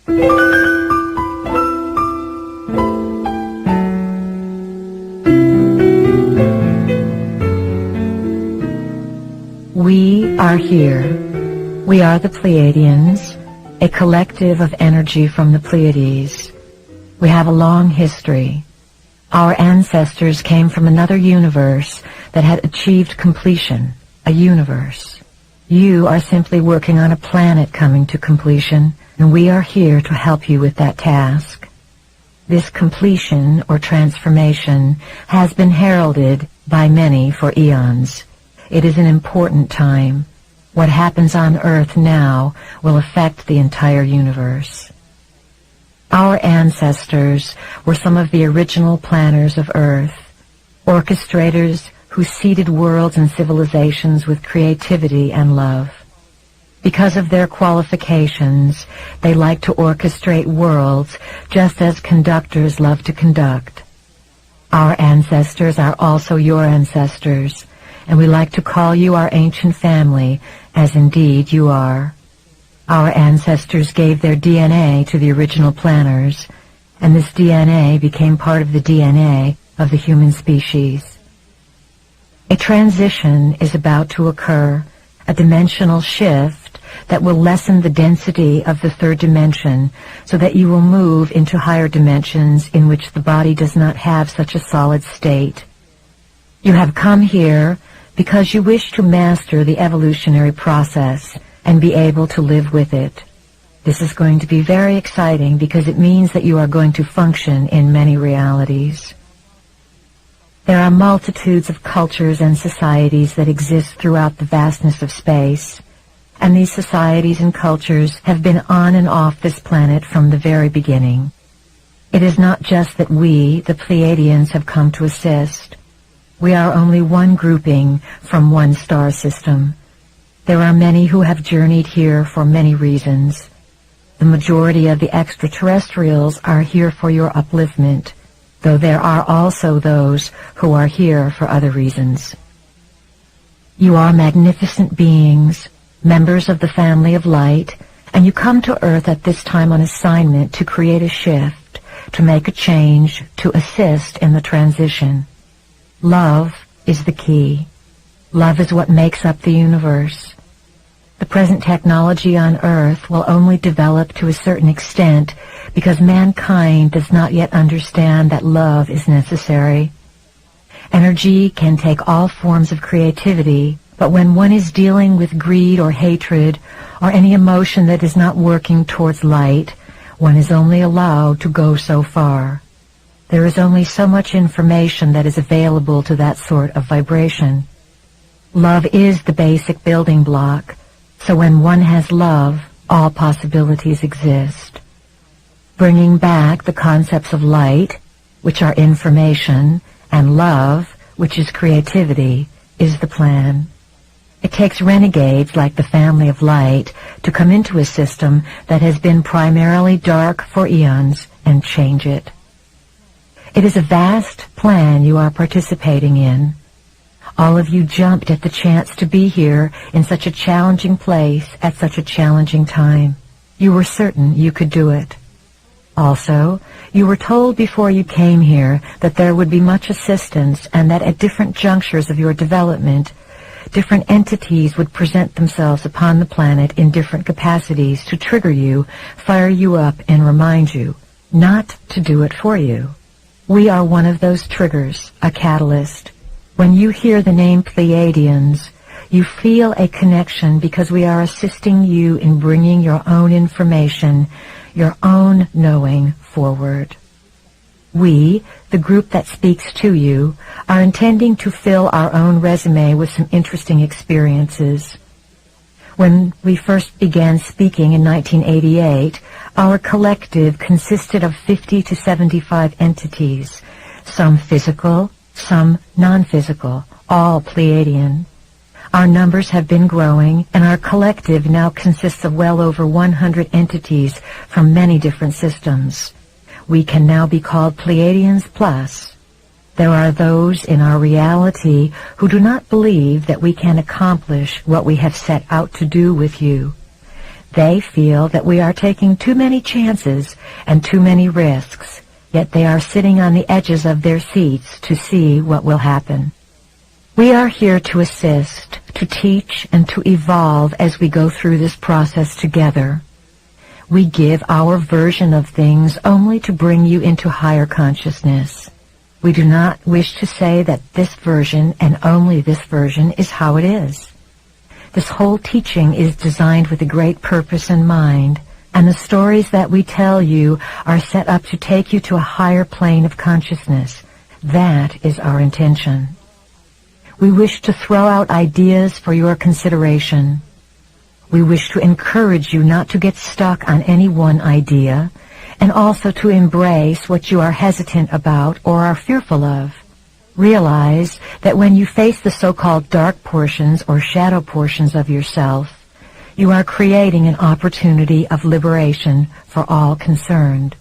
We are here. We are the Pleiadians, a collective of energy from the Pleiades. We have a long history. Our ancestors came from another universe that had achieved completion, a universe. You are simply working on a planet coming to completion, and we are here to help you with that task. This completion or transformation has been heralded by many for eons. It is an important time. What happens on Earth now will affect the entire universe. Our ancestors were some of the original planners of Earth, orchestrators who seeded worlds and civilizations with creativity and love. Because of their qualifications, they like to orchestrate worlds just as conductors love to conduct. Our ancestors are also your ancestors, and we like to call you our ancient family, as indeed you are. Our ancestors gave their DNA to the original planners, and this DNA became part of the DNA of the human species. A transition is about to occur, a dimensional shift that will lessen the density of the third dimension so that you will move into higher dimensions in which the body does not have such a solid state. You have come here because you wish to master the evolutionary process and be able to live with it. This is going to be very exciting because it means that you are going to function in many realities. There are multitudes of cultures and societies that exist throughout the vastness of space, and these societies and cultures have been on and off this planet from the very beginning. It is not just that we, the Pleiadians, have come to assist. We are only one grouping from one star system. There are many who have journeyed here for many reasons. The majority of the extraterrestrials are here for your upliftment, though there are also those who are here for other reasons. You are magnificent beings, members of the family of light, and you come to Earth at this time on assignment to create a shift, to make a change, to assist in the transition. Love is the key. Love is what makes up the universe. The present technology on Earth will only develop to a certain extent because mankind does not yet understand that love is necessary. Energy can take all forms of creativity, but when one is dealing with greed or hatred or any emotion that is not working towards light, one is only allowed to go so far. There is only so much information that is available to that sort of vibration. Love is the basic building block, so when one has love, all possibilities exist. Bringing back the concepts of light, which are information, and love, which is creativity, is the plan. It takes renegades like the family of light to come into a system that has been primarily dark for eons and change it. It is a vast plan you are participating in. All of you jumped at the chance to be here in such a challenging place at such a challenging time. You were certain you could do it. Also, you were told before you came here that there would be much assistance and that at different junctures of your development, different entities would present themselves upon the planet in different capacities to trigger you, fire you up, and remind you, not to do it for you. We are one of those triggers, a catalyst. When you hear the name Pleiadians, you feel a connection because we are assisting you in bringing your own information, your own knowing forward. We, the group that speaks to you, are intending to fill our own resume with some interesting experiences. When we first began speaking in 1988, our collective consisted of 50 to 75 entities, some physical, some non-physical, all Pleiadian. Our numbers have been growing, and our collective now consists of well over 100 entities from many different systems. We can now be called Pleiadians Plus. There are those in our reality who do not believe that we can accomplish what we have set out to do with you. They feel that we are taking too many chances and too many risks, yet they are sitting on the edges of their seats to see what will happen. We are here to assist, to teach, and to evolve as we go through this process together. We give our version of things only to bring you into higher consciousness. We do not wish to say that this version and only this version is how it is. This whole teaching is designed with a great purpose in mind, and the stories that we tell you are set up to take you to a higher plane of consciousness. That is our intention. We wish to throw out ideas for your consideration. We wish to encourage you not to get stuck on any one idea, and also to embrace what you are hesitant about or are fearful of. Realize that when you face the so-called dark portions or shadow portions of yourself, you are creating an opportunity of liberation for all concerned.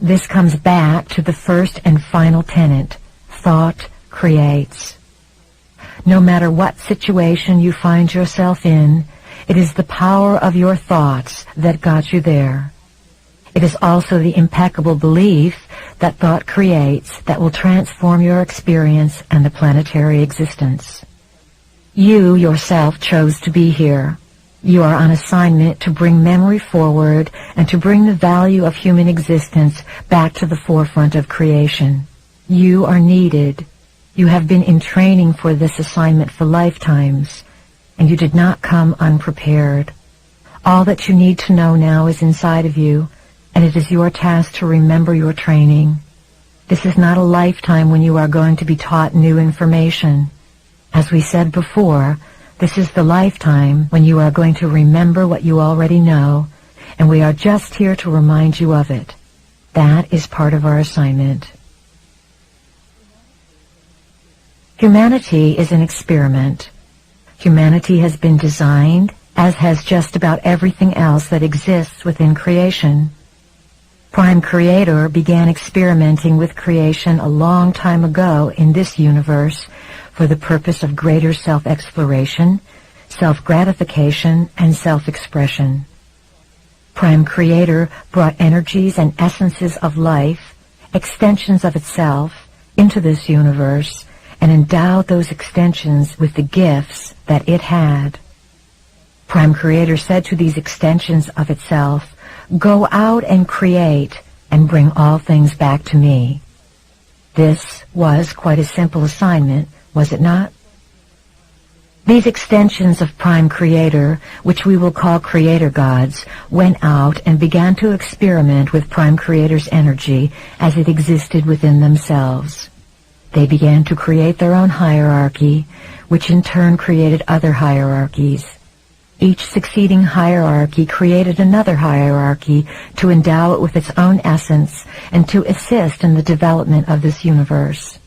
This comes back to the first and final tenet: thought creates. No matter what situation you find yourself in, it is the power of your thoughts that got you there. It is also the impeccable belief that thought creates that will transform your experience and the planetary existence. You yourself chose to be here. You are on assignment to bring memory forward and to bring the value of human existence back to the forefront of creation. You are needed. You have been in training for this assignment for lifetimes, and you did not come unprepared. All that you need to know now is inside of you, and it is your task to remember your training. This is not a lifetime when you are going to be taught new information. As we said before, this is the lifetime when you are going to remember what you already know, and we are just here to remind you of it. That is part of our assignment. Humanity is an experiment. Humanity has been designed, as has just about everything else that exists within creation. Prime Creator began experimenting with creation a long time ago in this universe for the purpose of greater self-exploration, self-gratification, and self-expression. Prime Creator brought energies and essences of life, extensions of itself, into this universe, and endowed those extensions with the gifts that it had. Prime Creator said to these extensions of itself, "Go out and create and bring all things back to me." This was quite a simple assignment, was it not? These extensions of Prime Creator, which we will call Creator Gods, went out and began to experiment with Prime Creator's energy as it existed within themselves. They began to create their own hierarchy, which in turn created other hierarchies. Each succeeding hierarchy created another hierarchy to endow it with its own essence and to assist in the development of this universe.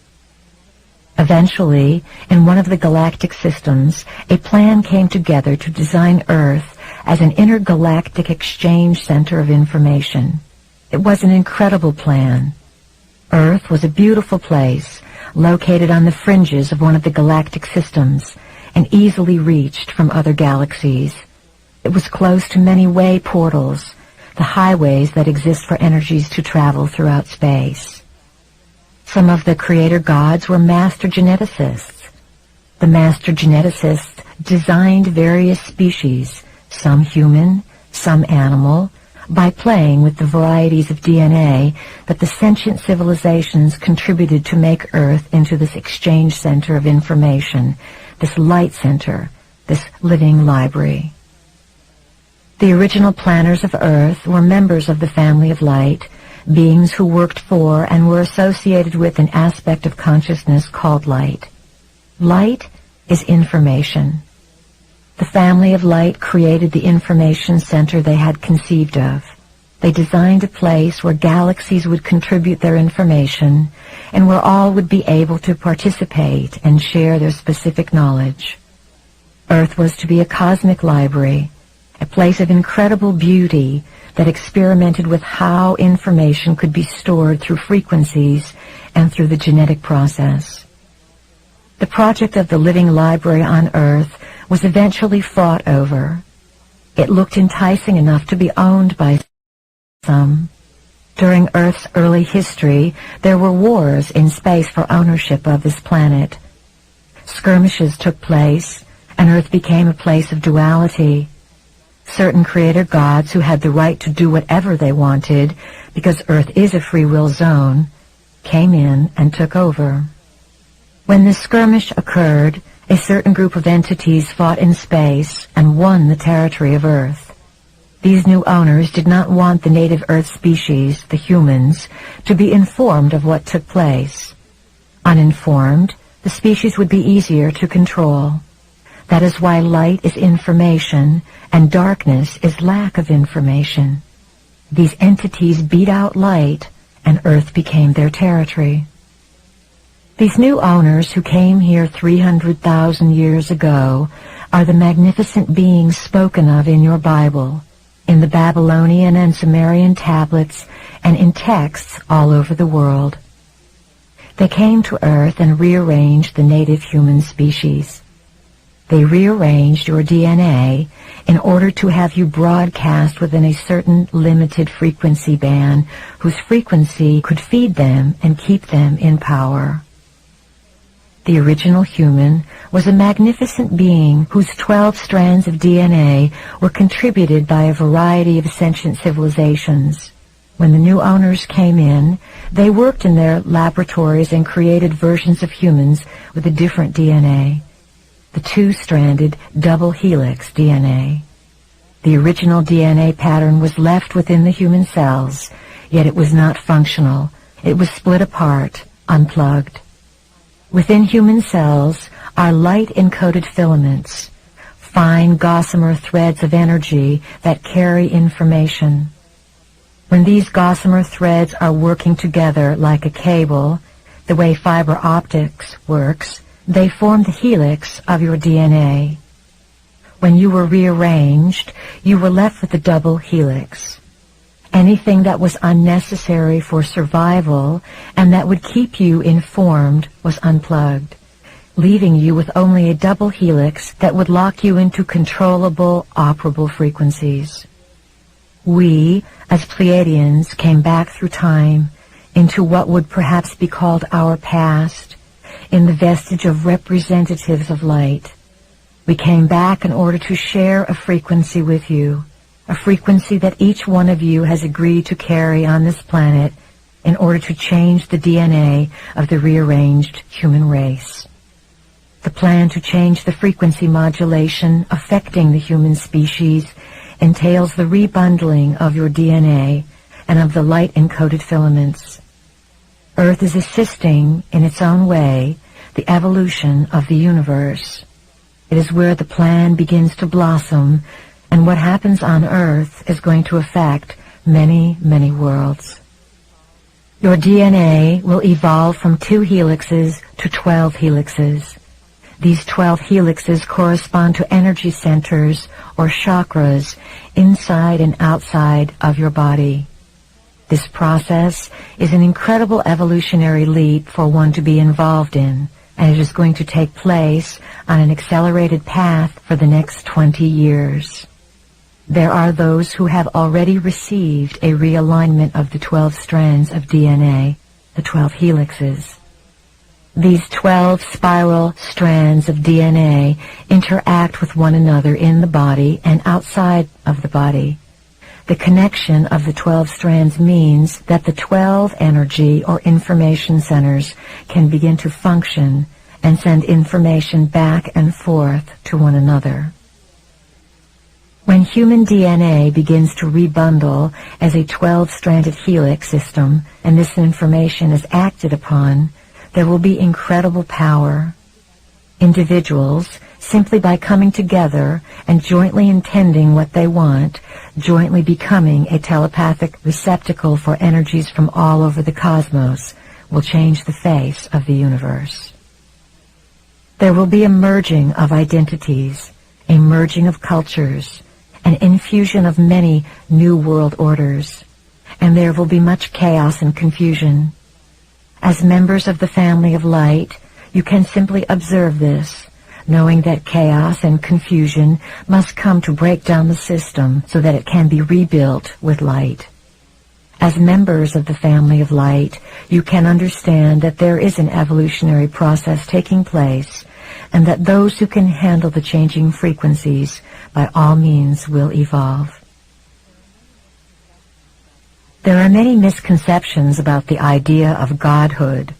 Eventually, in one of the galactic systems, a plan came together to design Earth as an intergalactic exchange center of information. It was an incredible plan. Earth was a beautiful place, located on the fringes of one of the galactic systems, and easily reached from other galaxies. It was close to many way portals, the highways that exist for energies to travel throughout space. Some of the Creator Gods were master geneticists. The master geneticists designed various species, some human, some animal, by playing with the varieties of DNA that the sentient civilizations contributed to make Earth into this exchange center of information, this light center, this living library. The original planners of Earth were members of the family of light, beings who worked for and were associated with an aspect of consciousness called light. Light is information. The family of light created the information center they had conceived of. They designed a place where galaxies would contribute their information and where all would be able to participate and share their specific knowledge. Earth was to be a cosmic library, a place of incredible beauty that experimented with how information could be stored through frequencies and through the genetic process. The project of the living library on Earth was eventually fought over. It looked enticing enough to be owned by some. During Earth's early history, there were wars in space for ownership of this planet. Skirmishes took place, and Earth became a place of duality. Certain creator gods who had the right to do whatever they wanted, because Earth is a free will zone, came in and took over. When this skirmish occurred, a certain group of entities fought in space and won the territory of Earth. These new owners did not want the native Earth species, the humans, to be informed of what took place. Uninformed, the species would be easier to control. That is why light is information and darkness is lack of information. These entities beat out light, and Earth became their territory. These new owners who came here 300,000 years ago are the magnificent beings spoken of in your Bible, in the Babylonian and Sumerian tablets, and in texts all over the world. They came to Earth and rearranged the native human species. They rearranged your DNA in order to have you broadcast within a certain limited frequency band whose frequency could feed them and keep them in power. The original human was a magnificent being whose 12 strands of DNA were contributed by a variety of sentient civilizations. When the new owners came in, they worked in their laboratories and created versions of humans with a different DNA, the two-stranded double helix DNA. The original DNA pattern was left within the human cells, yet it was not functional. It was split apart, unplugged. Within human cells are light-encoded filaments, fine gossamer threads of energy that carry information. When these gossamer threads are working together like a cable, the way fiber optics works, they form the helix of your DNA. When you were rearranged, you were left with the double helix. Anything that was unnecessary for survival and that would keep you informed was unplugged, leaving you with only a double helix that would lock you into controllable, operable frequencies. We, as Pleiadians, came back through time into what would perhaps be called our past, in the vestige of representatives of light. We came back in order to share a frequency with you, a frequency that each one of you has agreed to carry on this planet in order to change the DNA of the rearranged human race. The plan to change the frequency modulation affecting the human species entails the rebundling of your DNA and of the light-encoded filaments. Earth is assisting, in its own way, the evolution of the universe. It is where the plan begins to blossom, and what happens on Earth is going to affect many, many worlds. Your DNA will evolve from 2 helixes to 12 helixes. These 12 helixes correspond to energy centers or chakras inside and outside of your body. This process is an incredible evolutionary leap for one to be involved in, and it is going to take place on an accelerated path for the next 20 years. There are those who have already received a realignment of the 12 strands of DNA, the 12 helixes. These 12 spiral strands of DNA interact with one another in the body and outside of the body. The connection of the 12 strands means that the 12 energy or information centers can begin to function and send information back and forth to one another. When human DNA begins to rebundle as a 12-stranded helix system and this information is acted upon, there will be incredible power. Individuals, simply by coming together and jointly intending what they want, jointly becoming a telepathic receptacle for energies from all over the cosmos, will change the face of the universe. There will be a merging of identities, a merging of cultures, an infusion of many new world orders, and there will be much chaos and confusion. As members of the family of light, you can simply observe this, knowing that chaos and confusion must come to break down the system so that it can be rebuilt with light. As members of the family of light, you can understand that there is an evolutionary process taking place, and that those who can handle the changing frequencies by all means will evolve. There are many misconceptions about the idea of godhood.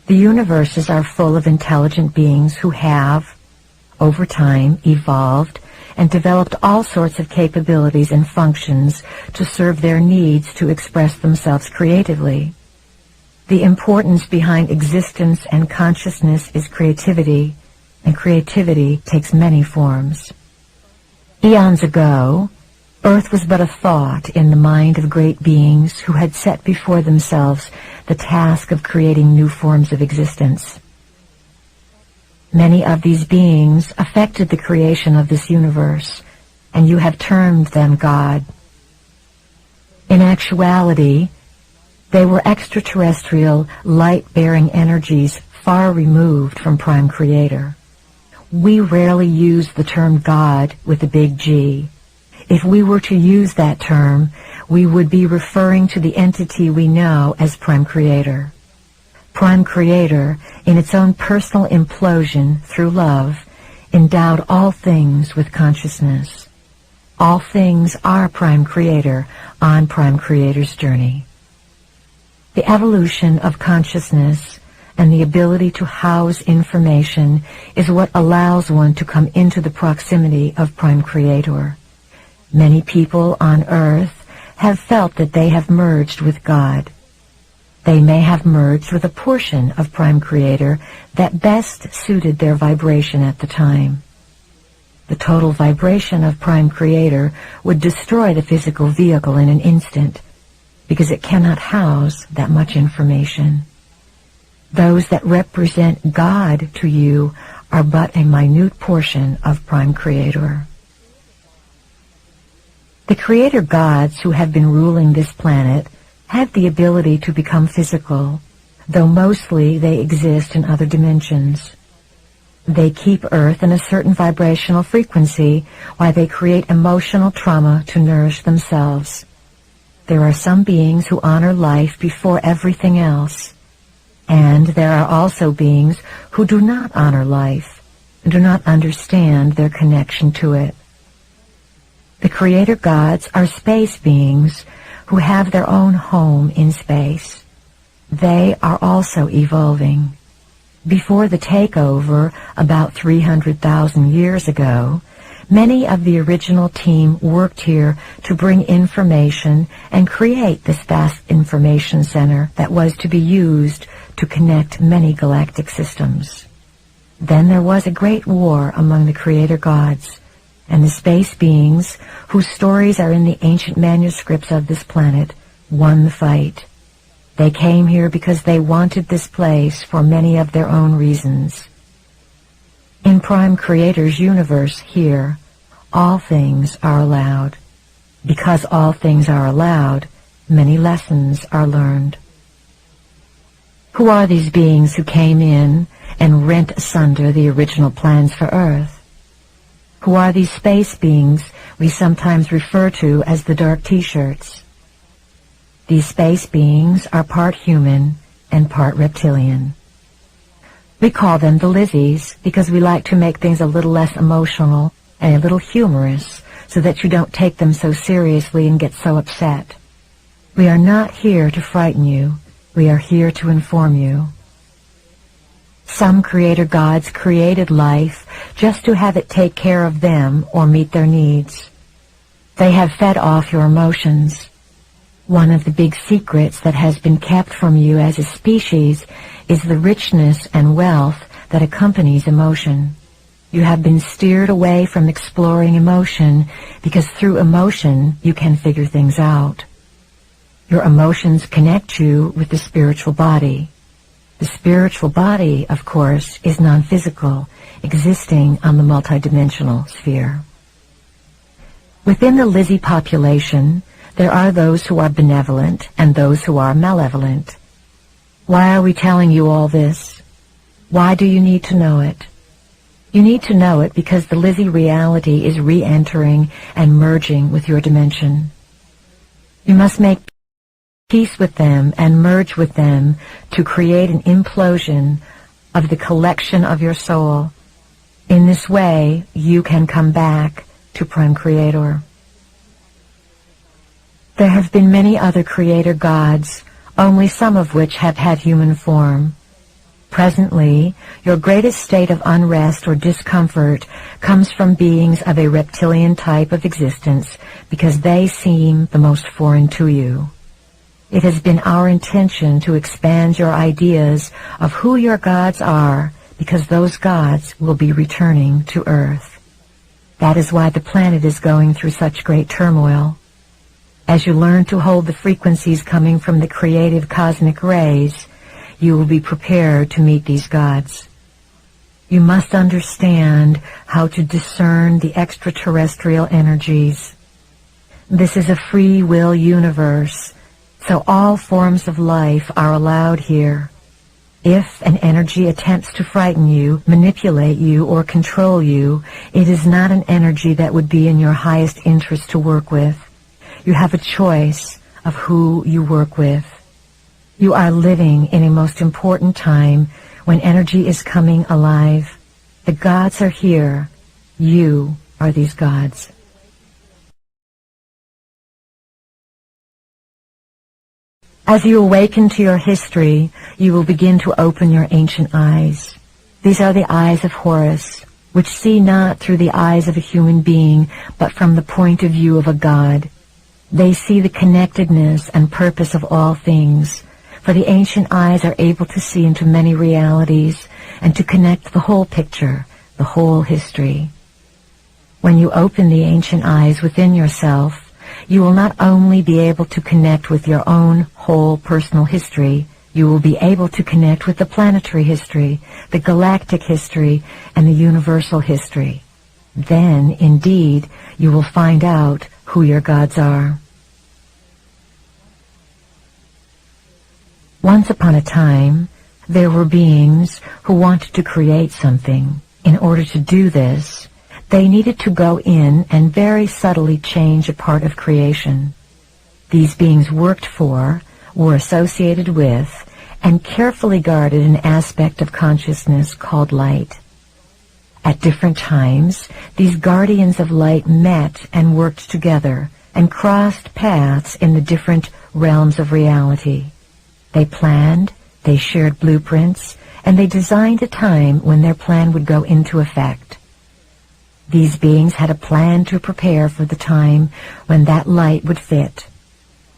The universes are full of intelligent beings who have, over time, evolved and developed all sorts of capabilities and functions to serve their needs to express themselves creatively. The importance behind existence and consciousness is creativity, and creativity takes many forms. Eons ago, Earth was but a thought in the mind of great beings who had set before themselves the task of creating new forms of existence. Many of these beings affected the creation of this universe, and you have termed them God. In actuality, they were extraterrestrial, light-bearing energies far removed from Prime Creator. We rarely use the term God with a big G. If we were to use that term, we would be referring to the entity we know as Prime Creator. Prime Creator, in its own personal implosion through love, endowed all things with consciousness. All things are Prime Creator on Prime Creator's journey. The evolution of consciousness and the ability to house information is what allows one to come into the proximity of Prime Creator. Many people on Earth have felt that they have merged with God. They may have merged with a portion of Prime Creator that best suited their vibration at the time. The total vibration of Prime Creator would destroy the physical vehicle in an instant, because it cannot house that much information. Those that represent God to you are but a minute portion of Prime Creator. The Creator gods who have been ruling this planet have the ability to become physical, though mostly they exist in other dimensions. They keep Earth in a certain vibrational frequency while they create emotional trauma to nourish themselves. There are some beings who honor life before everything else, and there are also beings who do not honor life and do not understand their connection to it. The Creator gods are space beings who have their own home in space. They are also evolving. Before the takeover, about 300,000 years ago, many of the original team worked here to bring information and create this vast information center that was to be used to connect many galactic systems. Then there was a great war among the Creator gods, and the space beings, whose stories are in the ancient manuscripts of this planet, won the fight. They came here because they wanted this place for many of their own reasons. In Prime Creator's universe here, all things are allowed. Because all things are allowed, many lessons are learned. Who are these beings who came in and rent asunder the original plans for Earth? Who are these space beings we sometimes refer to as the dark T-shirts? These space beings are part human and part reptilian. We call them the Lizzies because we like to make things a little less emotional and a little humorous so that you don't take them so seriously and get so upset. We are not here to frighten you. We are here to inform you. Some Creator gods created life just to have it take care of them or meet their needs. They have fed off your emotions. One of the big secrets that has been kept from you as a species is the richness and wealth that accompanies emotion. You have been steered away from exploring emotion because through emotion you can figure things out. Your emotions connect you with the spiritual body. The spiritual body, of course, is non-physical, existing on the multidimensional sphere. Within the Lizzie population, there are those who are benevolent and those who are malevolent. Why are we telling you all this? Why do you need to know it? You need to know it because the Lizzie reality is re-entering and merging with your dimension. You must make peace with them and merge with them to create an implosion of the collection of your soul. In this way, you can come back to Prime Creator. There have been many other creator gods, only some of which have had human form. Presently, your greatest state of unrest or discomfort comes from beings of a reptilian type of existence because they seem the most foreign to you. It has been our intention to expand your ideas of who your gods are because those gods will be returning to Earth. That is why the planet is going through such great turmoil. As you learn to hold the frequencies coming from the creative cosmic rays, you will be prepared to meet these gods. You must understand how to discern the extraterrestrial energies. This is a free will universe, so all forms of life are allowed here. If an energy attempts to frighten you, manipulate you, or control you, it is not an energy that would be in your highest interest to work with. You have a choice of who you work with. You are living in a most important time when energy is coming alive. The gods are here. You are these gods. As you awaken to your history, you will begin to open your ancient eyes. These are the eyes of Horus, which see not through the eyes of a human being, but from the point of view of a god. They see the connectedness and purpose of all things, for the ancient eyes are able to see into many realities and to connect the whole picture, the whole history. When you open the ancient eyes within yourself, you will not only be able to connect with your own whole personal history, you will be able to connect with the planetary history, the galactic history, and the universal history. Then, indeed, you will find out who your gods are. Once upon a time, there were beings who wanted to create something. In order to do this, they needed to go in and very subtly change a part of creation. These beings worked for, were associated with, and carefully guarded an aspect of consciousness called light. At different times, these guardians of light met and worked together and crossed paths in the different realms of reality. They planned, they shared blueprints, and they designed a time when their plan would go into effect. These beings had a plan to prepare for the time when that light would fit.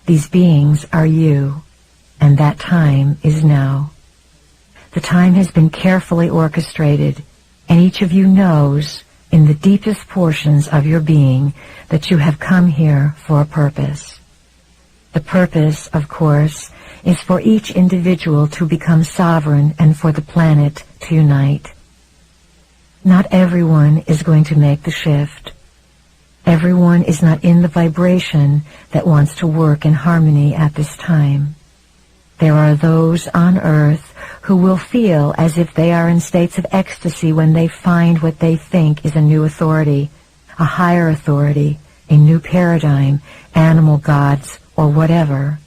These beings are you, and that time is now. The time has been carefully orchestrated, and each of you knows, in the deepest portions of your being, that you have come here for a purpose. The purpose, of course, is for each individual to become sovereign and for the planet to unite. Not everyone is going to make the shift. Everyone is not in the vibration that wants to work in harmony at this time. There are those on Earth who will feel as if they are in states of ecstasy when they find what they think is a new authority, a higher authority, a new paradigm, animal gods, or whatever.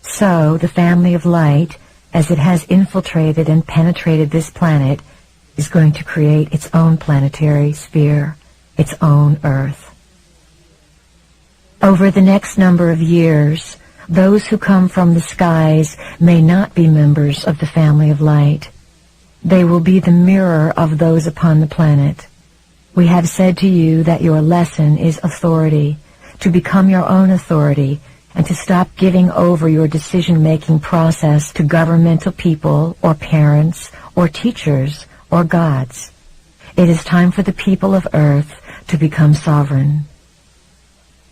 So the family of light, as it has infiltrated and penetrated this planet, is going to create its own planetary sphere, its own Earth. Over the next number of years, those who come from the skies may not be members of the family of light. They will be the mirror of those upon the planet. We have said to you that your lesson is authority, to become your own authority, and to stop giving over your decision-making process to governmental people or parents or teachers or gods. It is time for the people of Earth to become sovereign.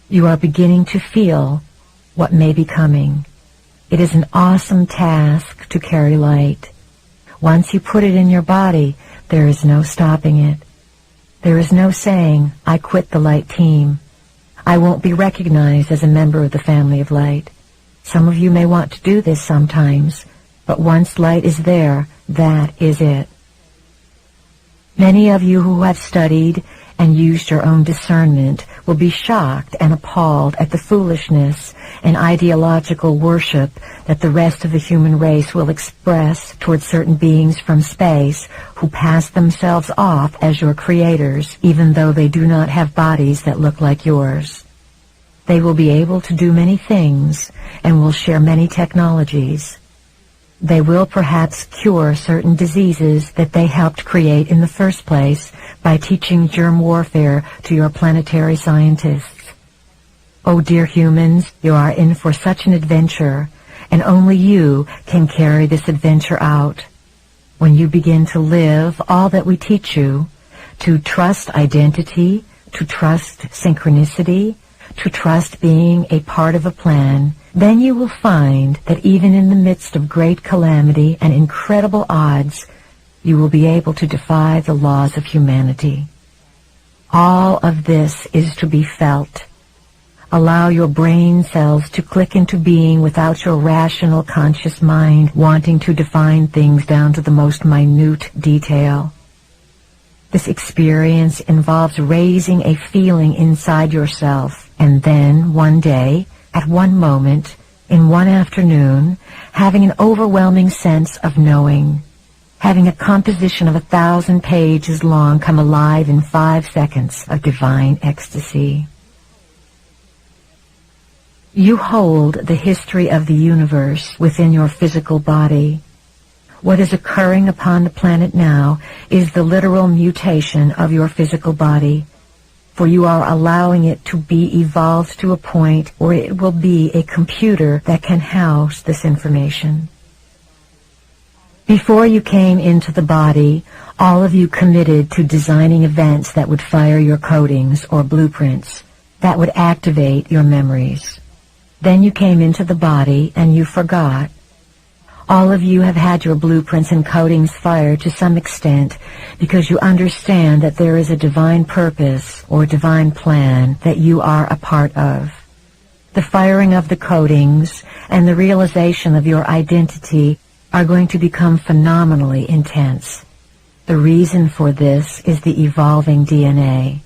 You are beginning to feel what may be coming. It is an awesome task to carry light. Once you put it in your body, there is no stopping it. There is no saying, I quit the light team. I won't be recognized as a member of the family of light. Some of you may want to do this sometimes, but once light is there, that is it. Many of you who have studied and used your own discernment will be shocked and appalled at the foolishness and ideological worship that the rest of the human race will express towards certain beings from space who pass themselves off as your creators, even though they do not have bodies that look like yours. They will be able to do many things and will share many technologies. They will perhaps cure certain diseases that they helped create in the first place by teaching germ warfare to your planetary scientists. Oh, dear humans, you are in for such an adventure, and only you can carry this adventure out. When you begin to live all that we teach you, to trust identity, to trust synchronicity, to trust being a part of a plan, then you will find that even in the midst of great calamity and incredible odds, you will be able to defy the laws of humanity. All of this is to be felt. Allow your brain cells to click into being without your rational conscious mind wanting to define things down to the most minute detail. This experience involves raising a feeling inside yourself, and then one day, at one moment, in one afternoon, having an overwhelming sense of knowing, having a composition of 1,000 pages long come alive in 5 seconds of divine ecstasy. You hold the history of the universe within your physical body. What is occurring upon the planet now is the literal mutation of your physical body, for you are allowing it to be evolved to a point where it will be a computer that can house this information. Before you came into the body, all of you committed to designing events that would fire your codings or blueprints, that would activate your memories. Then you came into the body and you forgot. All of you have had your blueprints and codings fired to some extent because you understand that there is a divine purpose or divine plan that you are a part of. The firing of the codings and the realization of your identity are going to become phenomenally intense. The reason for this is the evolving DNA.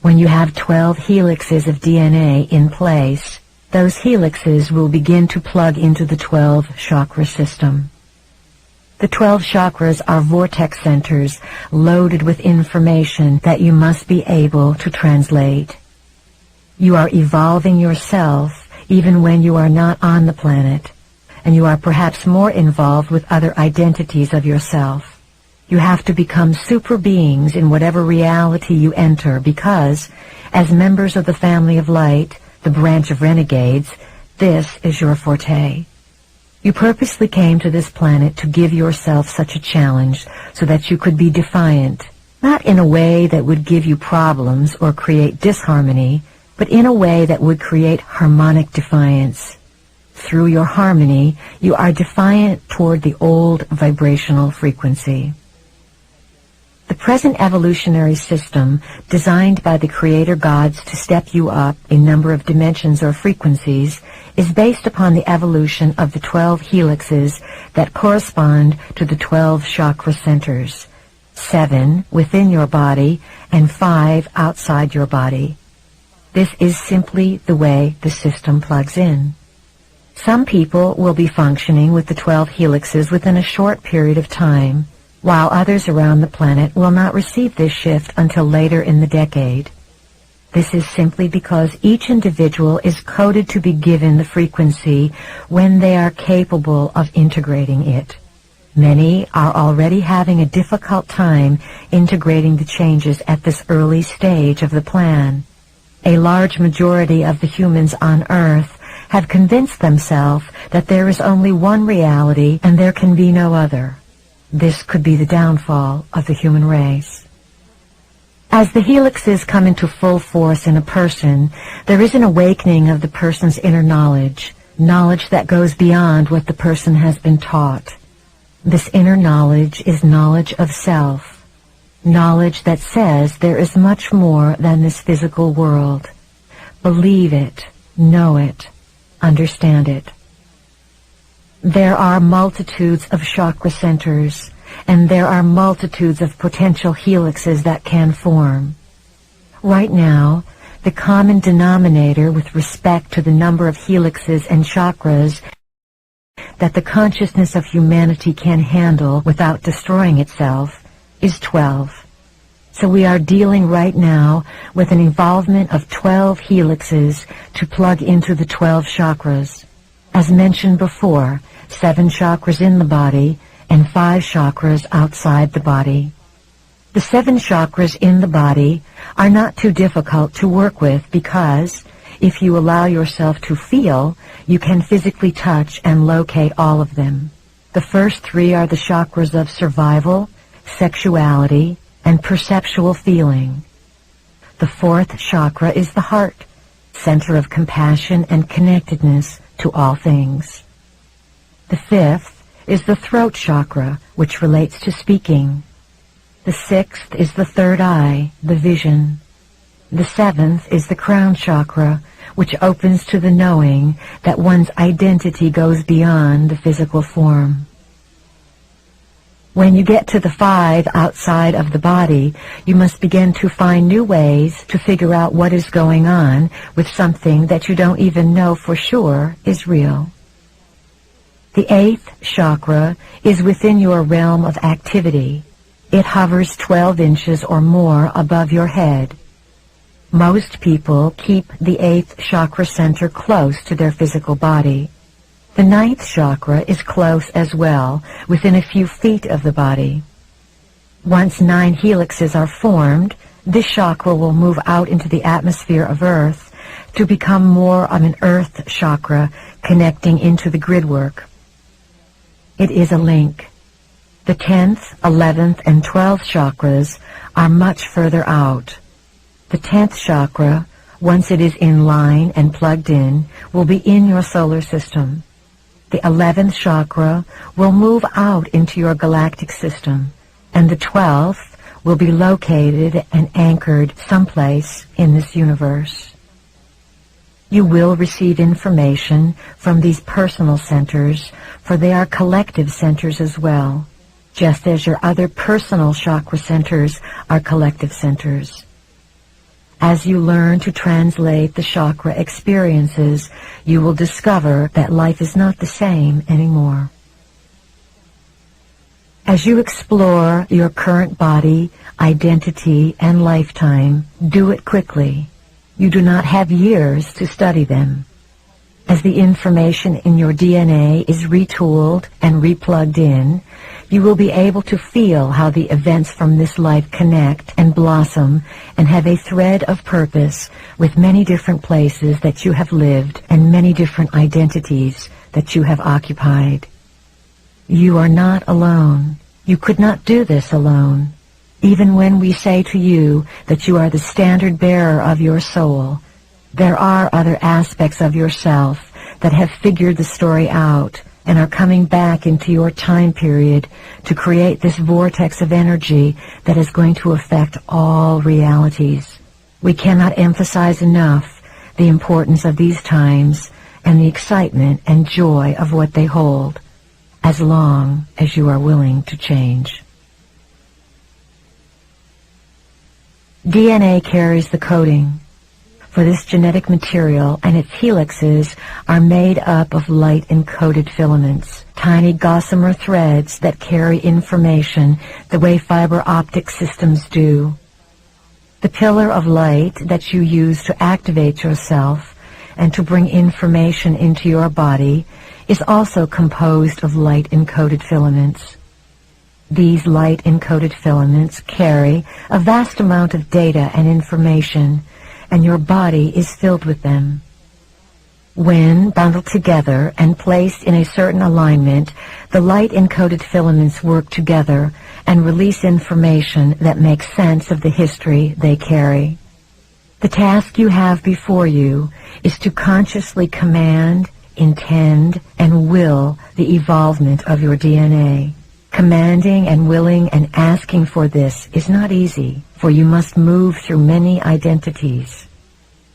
When you have 12 helixes of DNA in place, those helixes will begin to plug into the 12 chakra system. The 12 chakras are vortex centers loaded with information that you must be able to translate. You are evolving yourself even when you are not on the planet, and you are perhaps more involved with other identities of yourself. You have to become super beings in whatever reality you enter because, as members of the family of light, the branch of renegades, this is your forte. You purposely came to this planet to give yourself such a challenge so that you could be defiant, not in a way that would give you problems or create disharmony, but in a way that would create harmonic defiance. Through your harmony, you are defiant toward the old vibrational frequency. The present evolutionary system, designed by the Creator Gods to step you up a number of dimensions or frequencies, is based upon the evolution of the 12 helixes that correspond to the 12 chakra centers, 7 within your body and 5 outside your body. This is simply the way the system plugs in. Some people will be functioning with the 12 helixes within a short period of time, while others around the planet will not receive this shift until later in the decade. This is simply because each individual is coded to be given the frequency when they are capable of integrating it. Many are already having a difficult time integrating the changes at this early stage of the plan. A large majority of the humans on Earth have convinced themselves that there is only one reality and there can be no other. This could be the downfall of the human race. As the helixes come into full force in a person, there is an awakening of the person's inner knowledge, knowledge that goes beyond what the person has been taught. This inner knowledge is knowledge of self, knowledge that says there is much more than this physical world. Believe it, know it, understand it. There are multitudes of chakra centers, and there are multitudes of potential helixes that can form. Right now, the common denominator with respect to the number of helixes and chakras that the consciousness of humanity can handle without destroying itself is 12. So we are dealing right now with an involvement of 12 helixes to plug into the 12 chakras. As mentioned before, 7 chakras in the body and 5 chakras outside the body. The 7 chakras in the body are not too difficult to work with because, if you allow yourself to feel, you can physically touch and locate all of them. The first 3 are the chakras of survival, sexuality, and perceptual feeling. The 4th chakra is the heart, center of compassion and connectedness to all things. The 5th is the throat chakra, which relates to speaking. The 6th is the third eye, the vision. The 7th is the crown chakra, which opens to the knowing that one's identity goes beyond the physical form. When you get to the 5 outside of the body, you must begin to find new ways to figure out what is going on with something that you don't even know for sure is real. The 8th chakra is within your realm of activity. It hovers 12 inches or more above your head. Most people keep the 8th chakra center close to their physical body. The 9th chakra is close as well, within a few feet of the body. Once 9 helixes are formed, this chakra will move out into the atmosphere of Earth to become more of an Earth chakra connecting into the gridwork. It is a link. The 10th, 11th, and 12th chakras are much further out. The 10th chakra, once it is in line and plugged in, will be in your solar system. The 11th chakra will move out into your galactic system, and the 12th will be located and anchored someplace in this universe. You will receive information from these personal centers, for they are collective centers as well, just as your other personal chakra centers are collective centers. As you learn to translate the chakra experiences, you will discover that life is not the same anymore. As you explore your current body, identity, and lifetime, do it quickly. You do not have years to study them. As the information in your DNA is retooled and replugged in, you will be able to feel how the events from this life connect and blossom and have a thread of purpose with many different places that you have lived and many different identities that you have occupied. You are not alone. You could not do this alone. Even when we say to you that you are the standard bearer of your soul, there are other aspects of yourself that have figured the story out and are coming back into your time period to create this vortex of energy that is going to affect all realities. We cannot emphasize enough the importance of these times and the excitement and joy of what they hold, as long as you are willing to change. DNA carries the coding. For this genetic material and its helixes are made up of light-encoded filaments, tiny gossamer threads that carry information the way fiber optic systems do. The pillar of light that you use to activate yourself and to bring information into your body is also composed of light-encoded filaments. These light-encoded filaments carry a vast amount of data and information, and your body is filled with them. When bundled together and placed in a certain alignment, the light-encoded filaments work together and release information that makes sense of the history they carry. The task you have before you is to consciously command, intend, and will the evolvement of your DNA. Commanding and willing and asking for this is not easy, for you must move through many identities.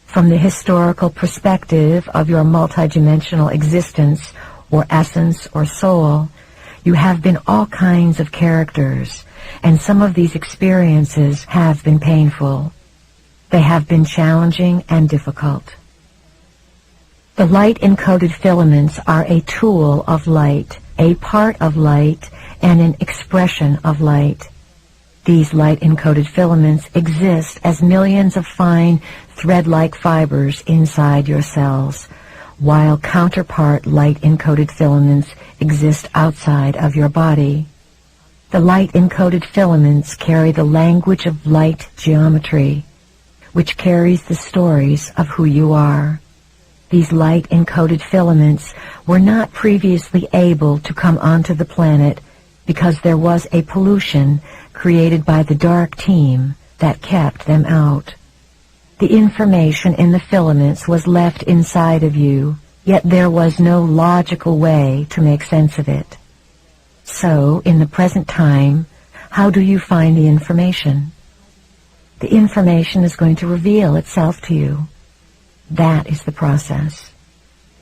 From the historical perspective of your multidimensional existence, or essence, or soul, You have been all kinds of characters, and some of these experiences have been painful. They have been challenging and difficult. The light-encoded filaments are a tool of light, a part of light, and an expression of light. These light-encoded filaments exist as millions of fine, thread-like fibers inside your cells, while counterpart light-encoded filaments exist outside of your body. The light-encoded filaments carry the language of light geometry, which carries the stories of who you are. These light-encoded filaments were not previously able to come onto the planet because there was a pollution created by the dark team that kept them out. The information in the filaments was left inside of you, yet there was no logical way to make sense of it. So, in the present time, how do you find the information? The information is going to reveal itself to you. That is the process.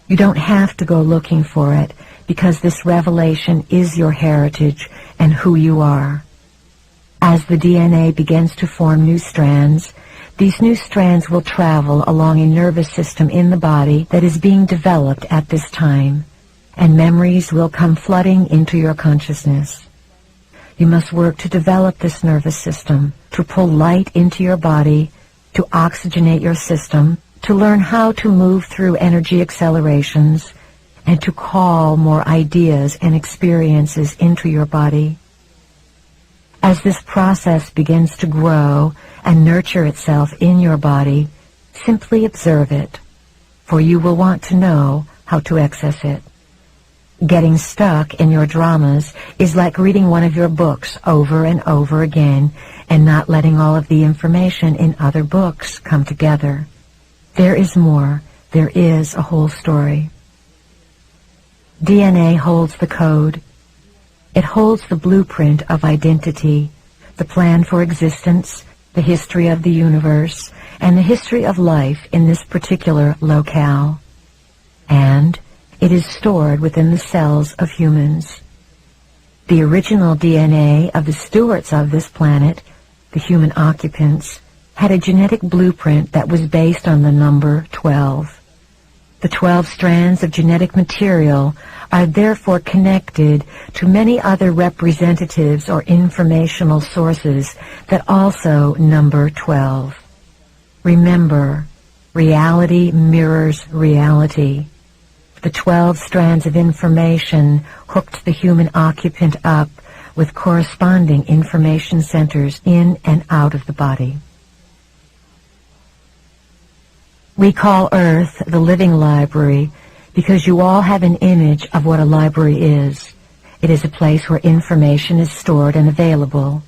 You don't have to go looking for it, because this revelation is your heritage and who you are. As the DNA begins to form new strands, these new strands will travel along a nervous system in the body that is being developed at this time, and memories will come flooding into your consciousness. You must work to develop this nervous system, to pull light into your body, to oxygenate your system, to learn how to move through energy accelerations, and to call more ideas and experiences into your body. As this process begins to grow and nurture itself in your body, simply observe it, for you will want to know how to access it. Getting stuck in your dramas is like reading one of your books over and over again and not letting all of the information in other books come together. There is more. There is a whole story. DNA holds the code. It holds the blueprint of identity, the plan for existence, the history of the universe, and the history of life in this particular locale. And it is stored within the cells of humans. The original DNA of the stewards of this planet, the human occupants, had a genetic blueprint that was based on the number 12. The 12 strands of genetic material are therefore connected to many other representatives or informational sources that also number 12. Remember, reality mirrors reality. The 12 strands of information hooked the human occupant up with corresponding information centers in and out of the body. We call Earth the living library because you all have an image of what a library is. It is a place where information is stored and available.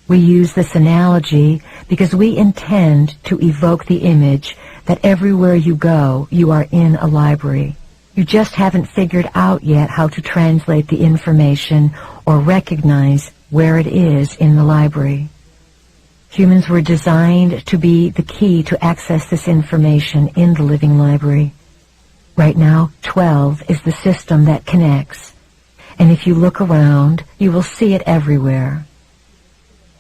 We use this analogy because we intend to evoke the image that everywhere you go, you are in a library. You just haven't figured out yet how to translate the information or recognize where it is in the library. Humans were designed to be the key to access this information in the living library. Right now, 12 is the system that connects, and if you look around, you will see it everywhere.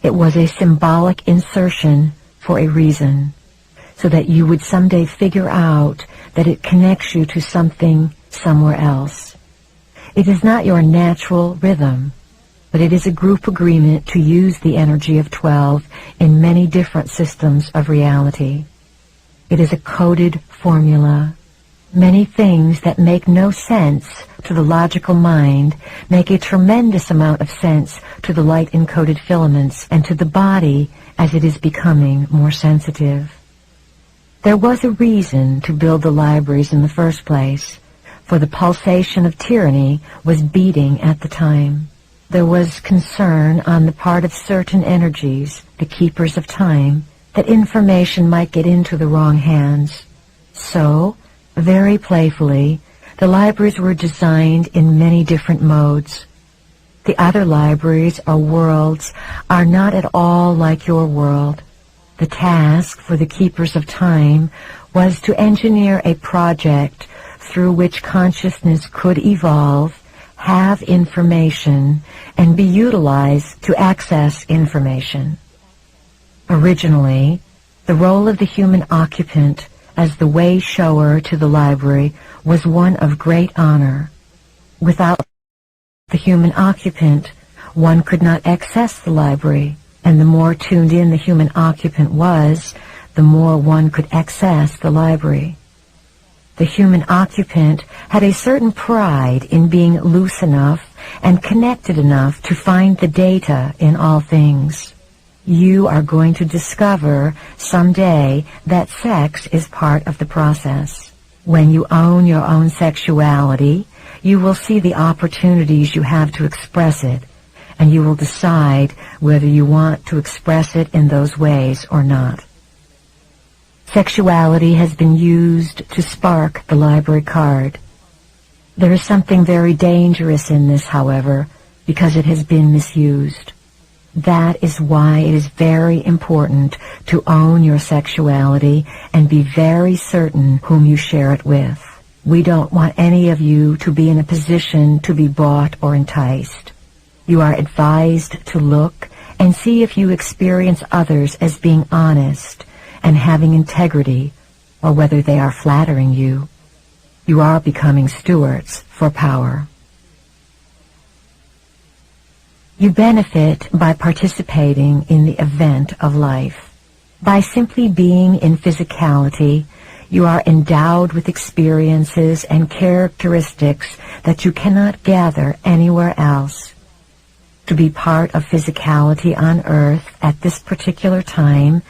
It was a symbolic insertion for a reason, so that you would someday figure out that it connects you to something somewhere else. It is not your natural rhythm, but it is a group agreement to use the energy of 12 in many different systems of reality. It is a coded formula. Many things that make no sense to the logical mind make a tremendous amount of sense to the light-encoded filaments and to the body as it is becoming more sensitive. There was a reason to build the libraries in the first place, for the pulsation of tyranny was beating at the time. There was concern on the part of certain energies, the keepers of time, that information might get into the wrong hands. So, very playfully, the libraries were designed in many different modes. The other libraries or worlds are not at all like your world. The task for the keepers of time was to engineer a project through which consciousness could evolve, have information and be utilized to access information. Originally, the role of the human occupant as the way shower to the library was one of great honor. Without the human occupant, one could not access the library, and the more tuned in the human occupant was, the more one could access the library. The human occupant had a certain pride in being loose enough and connected enough to find the data in all things. You are going to discover someday that sex is part of the process. When you own your own sexuality, you will see the opportunities you have to express it, and you will decide whether you want to express it in those ways or not. Sexuality has been used to spark the library card. There is something very dangerous in this, however, because it has been misused. That is why it is very important to own your sexuality and be very certain whom you share it with. We don't want any of you to be in a position to be bought or enticed. You are advised to look and see if you experience others as being honest and having integrity, or whether they are flattering you. You are becoming stewards for power. You benefit by participating in the event of life. By simply being in physicality, you are endowed with experiences and characteristics that you cannot gather anywhere else. To be part of physicality on Earth at this particular time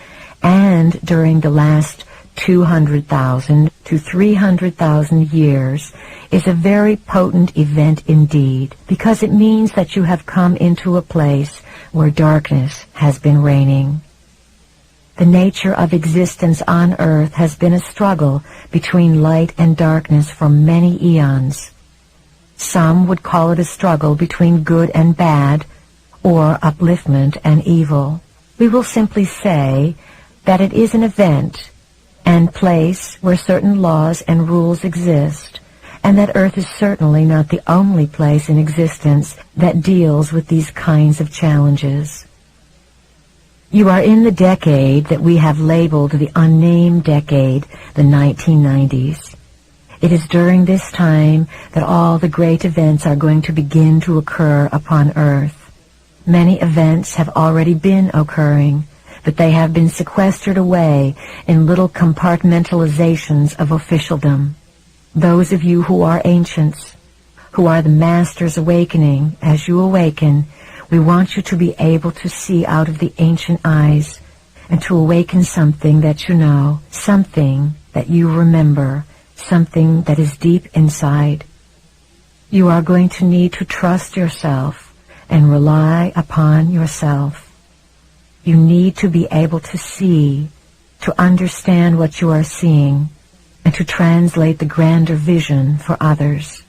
and during the last 200,000 to 300,000 years is a very potent event indeed, because it means that you have come into a place where darkness has been reigning. The nature of existence on Earth has been a struggle between light and darkness for many eons. Some would call it a struggle between good and bad, or upliftment and evil. We will simply say that it is an event and place where certain laws and rules exist, and that Earth is certainly not the only place in existence that deals with these kinds of challenges. You are in the decade that we have labeled the unnamed decade, the 1990s. It is during this time that all the great events are going to begin to occur upon Earth. Many events have already been occurring, but they have been sequestered away in little compartmentalizations of officialdom. Those of you who are ancients, who are the masters awakening, as you awaken, we want you to be able to see out of the ancient eyes and to awaken something that you know, something that you remember, something that is deep inside. You are going to need to trust yourself and rely upon yourself. You need to be able to see, to understand what you are seeing, and to translate the grander vision for others.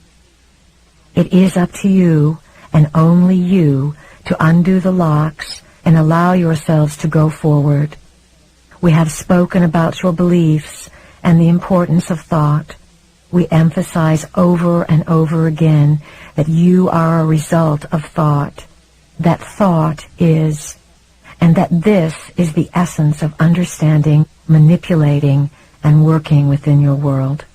It is up to you, and only you, to undo the locks and allow yourselves to go forward. We have spoken about your beliefs and the importance of thought. We emphasize over and over again that you are a result of thought, that thought is, and that this is the essence of understanding, manipulating, and working within your world.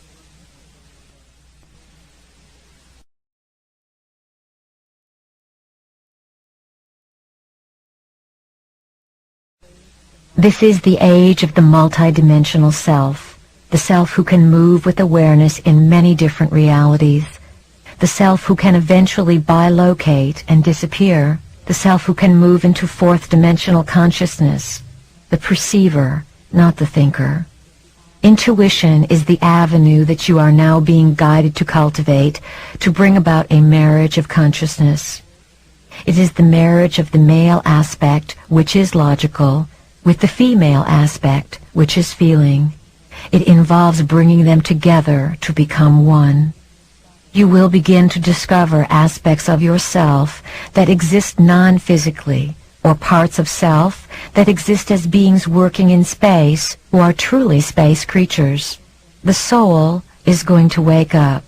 This is the age of the multidimensional self, the self who can move with awareness in many different realities, the self who can eventually bilocate and disappear, the self who can move into fourth-dimensional consciousness, the perceiver, not the thinker. Intuition is the avenue that you are now being guided to cultivate to bring about a marriage of consciousness. It is the marriage of the male aspect, which is logical, with the female aspect, which is feeling. It involves bringing them together to become one. You will begin to discover aspects of yourself that exist non-physically, or parts of self that exist as beings working in space who are truly space creatures. The soul is going to wake up.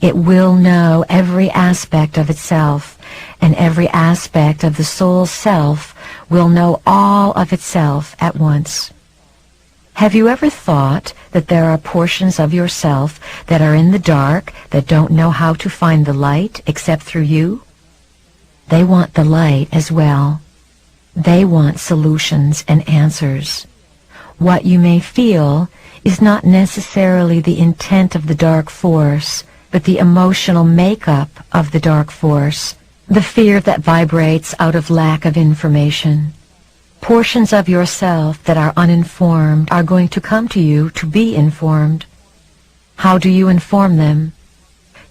It will know every aspect of itself, and every aspect of the soul's self will know all of itself at once. Have you ever thought that there are portions of yourself that are in the dark that don't know how to find the light except through you? They want the light as well. They want solutions and answers. What you may feel is not necessarily the intent of the dark force, but the emotional makeup of the dark force, the fear that vibrates out of lack of information. Portions of yourself that are uninformed are going to come to you to be informed. How do you inform them?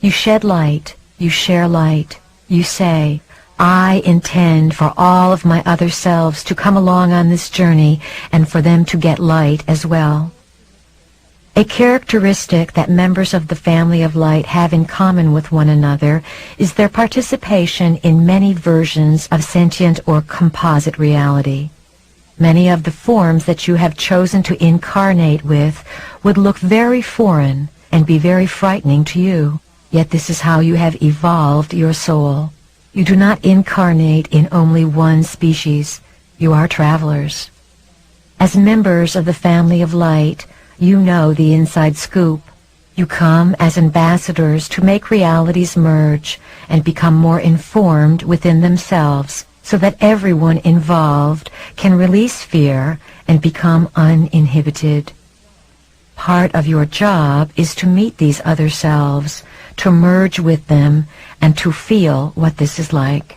You shed light, you share light, you say, I intend for all of my other selves to come along on this journey and for them to get light as well. A characteristic that members of the family of light have in common with one another is their participation in many versions of sentient or composite reality. Many of the forms that you have chosen to incarnate with would look very foreign and be very frightening to you, yet this is how you have evolved your soul. You do not incarnate in only one species. You are travelers. As members of the family of light, you know the inside scoop. You come as ambassadors to make realities merge and become more informed within themselves, so that everyone involved can release fear and become uninhibited. Part of your job is to meet these other selves, to merge with them, and to feel what this is like.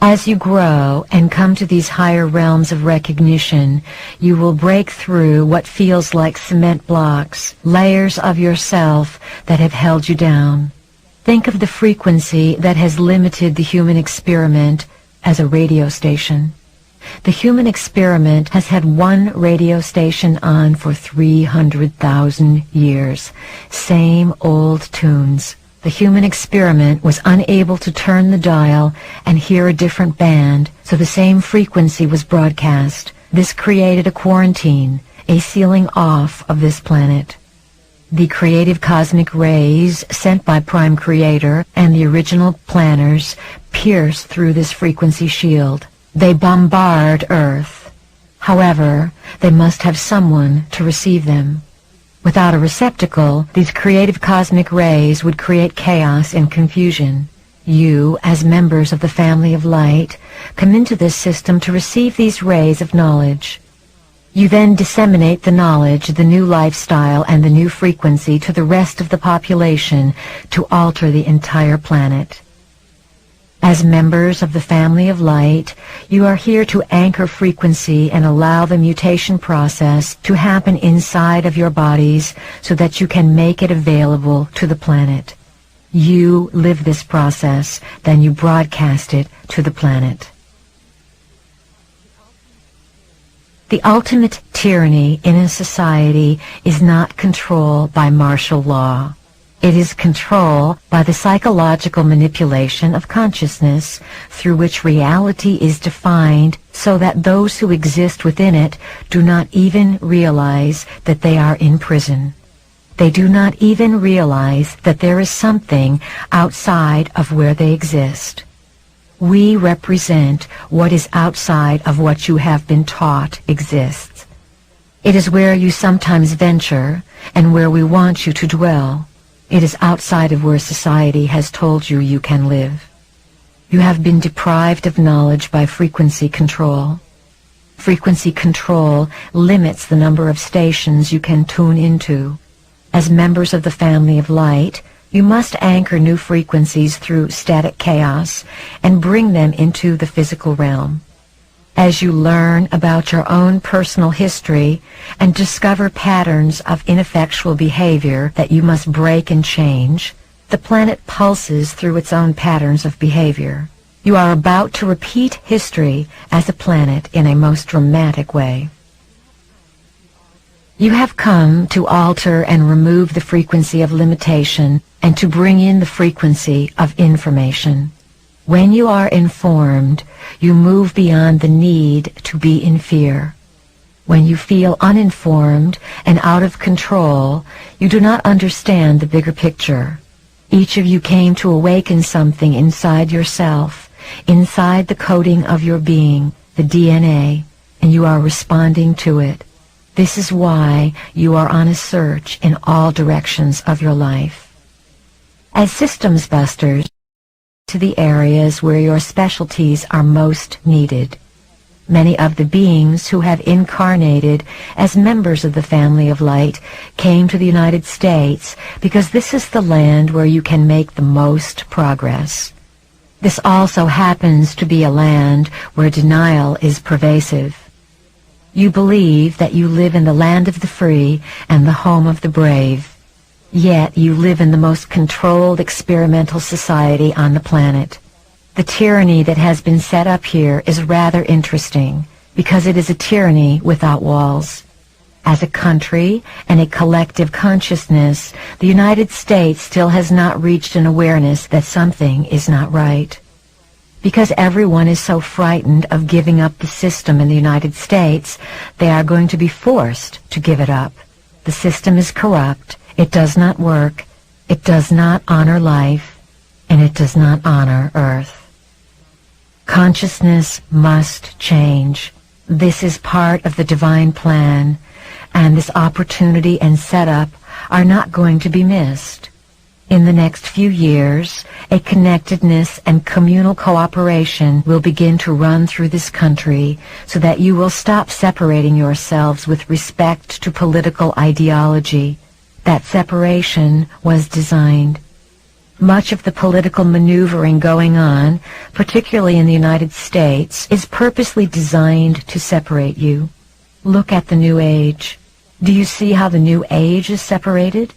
As you grow and come to these higher realms of recognition, you will break through what feels like cement blocks, layers of yourself that have held you down. Think of the frequency that has limited the human experiment as a radio station. The human experiment has had one radio station on for 300,000 years. Same old tunes. The human experiment was unable to turn the dial and hear a different band, so the same frequency was broadcast. This created a quarantine, a sealing off of this planet. The creative cosmic rays sent by Prime Creator and the original planners pierce through this frequency shield. They bombard Earth. However, they must have someone to receive them. Without a receptacle, these creative cosmic rays would create chaos and confusion. You, as members of the family of light, come into this system to receive these rays of knowledge. You then disseminate the knowledge, the new lifestyle, and the new frequency to the rest of the population to alter the entire planet. As members of the family of light, you are here to anchor frequency and allow the mutation process to happen inside of your bodies so that you can make it available to the planet. You live this process, then you broadcast it to the planet. The ultimate tyranny in a society is not control by martial law. It is control by the psychological manipulation of consciousness through which reality is defined so that those who exist within it do not even realize that they are in prison. They do not even realize that there is something outside of where they exist. We represent what is outside of what you have been taught exists. It is where you sometimes venture and where we want you to dwell. It is outside of where society has told you you can live. You have been deprived of knowledge by frequency control. Frequency control limits the number of stations you can tune into. As members of the family of light, you must anchor new frequencies through static chaos and bring them into the physical realm. As you learn about your own personal history and discover patterns of ineffectual behavior that you must break and change, the planet pulses through its own patterns of behavior. You are about to repeat history as a planet in a most dramatic way. You have come to alter and remove the frequency of limitation and to bring in the frequency of information. When you are informed, you move beyond the need to be in fear. When you feel uninformed and out of control, you do not understand the bigger picture. Each of you came to awaken something inside yourself, inside the coding of your being, the DNA, and you are responding to it. This is why you are on a search in all directions of your life. As systems busters, to the areas where your specialties are most needed. Many of the beings who have incarnated as members of the family of light came to the United States because this is the land where you can make the most progress. This also happens to be a land where denial is pervasive. You believe that you live in the land of the free and the home of the brave, yet you live in the most controlled experimental society on the planet. The tyranny that has been set up here is rather interesting, because it is a tyranny without walls. As a country and a collective consciousness, the United States still has not reached an awareness that something is not right. Because everyone is so frightened of giving up the system in the United States, they are going to be forced to give it up. The system is corrupt, it does not work, it does not honor life, and it does not honor Earth. Consciousness must change. This is part of the divine plan, and this opportunity and setup are not going to be missed. In the next few years, a connectedness and communal cooperation will begin to run through this country so that you will stop separating yourselves with respect to political ideology. That separation was designed. Much of the political maneuvering going on, particularly in the United States, is purposely designed to separate you. Look at the New Age. Do you see how the New Age is separated?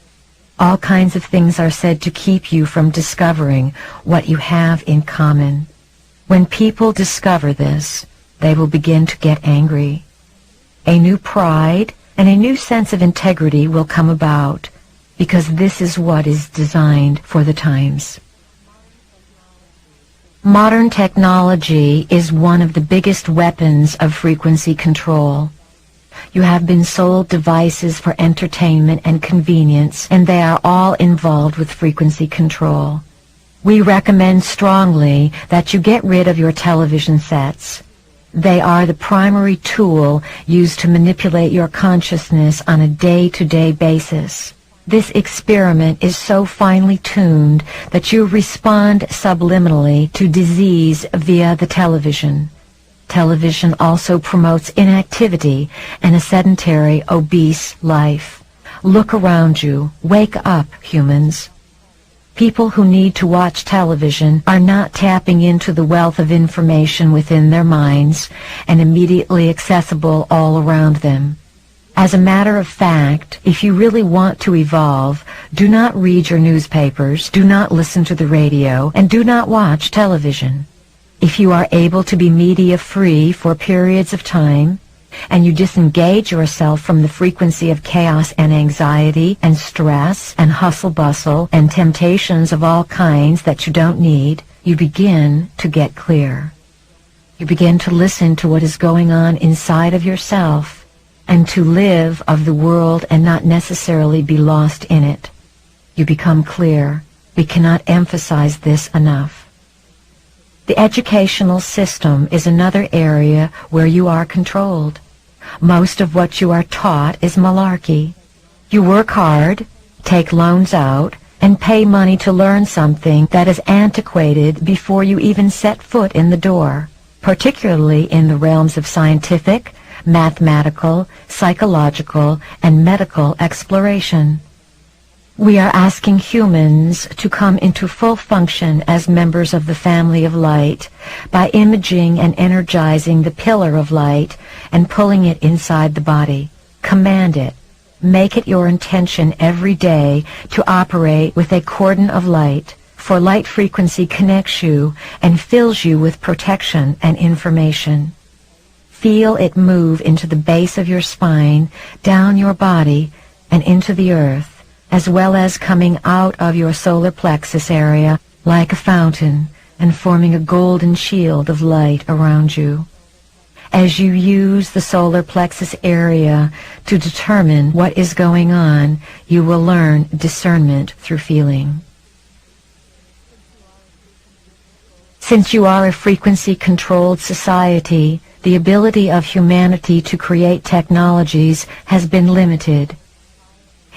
All kinds of things are said to keep you from discovering what you have in common. When people discover this, they will begin to get angry. A new pride and a new sense of integrity will come about, because this is what is designed for the times. Modern technology is one of the biggest weapons of frequency control. You have been sold devices for entertainment and convenience, and they are all involved with frequency control. We recommend strongly that you get rid of your television sets. They are the primary tool used to manipulate your consciousness on a day-to-day basis. This experiment is so finely tuned that you respond subliminally to disease via the television. Television also promotes inactivity and a sedentary, obese life. Look around you. Wake up, humans. People who need to watch television are not tapping into the wealth of information within their minds and immediately accessible all around them. As a matter of fact, if you really want to evolve, do not read your newspapers, do not listen to the radio, and do not watch television. If you are able to be media-free for periods of time, and you disengage yourself from the frequency of chaos and anxiety and stress and hustle-bustle and temptations of all kinds that you don't need, you begin to get clear. You begin to listen to what is going on inside of yourself, and to live of the world and not necessarily be lost in it. You become clear. We cannot emphasize this enough. The educational system is another area where you are controlled. Most of what you are taught is malarkey. You work hard, take loans out, and pay money to learn something that is antiquated before you even set foot in the door, particularly in the realms of scientific, mathematical, psychological, and medical exploration. We are asking humans to come into full function as members of the family of light by imaging and energizing the pillar of light and pulling it inside the body. Command it. Make it your intention every day to operate with a cordon of light, for light frequency connects you and fills you with protection and information. Feel it move into the base of your spine, down your body, and into the earth, as well as coming out of your solar plexus area like a fountain and forming a golden shield of light around you. As you use the solar plexus area to determine what is going on, you will learn discernment through feeling. Since you are a frequency-controlled society, the ability of humanity to create technologies has been limited.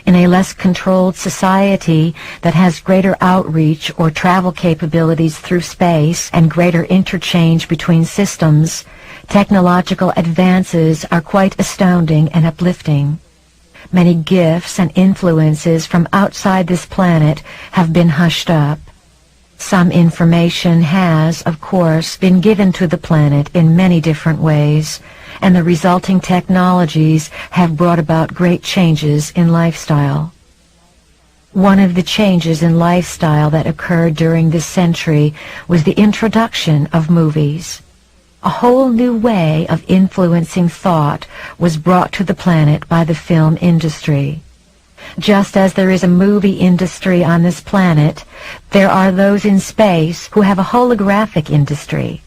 In a less controlled society that has greater outreach or travel capabilities through space and greater interchange between systems, technological advances are quite astounding and uplifting. Many gifts and influences from outside this planet have been hushed up. Some information has, of course, been given to the planet in many different ways, and the resulting technologies have brought about great changes in lifestyle. One of the changes in lifestyle that occurred during this century was the introduction of movies. A whole new way of influencing thought was brought to the planet by the film industry. Just as there is a movie industry on this planet, there are those in space who have a holographic industry.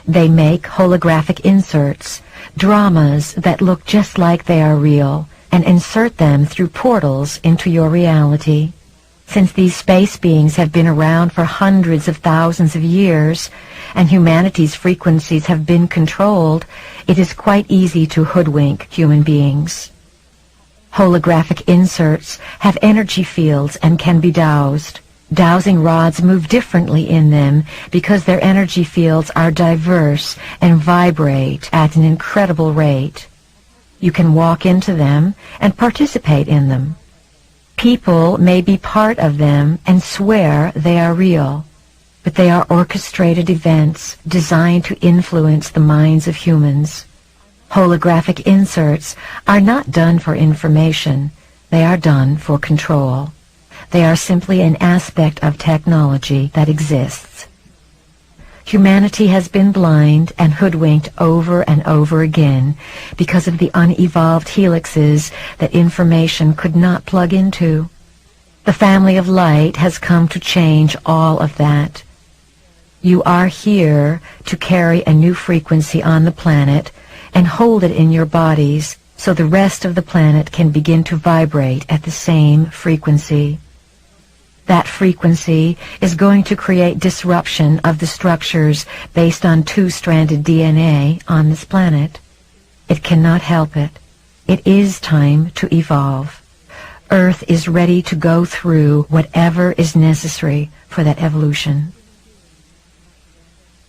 They make holographic inserts, dramas that look just like they are real, and insert them through portals into your reality. Since these space beings have been around for hundreds of thousands of years, and humanity's frequencies have been controlled, it is quite easy to hoodwink human beings. Holographic inserts have energy fields and can be dowsed. Dowsing rods move differently in them because their energy fields are diverse and vibrate at an incredible rate. You can walk into them and participate in them. People may be part of them and swear they are real, but they are orchestrated events designed to influence the minds of humans. Holographic inserts are not done for information. They are done for control. They are simply an aspect of technology that exists. Humanity has been blind and hoodwinked over and over again because of the unevolved helixes that information could not plug into. The family of light has come to change all of that. You are here to carry a new frequency on the planet and hold it in your bodies so the rest of the planet can begin to vibrate at the same frequency. That frequency is going to create disruption of the structures based on two-stranded DNA on this planet. It cannot help it. It is time to evolve. Earth is ready to go through whatever is necessary for that evolution.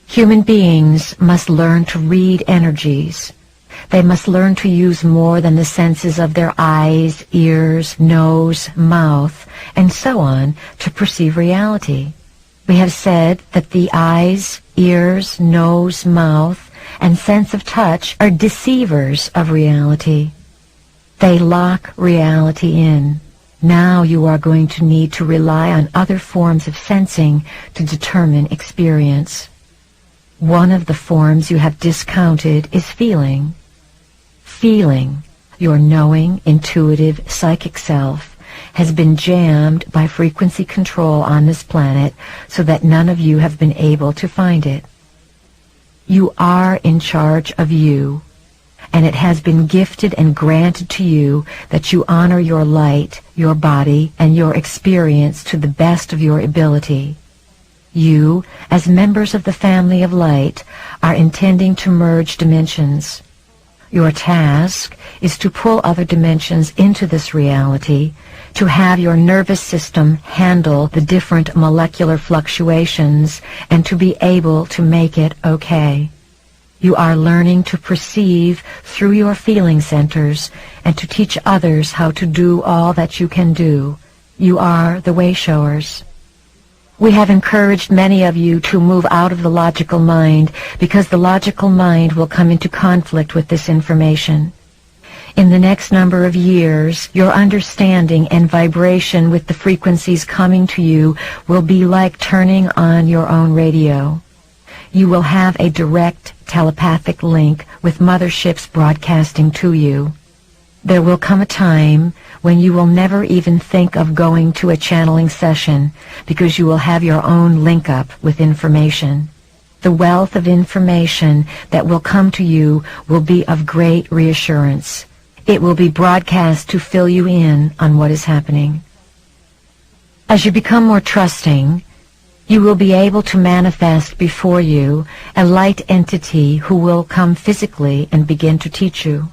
Human beings must learn to read energies. They must learn to use more than the senses of their eyes, ears, nose, mouth, and so on to perceive reality. We have said that the eyes, ears, nose, mouth, and sense of touch are deceivers of reality. They lock reality in. Now you are going to need to rely on other forms of sensing to determine experience. One of the forms you have discounted is feeling. Feeling, your knowing, intuitive, psychic self, has been jammed by frequency control on this planet so that none of you have been able to find it. You are in charge of you, and it has been gifted and granted to you that you honor your light, your body, and your experience to the best of your ability. You, as members of the family of light, are intending to merge dimensions. Your task is to pull other dimensions into this reality, to have your nervous system handle the different molecular fluctuations, and to be able to make it okay. You are learning to perceive through your feeling centers and to teach others how to do all that you can do. You are the way-showers. We have encouraged many of you to move out of the logical mind because the logical mind will come into conflict with this information. In the next number of years, your understanding and vibration with the frequencies coming to you will be like turning on your own radio. You will have a direct telepathic link with motherships broadcasting to you. There will come a time when you will never even think of going to a channeling session because you will have your own link-up with information. The wealth of information that will come to you will be of great reassurance. It will be broadcast to fill you in on what is happening. As you become more trusting, you will be able to manifest before you a light entity who will come physically and begin to teach you.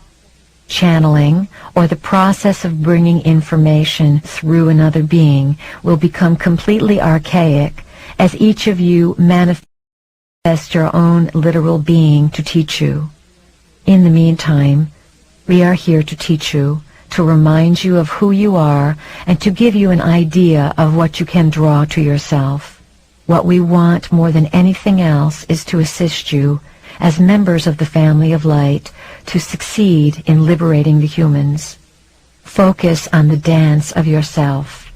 Channeling, or the process of bringing information through another being, will become completely archaic as each of you manifests your own literal being to teach you. In the meantime, we are here to teach you, to remind you of who you are, and to give you an idea of what you can draw to yourself. What we want more than anything else is to assist you, as members of the family of light, to succeed in liberating the humans. Focus on the dance of yourself.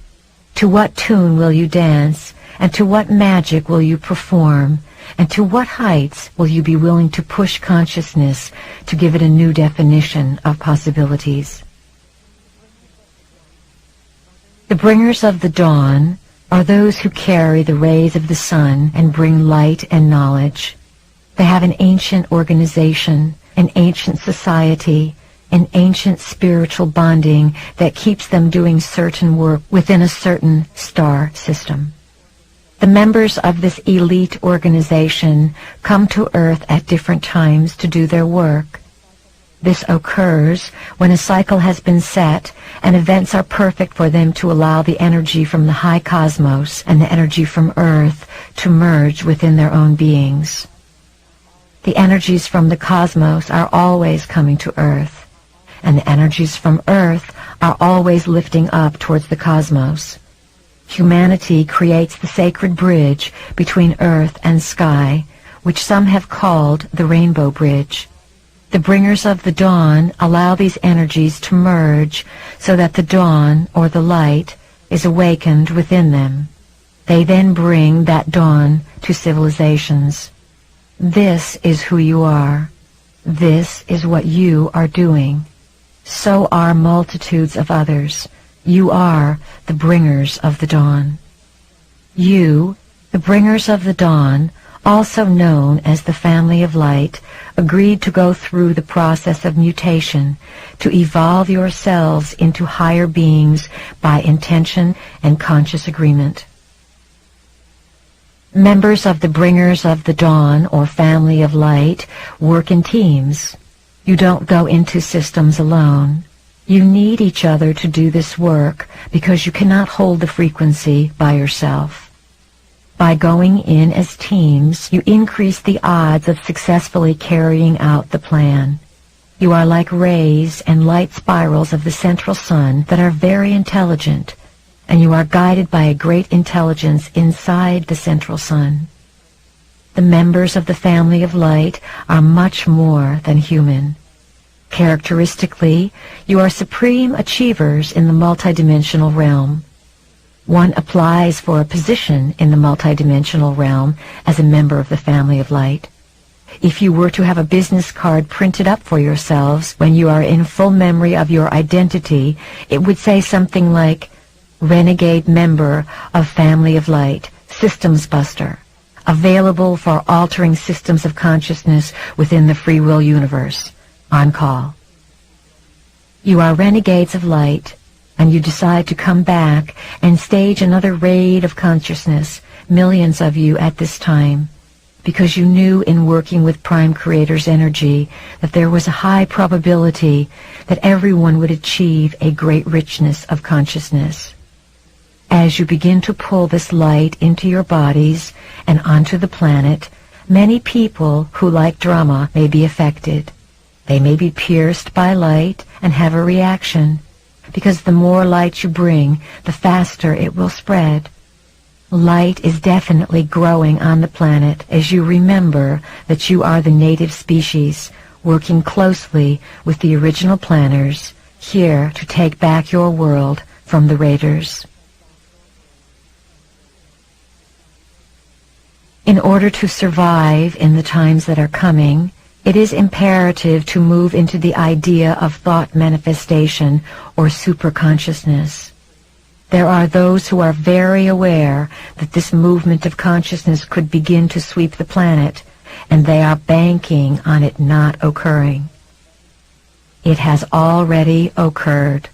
To what tune will you dance, and to what magic will you perform, and to what heights will you be willing to push consciousness to give it a new definition of possibilities? The bringers of the dawn are those who carry the rays of the sun and bring light and knowledge. They have an ancient organization, an ancient society, an ancient spiritual bonding that keeps them doing certain work within a certain star system. The members of this elite organization come to Earth at different times to do their work. This occurs when a cycle has been set and events are perfect for them to allow the energy from the high cosmos and the energy from Earth to merge within their own beings. The energies from the cosmos are always coming to Earth, and the energies from Earth are always lifting up towards the cosmos. Humanity creates the sacred bridge between Earth and sky, which some have called the Rainbow Bridge. The bringers of the dawn allow these energies to merge so that the dawn, or the light, is awakened within them. They then bring that dawn to civilizations. This is who you are. This is what you are doing. So are multitudes of others. You are the bringers of the dawn. You, the bringers of the dawn, also known as the family of light, agreed to go through the process of mutation, to evolve yourselves into higher beings by intention and conscious agreement. Members of the bringers of the dawn, or family of light, work in teams. You don't go into systems alone. You need each other to do this work because you cannot hold the frequency by yourself. By going in as teams, you increase the odds of successfully carrying out the plan. You are like rays and light spirals of the central sun that are very intelligent, and you are guided by a great intelligence inside the central sun. The members of the family of light are much more than human. Characteristically, you are supreme achievers in the multidimensional realm. One applies for a position in the multidimensional realm as a member of the family of light. If you were to have a business card printed up for yourselves when you are in full memory of your identity, it would say something like, Renegade Member of Family of Light, Systems Buster, available for altering systems of consciousness within the free will universe, on call. You are renegades of light, and you decide to come back and stage another raid of consciousness, millions of you at this time, because you knew in working with Prime Creator's energy that there was a high probability that everyone would achieve a great richness of consciousness. As you begin to pull this light into your bodies and onto the planet, many people who like drama may be affected. They may be pierced by light and have a reaction, because the more light you bring, the faster it will spread. Light is definitely growing on the planet as you remember that you are the native species, working closely with the original planners, here to take back your world from the raiders. In order to survive in the times that are coming, it is imperative to move into the idea of thought manifestation or superconsciousness. There are those who are very aware that this movement of consciousness could begin to sweep the planet, and they are banking on it not occurring. It has already occurred.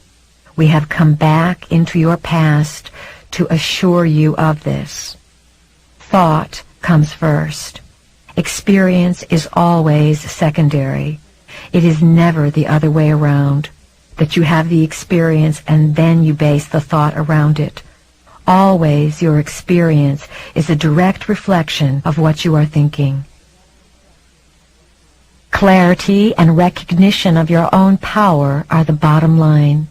We have come back into your past to assure you of this. Thought comes first. Experience is always secondary. It is never the other way around, that you have the experience and then you base the thought around it. Always your experience is a direct reflection of what you are thinking. Clarity and recognition of your own power are the bottom line.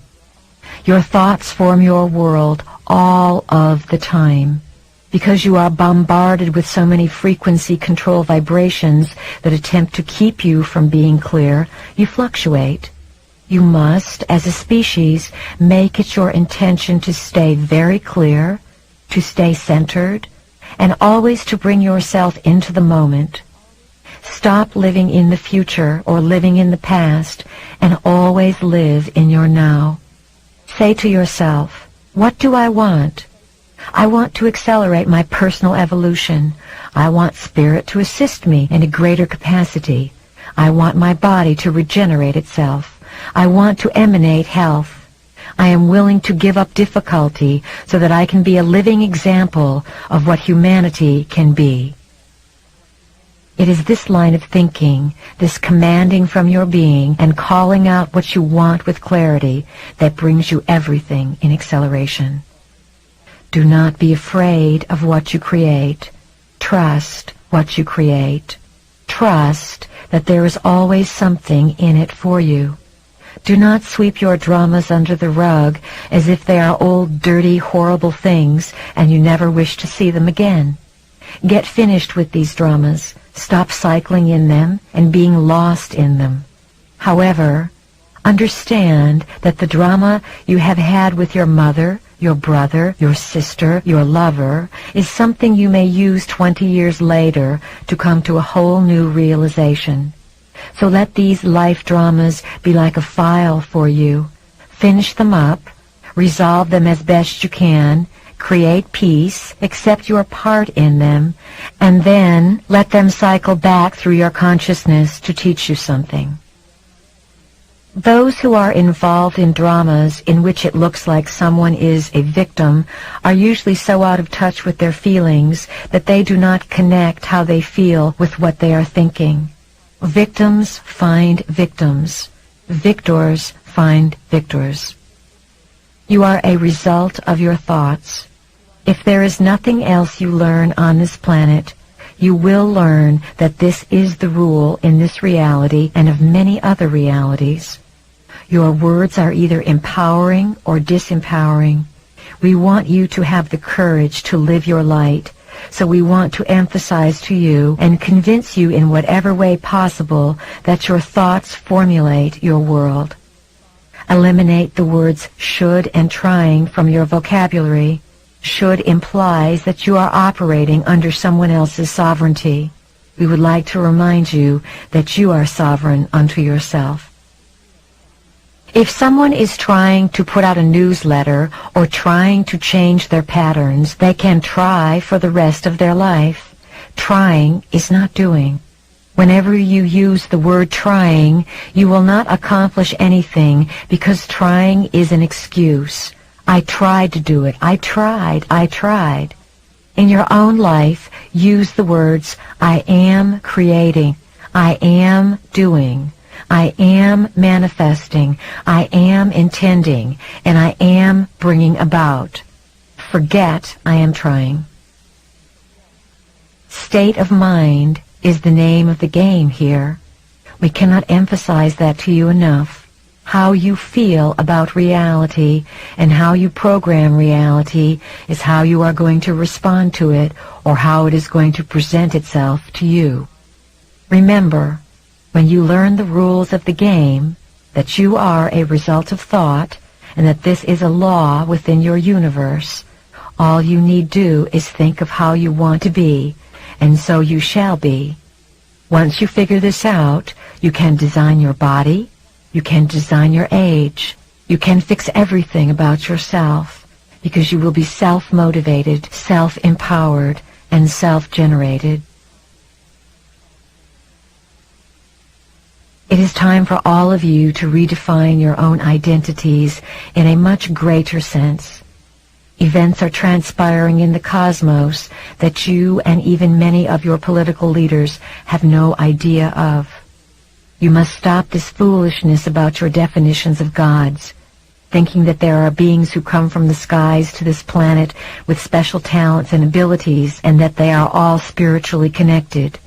Your thoughts form your world all of the time. Because you are bombarded with so many frequency control vibrations that attempt to keep you from being clear, you fluctuate. You must, as a species, make it your intention to stay very clear, to stay centered, and always to bring yourself into the moment. Stop living in the future or living in the past, and always live in your now. Say to yourself, what do I want? I want to accelerate my personal evolution. I want spirit to assist me in a greater capacity. I want my body to regenerate itself. I want to emanate health. I am willing to give up difficulty so that I can be a living example of what humanity can be. It is this line of thinking, this commanding from your being and calling out what you want with clarity, that brings you everything in acceleration. Do not be afraid of what you create. Trust what you create. Trust that there is always something in it for you. Do not sweep your dramas under the rug as if they are old, dirty, horrible things and you never wish to see them again. Get finished with these dramas. Stop cycling in them and being lost in them. However, understand that the drama you have had with your mother, your brother, your sister, your lover, is something you may use 20 years later to come to a whole new realization. So let these life dramas be like a file for you. Finish them up, resolve them as best you can, create peace, accept your part in them, and then let them cycle back through your consciousness to teach you something. Those who are involved in dramas in which it looks like someone is a victim are usually so out of touch with their feelings that they do not connect how they feel with what they are thinking. Victims find victims. Victors find victors. You are a result of your thoughts. If there is nothing else you learn on this planet, you will learn that this is the rule in this reality and of many other realities. Your words are either empowering or disempowering. We want you to have the courage to live your light, so we want to emphasize to you and convince you in whatever way possible that your thoughts formulate your world. Eliminate the words should and trying from your vocabulary. Should implies that you are operating under someone else's sovereignty. We would like to remind you that you are sovereign unto yourself. If someone is trying to put out a newsletter or trying to change their patterns, they can try for the rest of their life. Trying is not doing. Whenever you use the word trying, you will not accomplish anything because trying is an excuse. I tried to do it. I tried. In your own life, use the words, I am creating, I am doing, I am manifesting, I am intending, and I am bringing about. Forget I am trying. State of mind is the name of the game here. We cannot emphasize that to you enough. How you feel about reality and how you program reality is how you are going to respond to it or how it is going to present itself to you. Remember, when you learn the rules of the game, that you are a result of thought and that this is a law within your universe, all you need do is think of how you want to be, and so you shall be. Once you figure this out, you can design your body, you can design your age. You can fix everything about yourself because you will be self-motivated, self-empowered, and self-generated. It is time for all of you to redefine your own identities in a much greater sense. Events are transpiring in the cosmos that you and even many of your political leaders have no idea of. You must stop this foolishness about your definitions of gods, thinking that there are beings who come from the skies to this planet with special talents and abilities, and that they are all spiritually connected.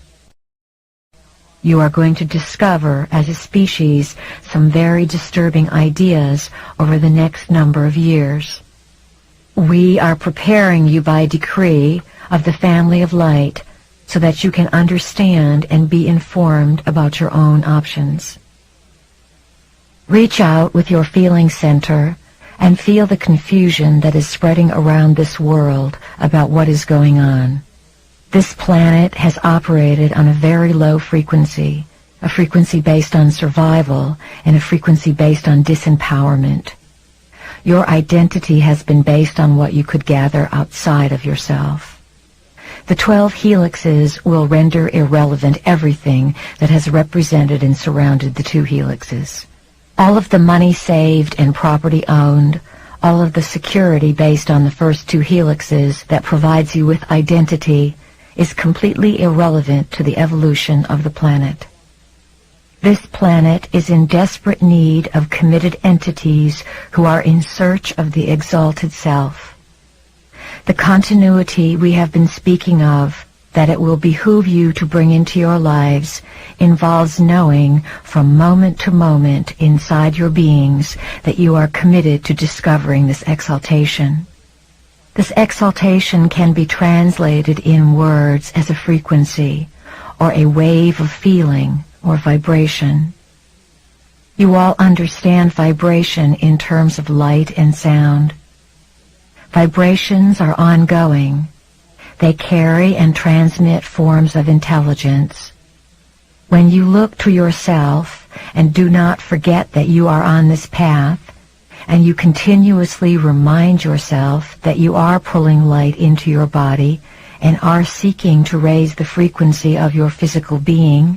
You are going to discover, as a species, some very disturbing ideas over the next number of years. We are preparing you by decree of the family of light so that you can understand and be informed about your own options. Reach out with your feeling center and feel the confusion that is spreading around this world about what is going on. This planet has operated on a very low frequency, a frequency based on survival and a frequency based on disempowerment. Your identity has been based on what you could gather outside of yourself. The 12 helixes will render irrelevant everything that has represented and surrounded the 2 helixes. All of the money saved and property owned, all of the security based on the first 2 helixes that provides you with identity, is completely irrelevant to the evolution of the planet. This planet is in desperate need of committed entities who are in search of the exalted self. The continuity we have been speaking of, that it will behoove you to bring into your lives, involves knowing from moment to moment inside your beings that you are committed to discovering this exaltation. This exaltation can be translated in words as a frequency, or a wave of feeling, or vibration. You all understand vibration in terms of light and sound. Vibrations are ongoing. They carry and transmit forms of intelligence. When you look to yourself and do not forget that you are on this path, and you continuously remind yourself that you are pulling light into your body and are seeking to raise the frequency of your physical being,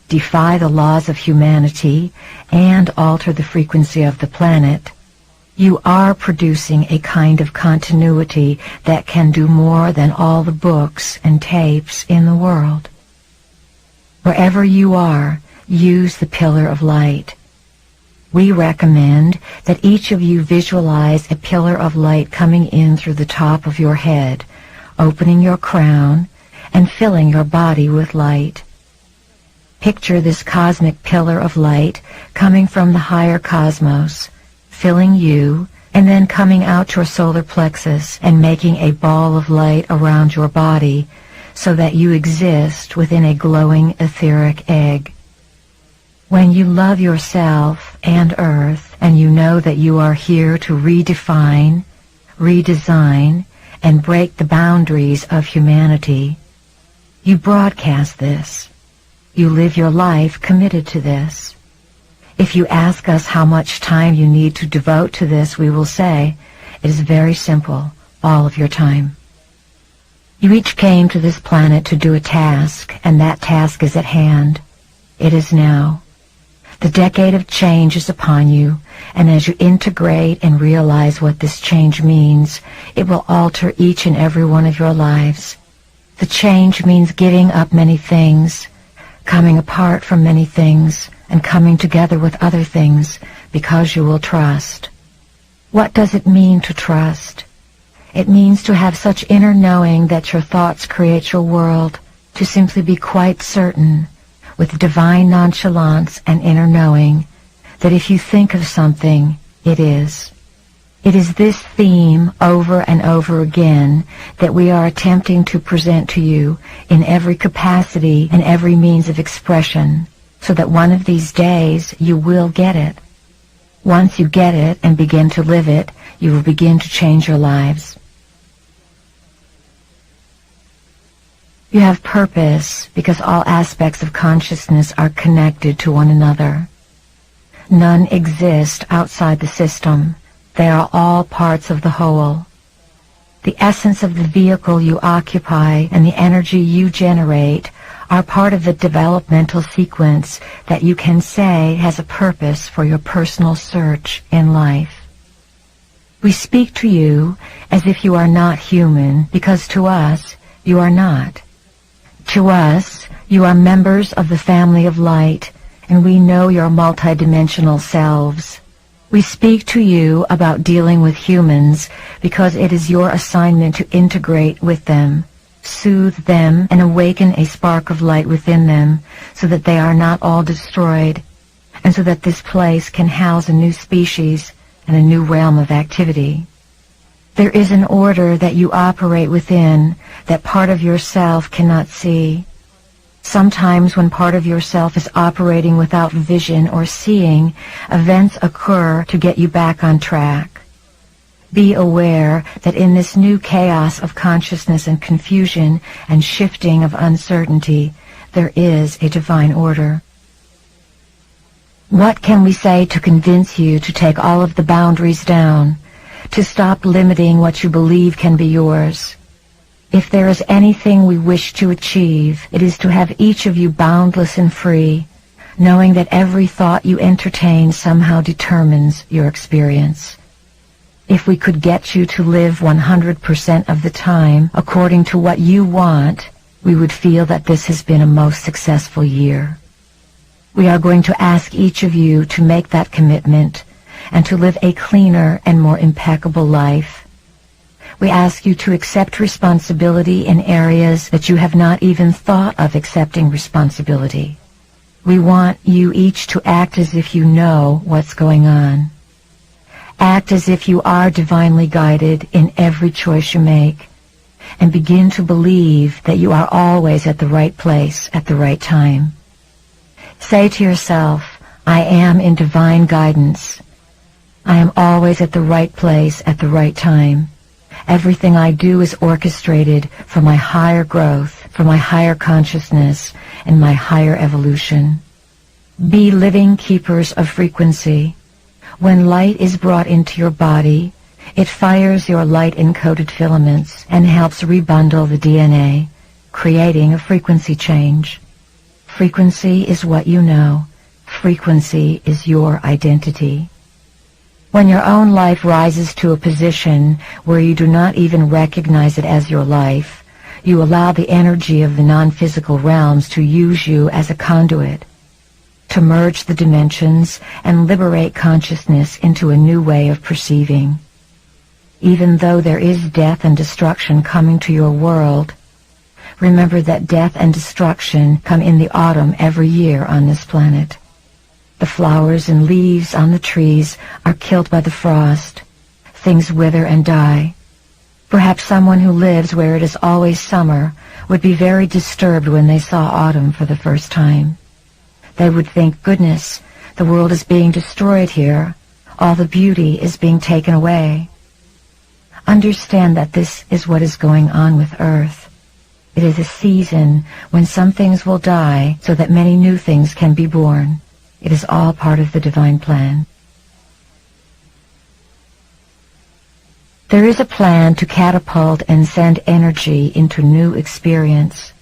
defy the laws of humanity, and alter the frequency of the planet, you are producing a kind of continuity that can do more than all the books and tapes in the world. Wherever you are, use the pillar of light. We recommend that each of you visualize a pillar of light coming in through the top of your head, opening your crown, and filling your body with light. Picture this cosmic pillar of light coming from the higher cosmos, filling you, and then coming out your solar plexus and making a ball of light around your body so that you exist within a glowing etheric egg. When you love yourself and Earth, and you know that you are here to redefine, redesign, and break the boundaries of humanity, you broadcast this. You live your life committed to this. If you ask us how much time you need to devote to this, we will say, it is very simple, all of your time. You each came to this planet to do a task, and that task is at hand. It is now. The decade of change is upon you, and as you integrate and realize what this change means, it will alter each and every one of your lives. The change means giving up many things, coming apart from many things, and coming together with other things, because you will trust. What does it mean to trust? It means to have such inner knowing that your thoughts create your world, to simply be quite certain, with divine nonchalance and inner knowing, that if you think of something, it is. It is this theme over and over again that we are attempting to present to you in every capacity and every means of expression, so that one of these days you will get it. Once you get it and begin to live it, you will begin to change your lives. You have purpose because all aspects of consciousness are connected to one another. None exist outside the system. They are all parts of the whole. The essence of the vehicle you occupy and the energy you generate are part of the developmental sequence that you can say has a purpose for your personal search in life. We speak to you as if you are not human, because to us, you are not. To us, you are members of the family of light, and we know your multidimensional selves. We speak to you about dealing with humans because it is your assignment to integrate with them, soothe them, and awaken a spark of light within them so that they are not all destroyed, and so that this place can house a new species and a new realm of activity. There is an order that you operate within that part of yourself cannot see. Sometimes when part of yourself is operating without vision or seeing, events occur to get you back on track. Be aware that in this new chaos of consciousness and confusion and shifting of uncertainty, there is a divine order. What can we say to convince you to take all of the boundaries down, to stop limiting what you believe can be yours? If there is anything we wish to achieve, it is to have each of you boundless and free, knowing that every thought you entertain somehow determines your experience. If we could get you to live 100% of the time according to what you want, we would feel that this has been a most successful year. We are going to ask each of you to make that commitment and to live a cleaner and more impeccable life. We ask you to accept responsibility in areas that you have not even thought of accepting responsibility. We want you each to act as if you know what's going on. Act as if you are divinely guided in every choice you make, and begin to believe that you are always at the right place at the right time. Say to yourself, I am in divine guidance. I am always at the right place at the right time. Everything I do is orchestrated for my higher growth, for my higher consciousness, and my higher evolution. Be living keepers of frequency. When light is brought into your body, it fires your light-encoded filaments and helps rebundle the DNA, creating a frequency change. Frequency is what you know. Frequency is your identity. When your own life rises to a position where you do not even recognize it as your life, you allow the energy of the non-physical realms to use you as a conduit, to merge the dimensions and liberate consciousness into a new way of perceiving. Even though there is death and destruction coming to your world, remember that death and destruction come in the autumn every year on this planet. The flowers and leaves on the trees are killed by the frost. Things wither and die. Perhaps someone who lives where it is always summer would be very disturbed when they saw autumn for the first time. They would think, goodness, the world is being destroyed here. All the beauty is being taken away. Understand that this is what is going on with Earth. It is a season when some things will die so that many new things can be born. It is all part of the divine plan. There is a plan to catapult and send energy into new experience.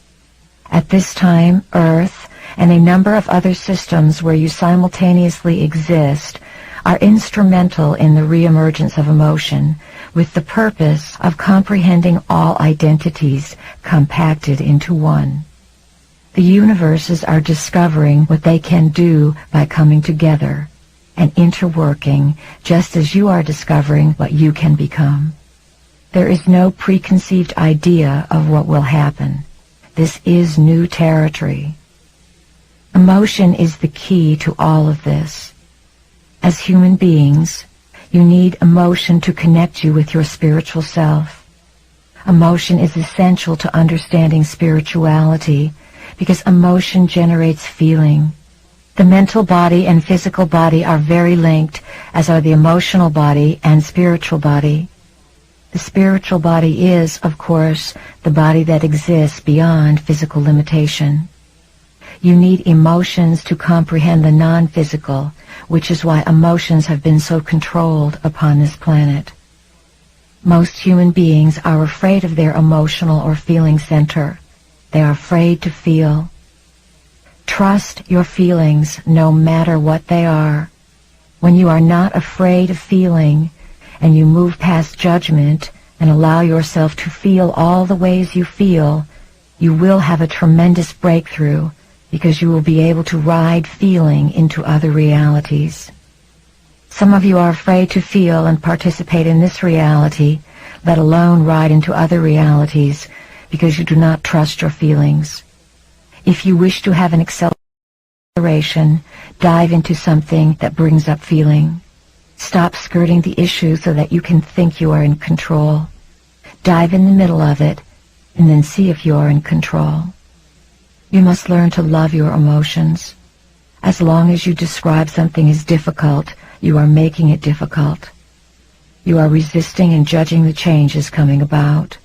At this time, Earth and a number of other systems where you simultaneously exist are instrumental in the reemergence of emotion, with the purpose of comprehending all identities compacted into one. The universes are discovering what they can do by coming together and interworking, just as you are discovering what you can become. There is no preconceived idea of what will happen. This is new territory. Emotion is the key to all of this. As human beings, you need emotion to connect you with your spiritual self. Emotion is essential to understanding spirituality, because emotion generates feeling. The mental body and physical body are very linked, as are the emotional body and spiritual body. The spiritual body is, of course, the body that exists beyond physical limitation. You need emotions to comprehend the non-physical, which is why emotions have been so controlled upon this planet. Most human beings are afraid of their emotional or feeling center. They are afraid to feel. trust your feelings no matter what they are. When you are not afraid of feeling, and you move past judgment and allow yourself to feel all the ways you feel, you will have a tremendous breakthrough, because you will be able to ride feeling into other realities. Some of you are afraid to feel and participate in this reality, let alone ride into other realities, because you do not trust your feelings. If you wish to have an acceleration, dive into something that brings up feeling. Stop skirting the issue so that you can think you are in control. Dive in the middle of it, and then see if you are in control. You must learn to love your emotions. As long as you describe something as difficult, you are making it difficult. You are resisting and judging the changes coming about.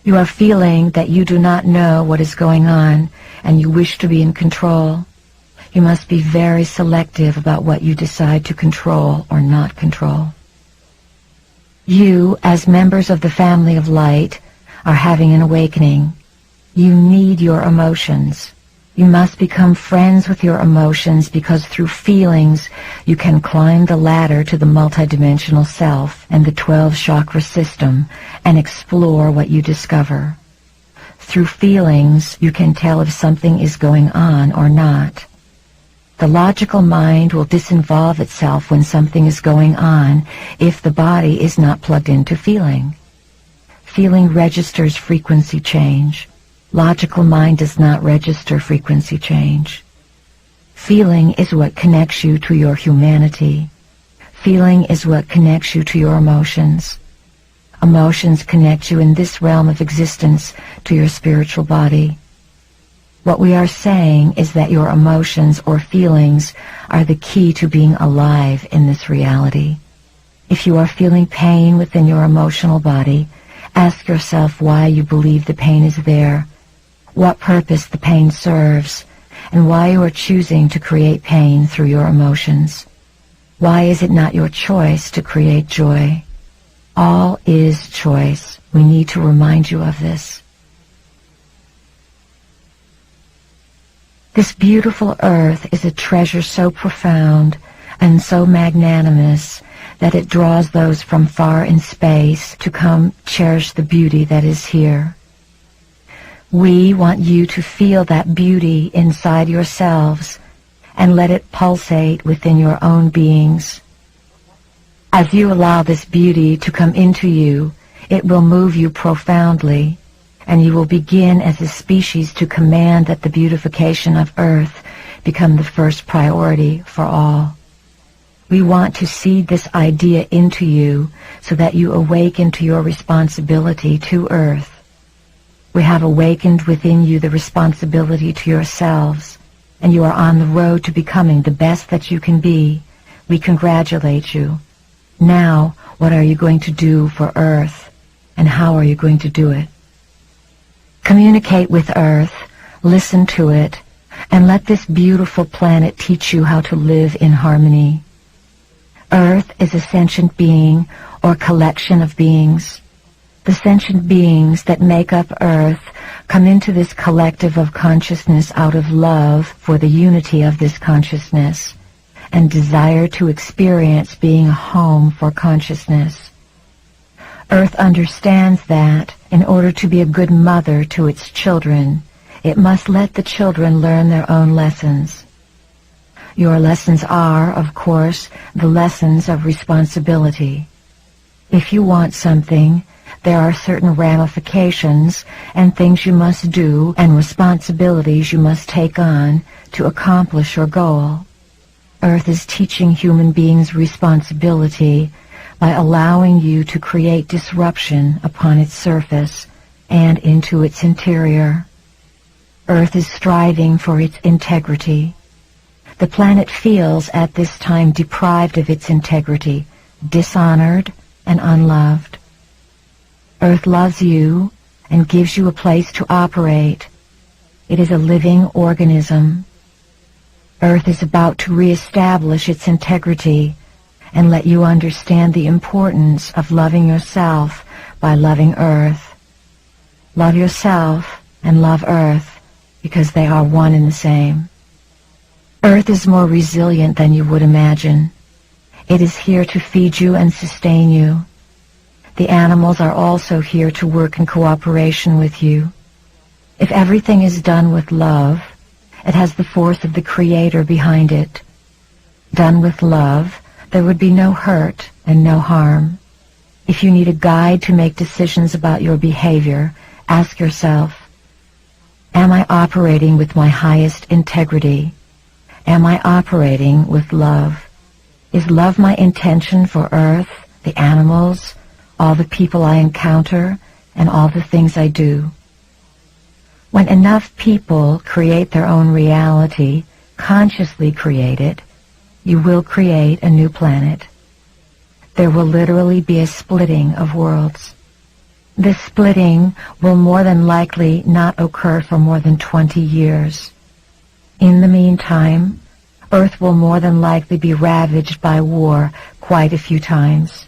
You are feeling that you do not know what is going on, and you wish to be in control. You must be very selective about what you decide to control or not control. You, as members of the family of light, are having an awakening. You need your emotions. You must become friends with your emotions, because through feelings you can climb the ladder to the multidimensional self and the 12 chakra system and explore what you discover. Through feelings you can tell if something is going on or not. The logical mind will disinvolve itself when something is going on if the body is not plugged into feeling. Feeling registers frequency change. Logical mind does not register frequency change. Feeling is what connects you to your humanity. Feeling is what connects you to your emotions. Emotions connect you in this realm of existence to your spiritual body. What we are saying is that your emotions or feelings are the key to being alive in this reality. If you are feeling pain within your emotional body, ask yourself why you believe the pain is there, what purpose the pain serves, and why you are choosing to create pain through your emotions. Why is it not your choice to create joy? All is choice. We need to remind you of this. This beautiful earth is a treasure so profound and so magnanimous that it draws those from far in space to come cherish the beauty that is here. We want you to feel that beauty inside yourselves and let it pulsate within your own beings. As you allow this beauty to come into you, it will move you profoundly, and you will begin as a species to command that the beautification of Earth become the first priority for all. We want to seed this idea into you so that you awaken to your responsibility to Earth. We have awakened within you the responsibility to yourselves, and you are on the road to becoming the best that you can be. We congratulate you. Now, what are you going to do for Earth, and how are you going to do it? Communicate with Earth, listen to it, and let this beautiful planet teach you how to live in harmony. Earth is a sentient being or collection of beings. The sentient beings that make up Earth come into this collective of consciousness out of love for the unity of this consciousness and desire to experience being a home for consciousness. Earth understands that in order to be a good mother to its children, it must let the children learn their own lessons. Your lessons are, of course, the lessons of responsibility. If you want something, there are certain ramifications and things you must do and responsibilities you must take on to accomplish your goal. Earth is teaching human beings responsibility by allowing you to create disruption upon its surface and into its interior. Earth is striving for its integrity. The planet feels at this time deprived of its integrity, dishonored and unloved. Earth loves you and gives you a place to operate. It is a living organism. Earth is about to reestablish its integrity and let you understand the importance of loving yourself by loving Earth. Love yourself and love Earth because they are one and the same. Earth is more resilient than you would imagine. It is here to feed you and sustain you. The animals are also here to work in cooperation with you. If everything is done with love, it has the force of the Creator behind it. Done with love, there would be no hurt and no harm. If you need a guide to make decisions about your behavior, ask yourself, am I operating with my highest integrity? Am I operating with love? Is love my intention for Earth, the animals, all the people I encounter, and all the things I do? When enough people create their own reality, consciously create it, you will create a new planet. There will literally be a splitting of worlds. This splitting will more than likely not occur for more than 20 years. In the meantime, Earth will more than likely be ravaged by war quite a few times.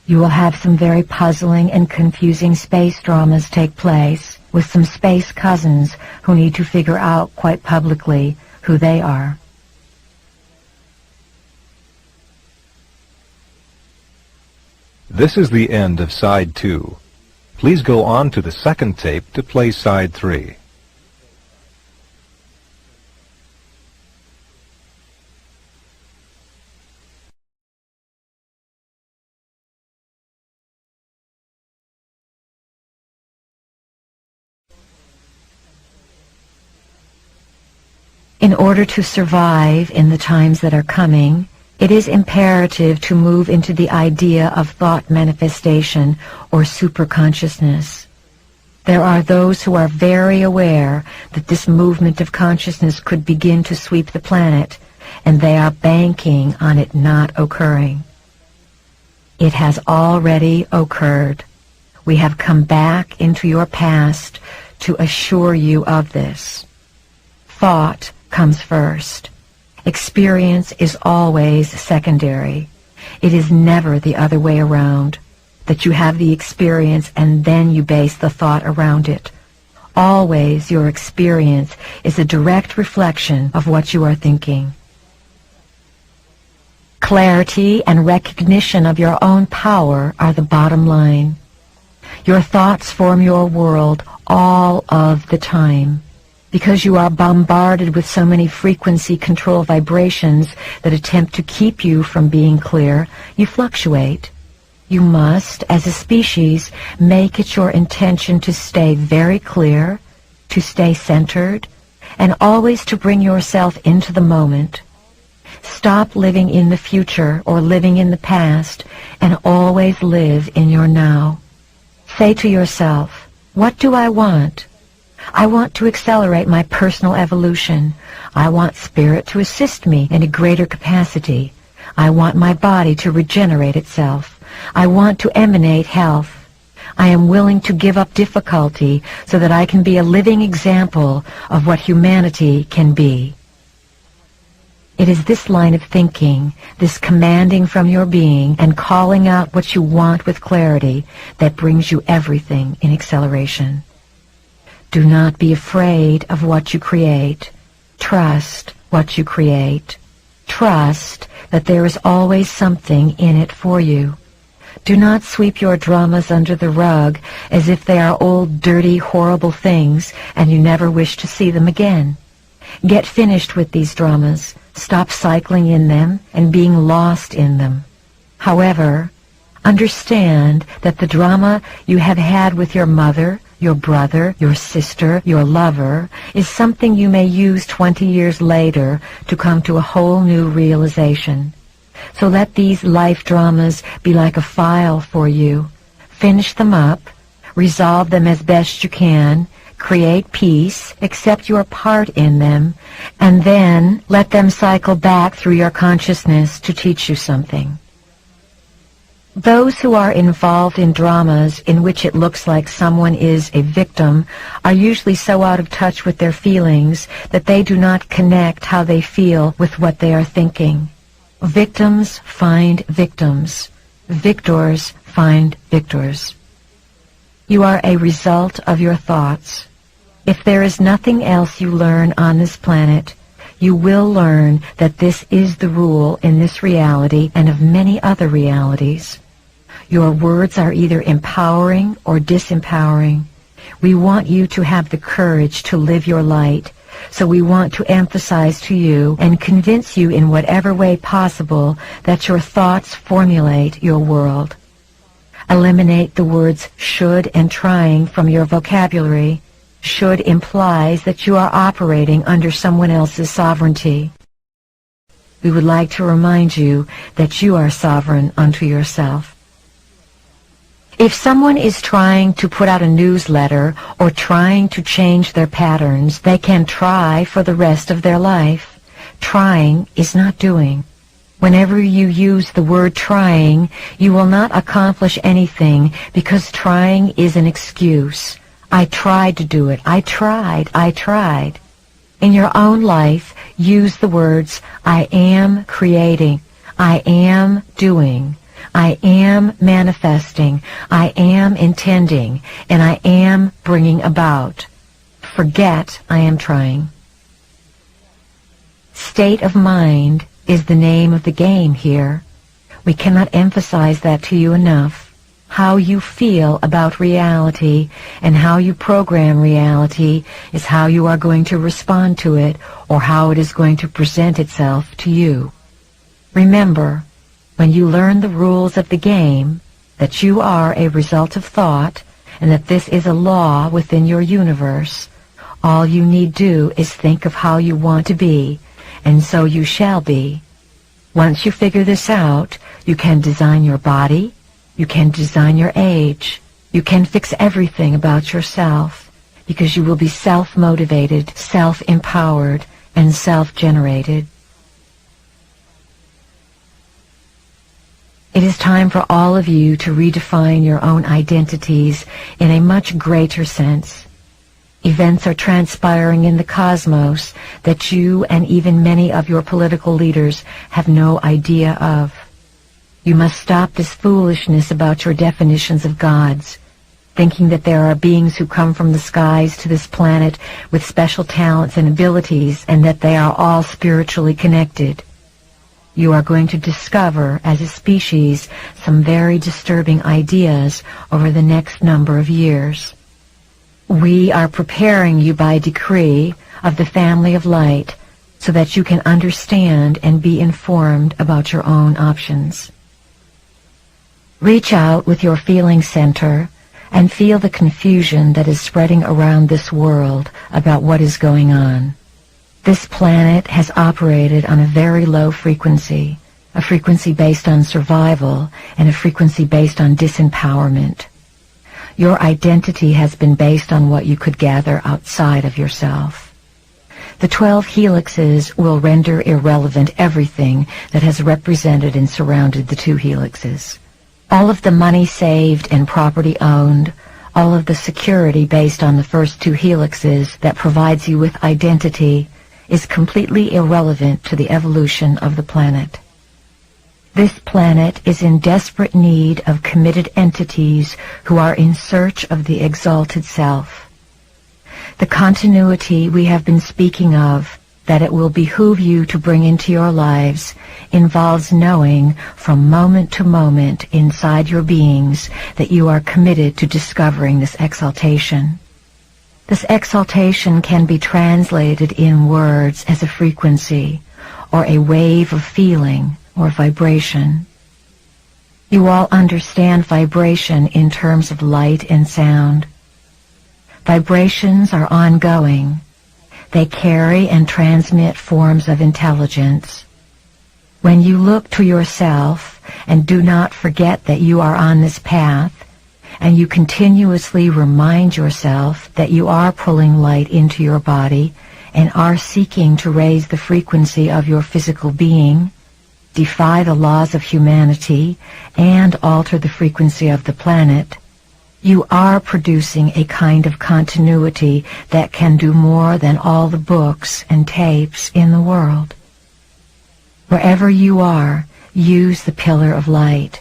You will have some very puzzling and confusing space dramas take place with some space cousins who need to figure out quite publicly who they are. This is the end of Side 2. Please go on to the second tape to play Side 3. In order to survive in the times that are coming, it is imperative to move into the idea of thought manifestation or superconsciousness. There are those who are very aware that this movement of consciousness could begin to sweep the planet, and they are banking on it not occurring. It has already occurred. We have come back into your past to assure you of this. Thought comes first. Experience is always secondary. It is never the other way around, that you have the experience and then you base the thought around it. Always your experience is a direct reflection of what you are thinking. Clarity and recognition of your own power are the bottom line. Your thoughts form your world all of the time. Because you are bombarded with so many frequency control vibrations that attempt to keep you from being clear, you fluctuate. You must, as a species, make it your intention to stay very clear, to stay centered, and always to bring yourself into the moment. Stop living in the future or living in the past, and always live in your now. Say to yourself, what do I want? I want to accelerate my personal evolution. I want spirit to assist me in a greater capacity. I want my body to regenerate itself. I want to emanate health. I am willing to give up difficulty so that I can be a living example of what humanity can be. It is this line of thinking, this commanding from your being and calling out what you want with clarity, that brings you everything in acceleration. Do not be afraid of what you create. Trust what you create. Trust that there is always something in it for you. Do not sweep your dramas under the rug as if they are old, dirty, horrible things and you never wish to see them again. Get finished with these dramas. Stop cycling in them and being lost in them. However, understand that the drama you have had with your mother, your brother, your sister, your lover, is something you may use 20 years later to come to a whole new realization. So let these life dramas be like a file for you. Finish them up, resolve them as best you can, create peace, accept your part in them, and then let them cycle back through your consciousness to teach you something. Those who are involved in dramas in which it looks like someone is a victim are usually so out of touch with their feelings that they do not connect how they feel with what they are thinking. Victims find victims. Victors find victors. You are a result of your thoughts. If there is nothing else you learn on this planet, You will learn that this is the rule in this reality and of many other realities. Your words are either empowering or disempowering. We want you to have the courage to live your light, so we want to emphasize to you and convince you in whatever way possible that your thoughts formulate your world. Eliminate the words should and trying from your vocabulary. Should implies that you are operating under someone else's sovereignty. We would like to remind you that you are sovereign unto yourself. If someone is trying to put out a newsletter or trying to change their patterns, they can try for the rest of their life. Trying is not doing. Whenever you use the word trying, you will not accomplish anything because trying is an excuse. I tried to do it. I tried. In your own life, use the words, I am creating, I am doing, I am manifesting, I am intending, and I am bringing about. Forget I am trying. State of mind is the name of the game here. We cannot emphasize that to you enough. How you feel about reality and how you program reality is how you are going to respond to it or how it is going to present itself to you. Remember, when you learn the rules of the game, that you are a result of thought and that this is a law within your universe, all you need do is think of how you want to be, and so you shall be. Once you figure this out, you can design your body, you can design your age. You can fix everything about yourself because you will be self-motivated, self-empowered, and self-generated. It is time for all of you to redefine your own identities in a much greater sense. Events are transpiring in the cosmos that you and even many of your political leaders have no idea of. You must stop this foolishness about your definitions of gods, thinking that there are beings who come from the skies to this planet with special talents and abilities and that they are all spiritually connected. You are going to discover, as a species, some very disturbing ideas over the next number of years. We are preparing you by decree of the family of light so that you can understand and be informed about your own options. Reach out with your feeling center and feel the confusion that is spreading around this world about what is going on. This planet has operated on a very low frequency, a frequency based on survival and a frequency based on disempowerment. Your identity has been based on what you could gather outside of yourself. The 12 helixes will render irrelevant everything that has represented and surrounded the 2 helixes. All of the money saved and property owned, all of the security based on the first 2 helixes that provides you with identity is completely irrelevant to the evolution of the planet. This planet is in desperate need of committed entities who are in search of the exalted self. The continuity we have been speaking of, that it will behoove you to bring into your lives, involves knowing from moment to moment inside your beings that you are committed to discovering this exaltation. This exaltation can be translated in words as a frequency, or a wave of feeling, or vibration. You all understand vibration in terms of light and sound. Vibrations are ongoing. They carry and transmit forms of intelligence. When you look to yourself and do not forget that you are on this path, and you continuously remind yourself that you are pulling light into your body and are seeking to raise the frequency of your physical being, defy the laws of humanity, and alter the frequency of the planet, you are producing a kind of continuity that can do more than all the books and tapes in the world. Wherever you are, use the pillar of light.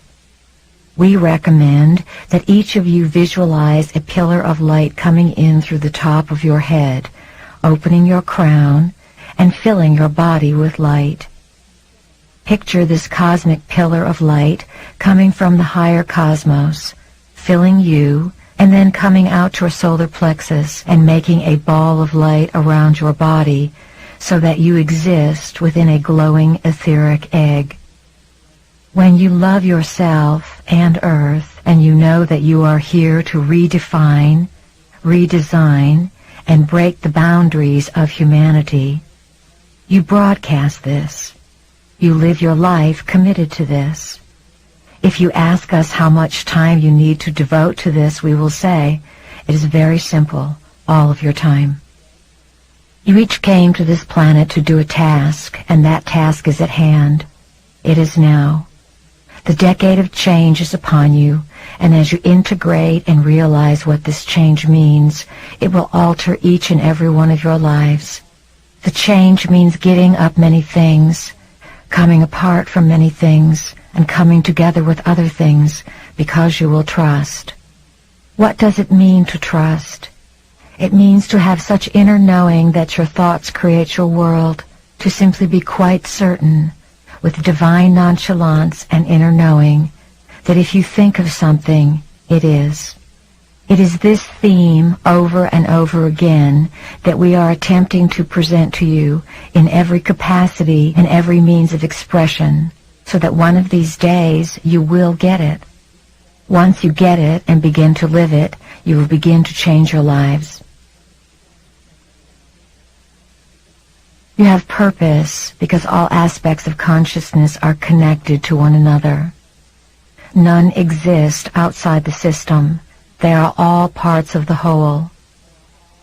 We recommend that each of you visualize a pillar of light coming in through the top of your head, opening your crown, and filling your body with light. Picture this cosmic pillar of light coming from the higher cosmos, filling you, and then coming out your solar plexus and making a ball of light around your body so that you exist within a glowing etheric egg. When you love yourself and Earth, and you know that you are here to redefine, redesign, and break the boundaries of humanity, you broadcast this. You live your life committed to this. If you ask us how much time you need to devote to this, we will say, it is very simple, all of your time. You each came to this planet to do a task, and that task is at hand. It is now. The decade of change is upon you, and as you integrate and realize what this change means, it will alter each and every one of your lives. The change means getting up many things, coming apart from many things, and coming together with other things, because you will trust. What does it mean to trust? It means to have such inner knowing that your thoughts create your world, to simply be quite certain, with divine nonchalance and inner knowing, that if you think of something, it is. It is this theme over and over again that we are attempting to present to you in every capacity and every means of expression, so that one of these days you will get it. Once you get it and begin to live it, you will begin to change your lives. You have purpose because all aspects of consciousness are connected to one another. None exist outside the system. They are all parts of the whole.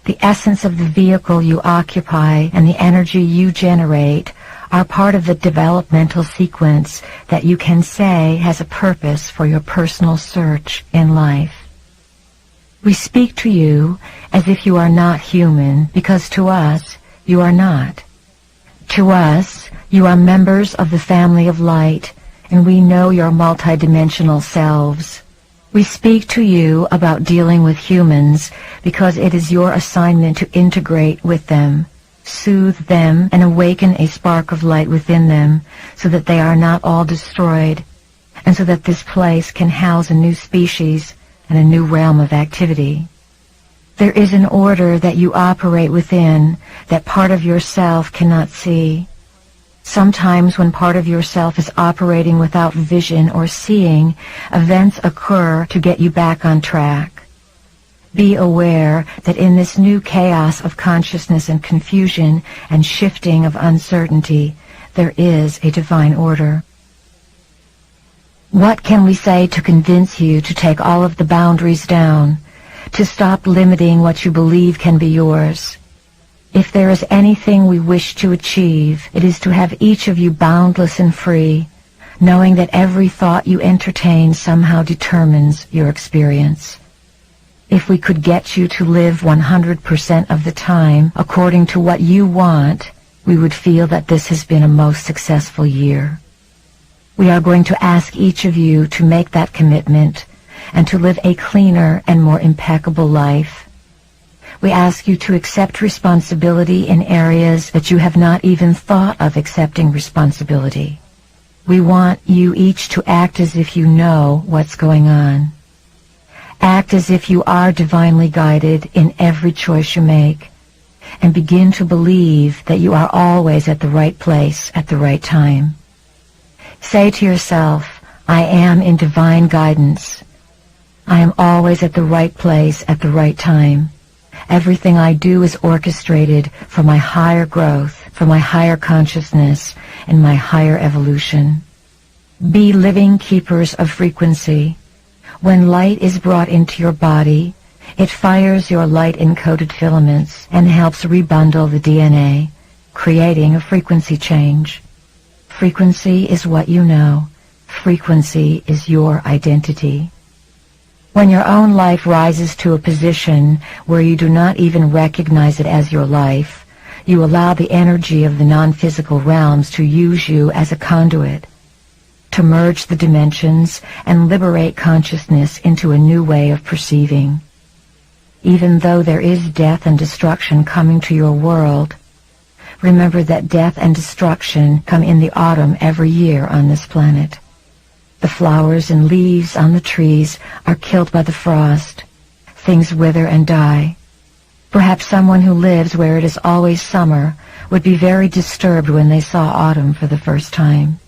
The essence of the vehicle you occupy and the energy you generate are part of the developmental sequence that you can say has a purpose for your personal search in life. We speak to you as if you are not human, because to us, you are not. To us, you are members of the family of light, and we know your multidimensional selves. We speak to you about dealing with humans because it is your assignment to integrate with them, soothe them, and awaken a spark of light within them so that they are not all destroyed, and so that this place can house a new species and a new realm of activity. There is an order that you operate within that part of yourself cannot see. Sometimes when part of yourself is operating without vision or seeing, events occur to get you back on track. Be aware that in this new chaos of consciousness and confusion and shifting of uncertainty, there is a divine order. What can we say to convince you to take all of the boundaries down, to stop limiting what you believe can be yours? If there is anything we wish to achieve, it is to have each of you boundless and free, knowing that every thought you entertain somehow determines your experience. If we could get you to live 100% of the time according to what you want, we would feel that this has been a most successful year. We are going to ask each of you to make that commitment and to live a cleaner and more impeccable life. We ask you to accept responsibility in areas that you have not even thought of accepting responsibility. We want you each to act as if you know what's going on. Act as if you are divinely guided in every choice you make, and begin to believe that you are always at the right place at the right time. Say to yourself, I am in divine guidance. I am always at the right place at the right time. Everything I do is orchestrated for my higher growth, for my higher consciousness, and my higher evolution. Be living keepers of frequency. When light is brought into your body, it fires your light-encoded filaments and helps rebundle the DNA, creating a frequency change. Frequency is what you know. Frequency is your identity. When your own life rises to a position where you do not even recognize it as your life, you allow the energy of the non-physical realms to use you as a conduit, to merge the dimensions and liberate consciousness into a new way of perceiving. Even though there is death and destruction coming to your world, Remember that death and destruction come in the autumn every year on this planet. The flowers and leaves on the trees are killed by the frost. Things wither and die. Perhaps someone who lives where it is always summer would be very disturbed when they saw autumn for the first time.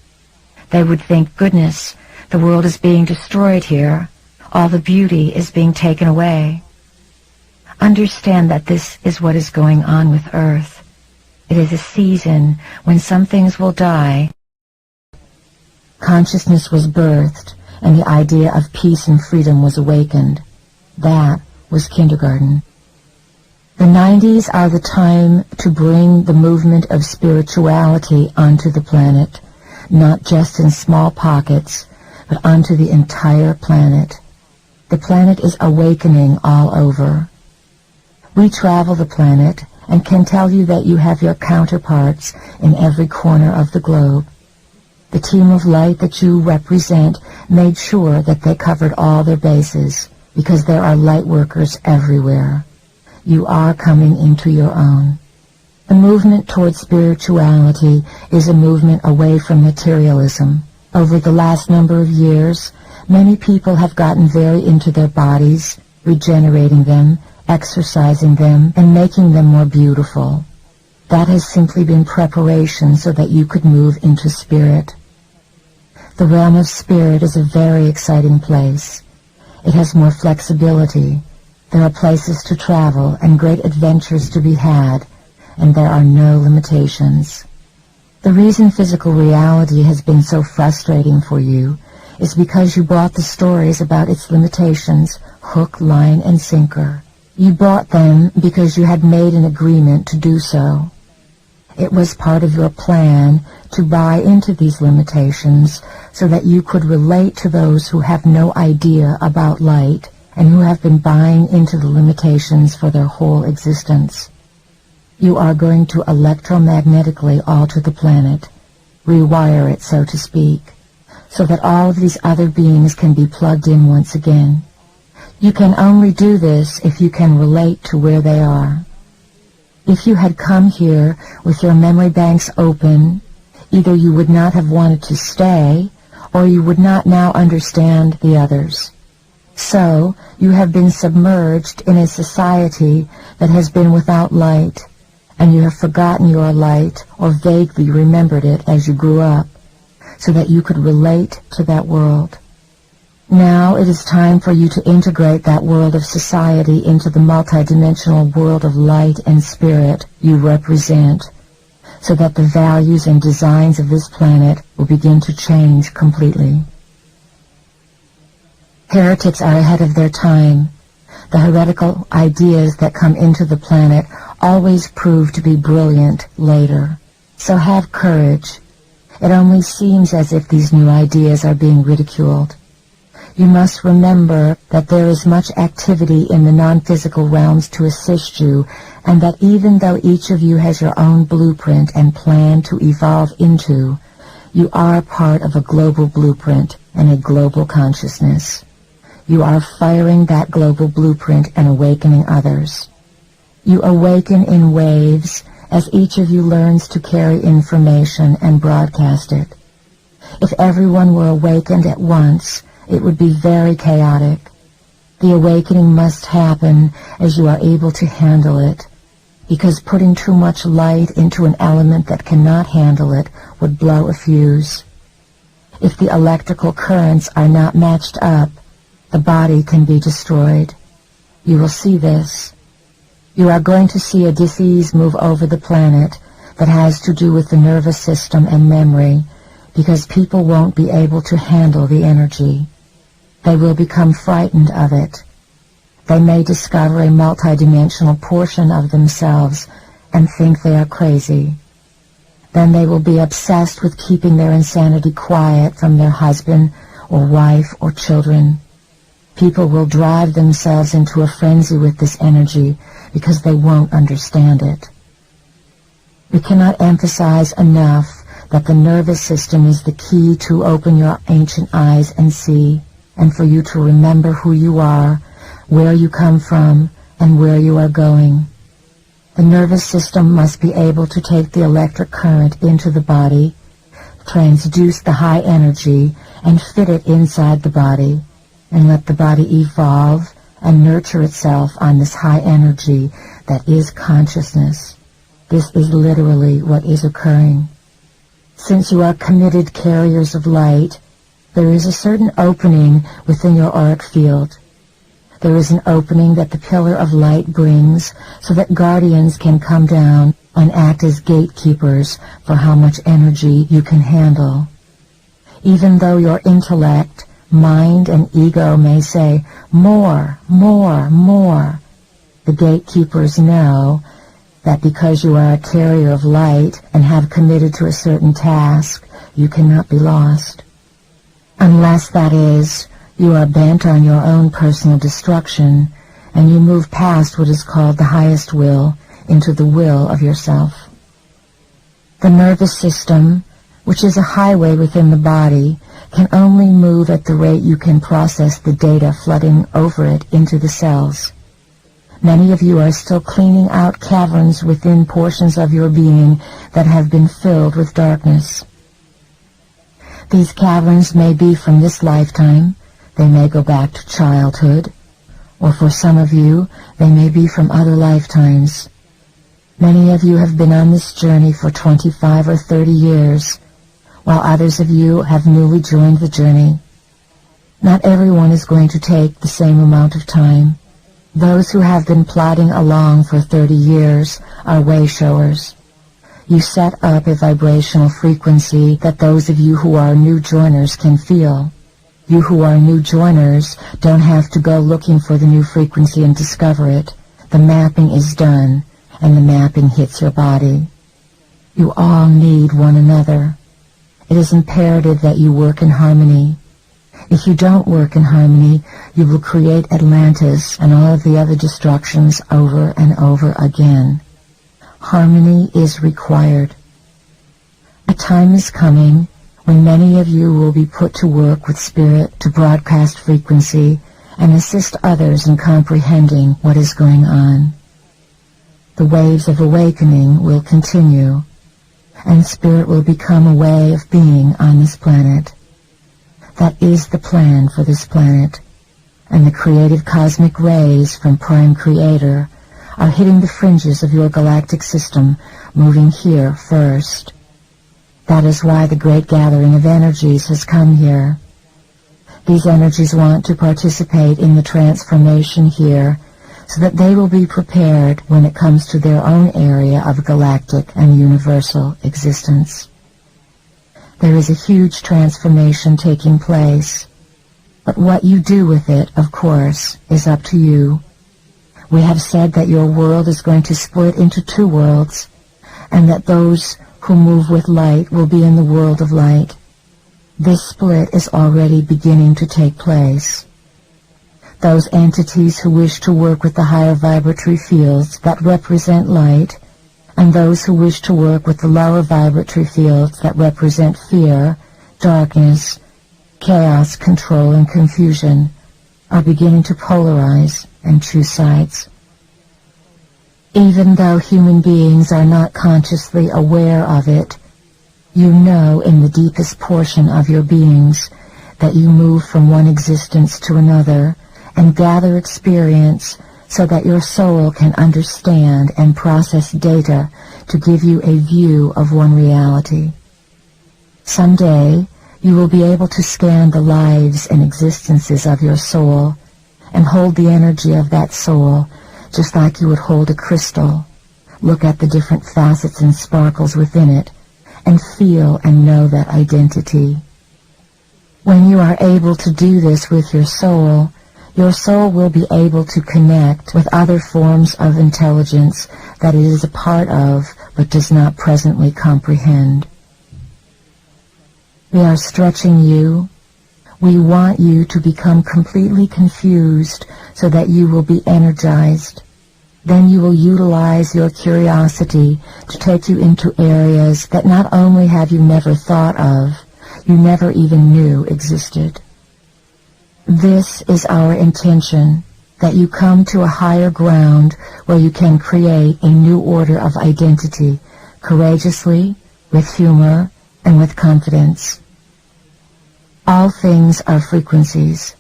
They would think, goodness, the world is being destroyed here. All the beauty is being taken away. Understand that this is what is going on with Earth. It is a season when some things will die. Consciousness was birthed, and the idea of peace and freedom was awakened. That was kindergarten. The 90s are the time to bring the movement of spirituality onto the planet, not just in small pockets, but onto the entire planet. The planet is awakening all over. We travel the planet and can tell you that you have your counterparts in every corner of the globe. The team of light that you represent made sure that they covered all their bases, because there are light workers everywhere. You are coming into your own. The movement towards spirituality is a movement away from materialism. Over the last number of years, many people have gotten very into their bodies, regenerating them, exercising them, and making them more beautiful. That has simply been preparation so that you could move into spirit. The realm of spirit is a very exciting place. It has more flexibility. There are places to travel and great adventures to be had, and there are no limitations. The reason physical reality has been so frustrating for you is because you bought the stories about its limitations hook, line, and sinker. You bought them because you had made an agreement to do so. It was part of your plan to buy into these limitations so that you could relate to those who have no idea about light and who have been buying into the limitations for their whole existence. You are going to electromagnetically alter the planet, rewire it, so to speak, so that all of these other beings can be plugged in once again. You can only do this if you can relate to where they are. If you had come here with your memory banks open, either you would not have wanted to stay, or you would not now understand the others. So, you have been submerged in a society that has been without light, and you have forgotten your light or vaguely remembered it as you grew up, so that you could relate to that world. Now it is time for you to integrate that world of society into the multidimensional world of light and spirit you represent, so that the values and designs of this planet will begin to change completely. Heretics are ahead of their time. The heretical ideas that come into the planet always prove to be brilliant later. So have courage. It only seems as if these new ideas are being ridiculed. You must remember that there is much activity in the non-physical realms to assist you, and that even though each of you has your own blueprint and plan to evolve into, you are part of a global blueprint and a global consciousness. You are firing that global blueprint and awakening others. You awaken in waves as each of you learns to carry information and broadcast it. If everyone were awakened at once, it would be very chaotic. The awakening must happen as you are able to handle it, because putting too much light into an element that cannot handle it would blow a fuse. If the electrical currents are not matched up, the body can be destroyed. You will see this. You are going to see a disease move over the planet that has to do with the nervous system and memory, because people won't be able to handle the energy. They will become frightened of it. They may discover a multidimensional portion of themselves and think they are crazy. Then they will be obsessed with keeping their insanity quiet from their husband or wife or children. People will drive themselves into a frenzy with this energy because they won't understand it. We cannot emphasize enough that the nervous system is the key to open your ancient eyes and see, and for you to remember who you are, where you come from, and where you are going. The nervous system must be able to take the electric current into the body, transduce the high energy, and fit it inside the body, and let the body evolve and nurture itself on this high energy that is consciousness. This is literally what is occurring. Since you are committed carriers of light, there is a certain opening within your auric field. There is an opening that the pillar of light brings so that guardians can come down and act as gatekeepers for how much energy you can handle. Even though your intellect, mind, and ego may say, more, more, more, the gatekeepers know that because you are a carrier of light and have committed to a certain task, you cannot be lost. Unless, that is, you are bent on your own personal destruction, and you move past what is called the highest will into the will of yourself. The nervous system, which is a highway within the body, can only move at the rate you can process the data flooding over it into the cells. Many of you are still cleaning out caverns within portions of your being that have been filled with darkness. These caverns may be from this lifetime. They may go back to childhood, or for some of you, they may be from other lifetimes. Many of you have been on this journey for 25 or 30 years, while others of you have newly joined the journey. Not everyone is going to take the same amount of time. Those who have been plodding along for 30 years are way showers. You set up a vibrational frequency that those of you who are new joiners can feel. You who are new joiners don't have to go looking for the new frequency and discover it. The mapping is done, and the mapping hits your body. You all need one another. It is imperative that you work in harmony. If you don't work in harmony, you will create Atlantis and all of the other destructions over and over again. Harmony is required. A time is coming when many of you will be put to work with spirit to broadcast frequency and assist others in comprehending what is going on. The waves of awakening will continue, and spirit will become a way of being on this planet. That is the plan for this planet, and the creative cosmic rays from Prime Creator are hitting the fringes of your galactic system, moving here first. That is why the great gathering of energies has come here. These energies want to participate in the transformation here so that they will be prepared when it comes to their own area of galactic and universal existence. There is a huge transformation taking place, but what you do with it, of course, is up to you. We have said that your world is going to split into two worlds, and that those who move with light will be in the world of light. This split is already beginning to take place. Those entities who wish to work with the higher vibratory fields that represent light, and those who wish to work with the lower vibratory fields that represent fear, darkness, chaos, control, and confusion, are beginning to polarize and choose sides. Even though human beings are not consciously aware of it, you know in the deepest portion of your beings that you move from one existence to another and gather experience so that your soul can understand and process data to give you a view of one reality. Someday, you will be able to scan the lives and existences of your soul and hold the energy of that soul just like you would hold a crystal, look at the different facets and sparkles within it, and feel and know that identity. When you are able to do this with your soul will be able to connect with other forms of intelligence that it is a part of but does not presently comprehend. We are stretching you. We want you to become completely confused so that you will be energized. Then you will utilize your curiosity to take you into areas that not only have you never thought of, you never even knew existed. This is our intention, that you come to a higher ground where you can create a new order of identity, courageously, with humor, and with confidence. All things are frequencies.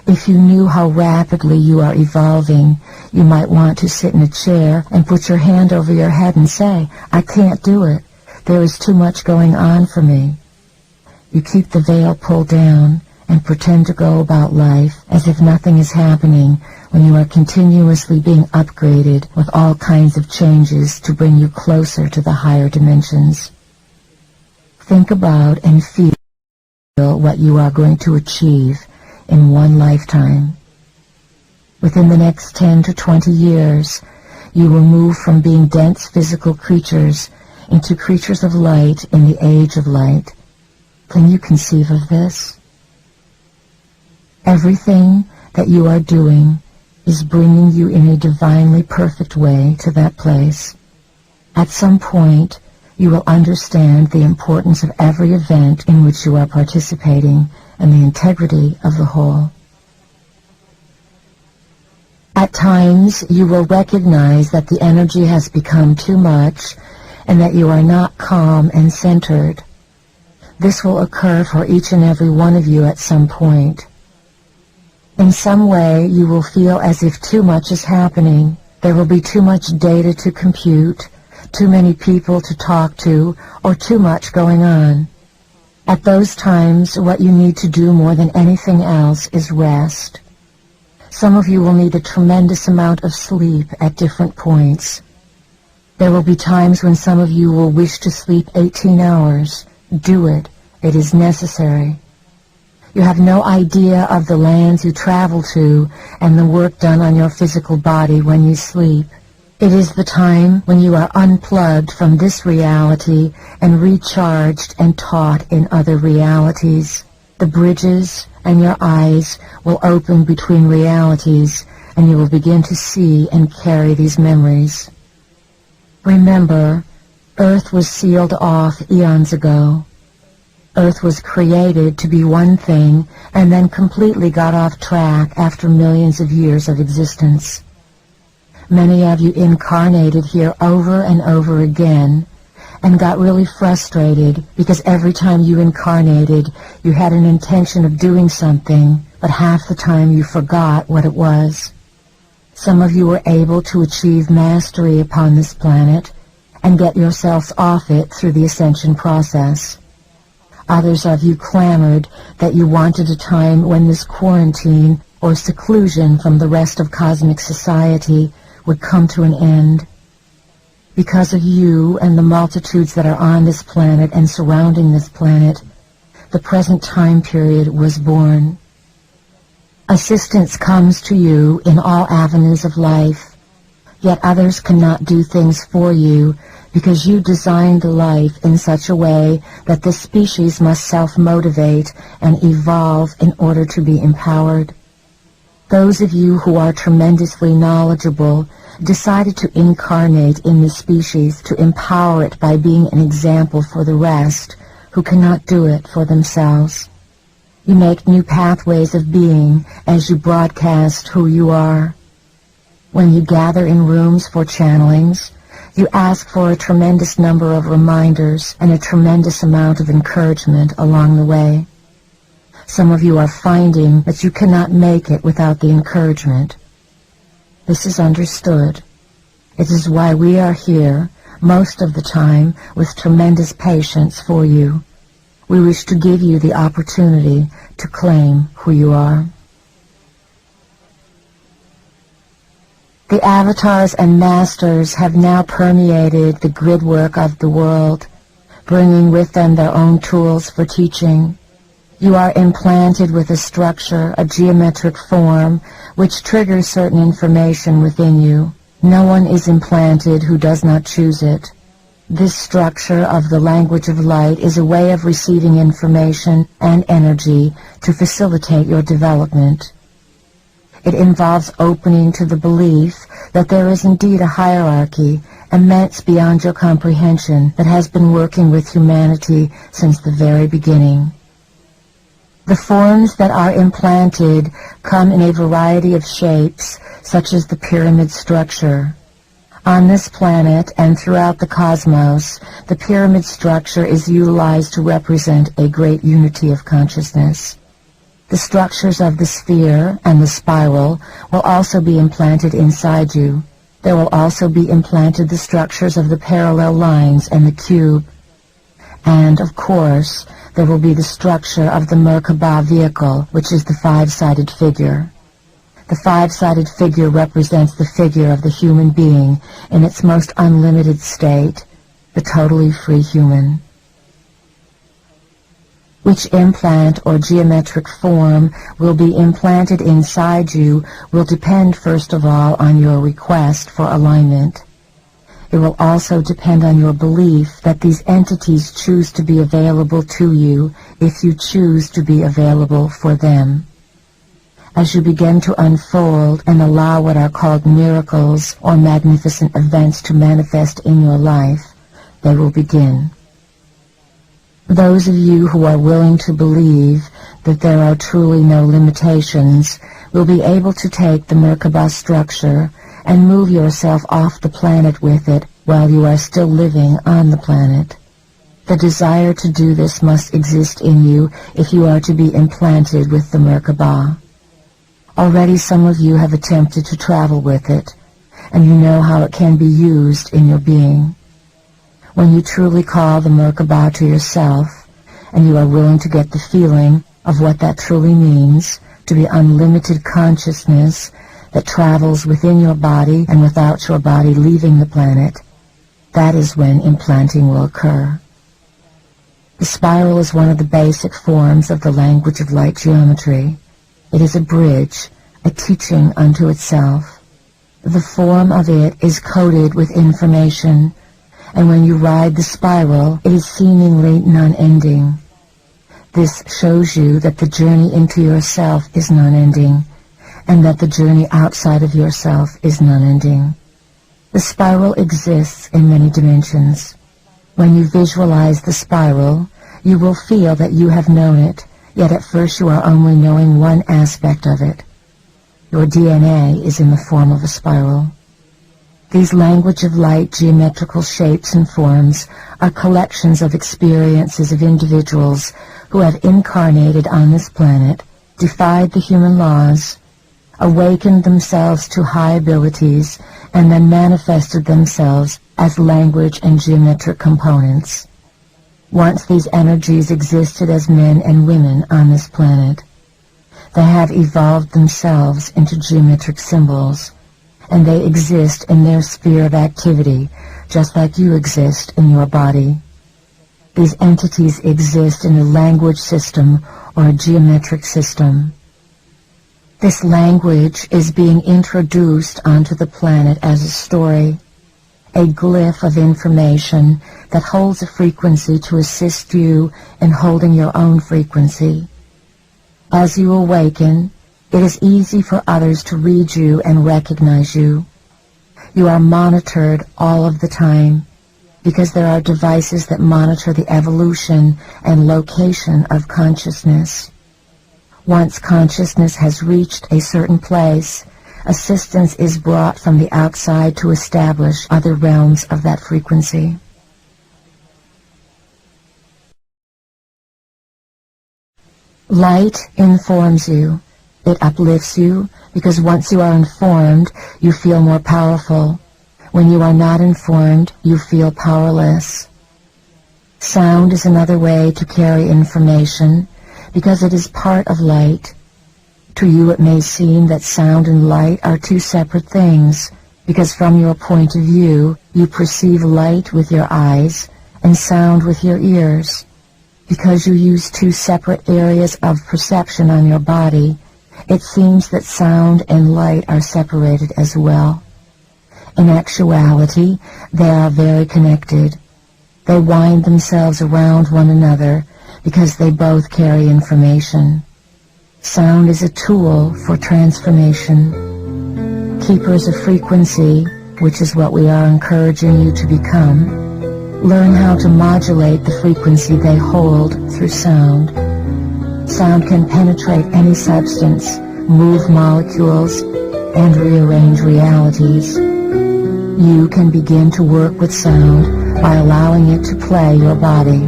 If you knew how rapidly you are evolving, you might want to sit in a chair and put your hand over your head and say, "I can't do it. There is too much going on for me." You keep the veil pulled down and pretend to go about life as if nothing is happening when you are continuously being upgraded with all kinds of changes to bring you closer to the higher dimensions. Think about and feel what you are going to achieve in one lifetime. Within the next 10 to 20 years, you will move from being dense physical creatures into creatures of light in the age of light. Can you conceive of this? Everything that you are doing is bringing you in a divinely perfect way to that place. At some point, you will understand the importance of every event in which you are participating and the integrity of the whole. At times, you will recognize that the energy has become too much and that you are not calm and centered. This will occur for each and every one of you at some point. In some way, you will feel as if too much is happening. There will be too much data to compute, too many people to talk to, or too much going on. At those times, what you need to do more than anything else is rest. Some of you will need a tremendous amount of sleep at different points. There will be times when some of you will wish to sleep 18 hours. Do it. It is necessary. You have no idea of the lands you travel to and the work done on your physical body when you sleep. It is the time when you are unplugged from this reality and recharged and taught in other realities. The bridges and your eyes will open between realities, and you will begin to see and carry these memories. Remember, Earth was sealed off eons ago. Earth was created to be one thing and then completely got off track after millions of years of existence. Many of you incarnated here over and over again and got really frustrated because every time you incarnated, you had an intention of doing something, but half the time you forgot what it was. Some of you were able to achieve mastery upon this planet and get yourselves off it through the ascension process. Others of you clamored that you wanted a time when this quarantine or seclusion from the rest of cosmic society would come to an end. Because of you and the multitudes that are on this planet and surrounding this planet, the present time period was born. Assistance comes to you in all avenues of life, yet others cannot do things for you because you designed life in such a way that this species must self-motivate and evolve in order to be empowered. Those of you who are tremendously knowledgeable decided to incarnate in this species to empower it by being an example for the rest who cannot do it for themselves. You make new pathways of being as you broadcast who you are. When you gather in rooms for channelings, you ask for a tremendous number of reminders and a tremendous amount of encouragement along the way. Some of you are finding that you cannot make it without the encouragement. This is understood. It is why we are here most of the time with tremendous patience for you. We wish to give you the opportunity to claim who you are. The avatars and masters have now permeated the gridwork of the world, bringing with them their own tools for teaching. You are implanted with a structure, a geometric form, which triggers certain information within you. No one is implanted who does not choose it. This structure of the language of light is a way of receiving information and energy to facilitate your development. It involves opening to the belief that there is indeed a hierarchy, immense beyond your comprehension, that has been working with humanity since the very beginning. The forms that are implanted come in a variety of shapes, such as the pyramid structure. On this planet and throughout the cosmos, the pyramid structure is utilized to represent a great unity of consciousness. The structures of the sphere and the spiral will also be implanted inside you. There will also be implanted the structures of the parallel lines and the cube. And, of course, there will be the structure of the Merkaba vehicle, which is the five-sided figure. The five-sided figure represents the figure of the human being in its most unlimited state, the totally free human. Which implant or geometric form will be implanted inside you will depend first of all on your request for alignment. It will also depend on your belief that these entities choose to be available to you if you choose to be available for them. As you begin to unfold and allow what are called miracles or magnificent events to manifest in your life, they will begin. Those of you who are willing to believe that there are truly no limitations will be able to take the Merkaba structure and move yourself off the planet with it while you are still living on the planet. The desire to do this must exist in you if you are to be implanted with the Merkaba. Already some of you have attempted to travel with it, and you know how it can be used in your being. When you truly call the Merkaba to yourself, and you are willing to get the feeling of what that truly means, to be unlimited consciousness that travels within your body and without your body leaving the planet, that is when implanting will occur. The spiral is one of the basic forms of the language of light geometry. It is a bridge, a teaching unto itself. The form of it is coded with information, and when you ride the spiral, it is seemingly non-ending. This shows you that the journey into yourself is non-ending, and that the journey outside of yourself is non-ending. The spiral exists in many dimensions. When you visualize the spiral, you will feel that you have known it, yet at first you are only knowing one aspect of it. Your DNA is in the form of a spiral. These language of light geometrical shapes and forms are collections of experiences of individuals who have incarnated on this planet, defied the human laws, awakened themselves to high abilities, and then manifested themselves as language and geometric components. Once these energies existed as men and women on this planet. They have evolved themselves into geometric symbols, and they exist in their sphere of activity, just like you exist in your body. These entities exist in a language system or a geometric system. This language is being introduced onto the planet as a story, a glyph of information that holds a frequency to assist you in holding your own frequency. As you awaken, it is easy for others to read you and recognize you. You are monitored all of the time because there are devices that monitor the evolution and location of consciousness. Once consciousness has reached a certain place, assistance is brought from the outside to establish other realms of that frequency. Light informs you. It uplifts you, because once you are informed, you feel more powerful. When you are not informed, you feel powerless. Sound is another way to carry information, because it is part of light. To you it may seem that sound and light are two separate things, because from your point of view, you perceive light with your eyes and sound with your ears. Because you use two separate areas of perception on your body, it seems that sound and light are separated as well. In actuality, they are very connected. They wind themselves around one another because they both carry information. Sound is a tool for transformation. Keepers of frequency, which is what we are encouraging you to become, learn how to modulate the frequency they hold through sound. Sound can penetrate any substance, move molecules, and rearrange realities. You can begin to work with sound by allowing it to play your body.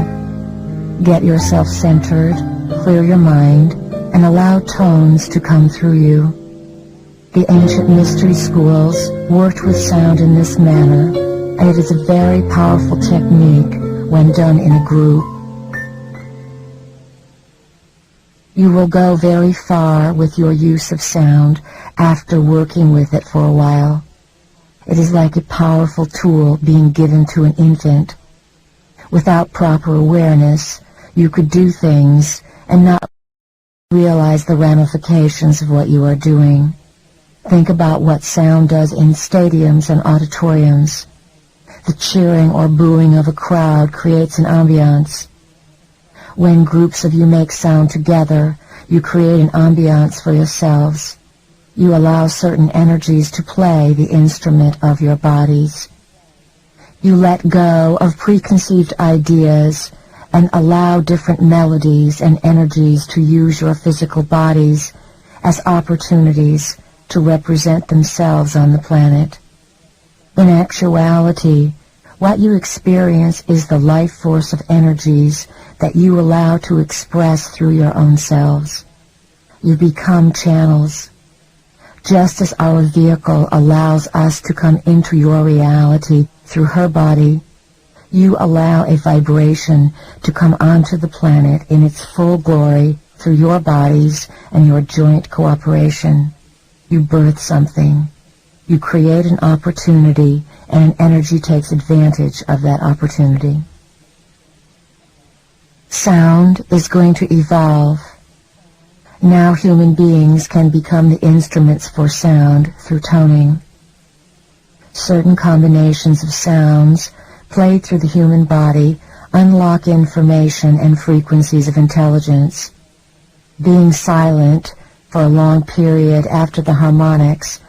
Get yourself centered, clear your mind, and allow tones to come through you. The ancient mystery schools worked with sound in this manner, and it is a very powerful technique when done in a group. You will go very far with your use of sound after working with it for a while. It is like a powerful tool being given to an infant. Without proper awareness, you could do things and not realize the ramifications of what you are doing. Think about what sound does in stadiums and auditoriums. The cheering or booing of a crowd creates an ambiance. When groups of you make sound together, you create an ambiance for yourselves. You allow certain energies to play the instrument of your bodies. You let go of preconceived ideas and allow different melodies and energies to use your physical bodies as opportunities to represent themselves on the planet. In actuality, what you experience is the life force of energies that you allow to express through your own selves. You become channels. Just as our vehicle allows us to come into your reality through her body, you allow a vibration to come onto the planet in its full glory through your bodies and your joint cooperation. You birth something. You create an opportunity, and an energy takes advantage of that opportunity. Sound is going to evolve. Now human beings can become the instruments for sound through toning. Certain combinations of sounds played through the human body unlock information and frequencies of intelligence. Being silent for a long period after the harmonics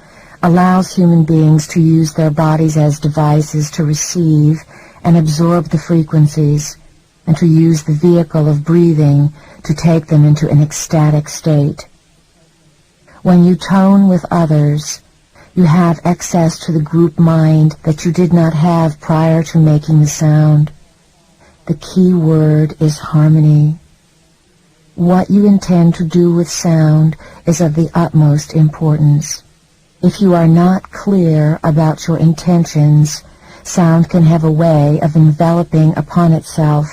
allows human beings to use their bodies as devices to receive and absorb the frequencies, and to use the vehicle of breathing to take them into an ecstatic state. When you tone with others, you have access to the group mind that you did not have prior to making the sound. The key word is harmony. What you intend to do with sound is of the utmost importance. If you are not clear about your intentions, sound can have a way of enveloping upon itself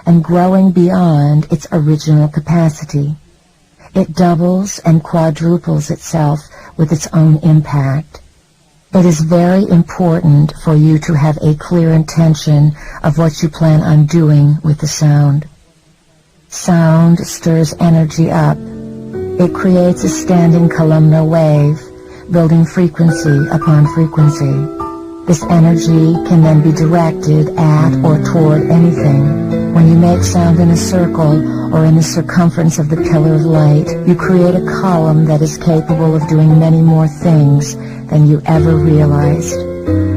and growing beyond its original capacity. It doubles and quadruples itself with its own impact. It is very important for you to have a clear intention of what you plan on doing with the sound. Sound stirs energy up. It creates a standing columnar wave, building frequency upon frequency. This energy can then be directed at or toward anything. When you make sound in a circle or in the circumference of the pillar of light, you create a column that is capable of doing many more things than you ever realized.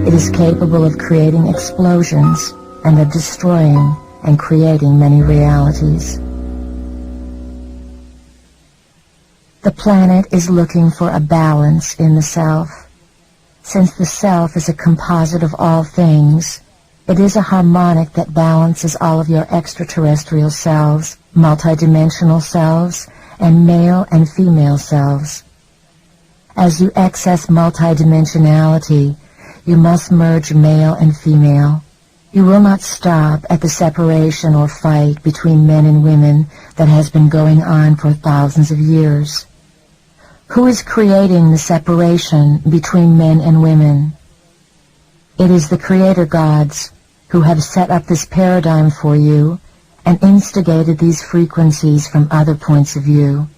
It is capable of creating explosions and of destroying and creating many realities. The planet is looking for a balance in the self. Since the self is a composite of all things, it is a harmonic that balances all of your extraterrestrial selves, multidimensional selves, and male and female selves. As you access multidimensionality, you must merge male and female. You will not stop at the separation or fight between men and women that has been going on for thousands of years. Who is creating the separation between men and women? It is the Creator gods who have set up this paradigm for you and instigated these frequencies from other points of view.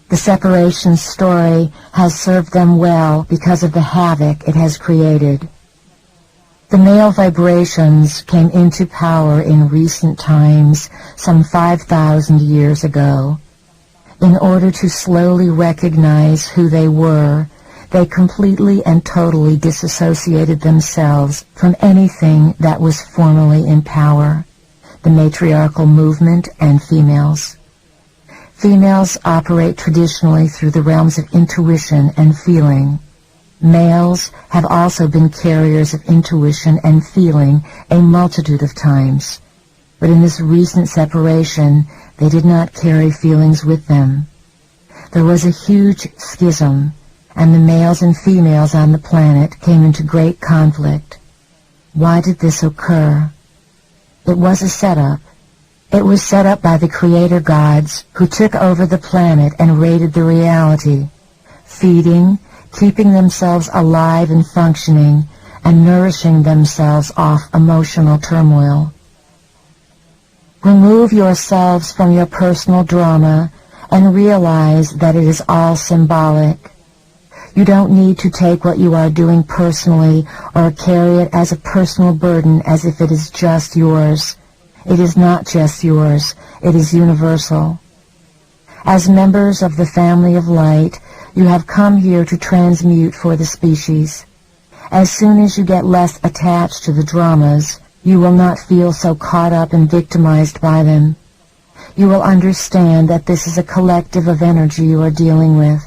The separation story has served them well because of the havoc it has created. The male vibrations came into power in recent times, some 5,000 years ago. In order to slowly recognize who they were, they completely and totally disassociated themselves from anything that was formerly in power, the matriarchal movement and females. Females operate traditionally through the realms of intuition and feeling. Males have also been carriers of intuition and feeling a multitude of times, but in this recent separation they did not carry feelings with them. There was a huge schism, and the males and females on the planet came into great conflict. Why did this occur? It was a setup. It was set up by the creator gods who took over the planet and raided the reality, feeding, keeping themselves alive and functioning, and nourishing themselves off emotional turmoil. Remove yourselves from your personal drama and realize that it is all symbolic. You don't need to take what you are doing personally or carry it as a personal burden as if it is just yours. It is not just yours. It is universal. As members of the family of light, you have come here to transmute for the species. As soon as you get less attached to the dramas, you will not feel so caught up and victimized by them. You will understand that this is a collective of energy you are dealing with.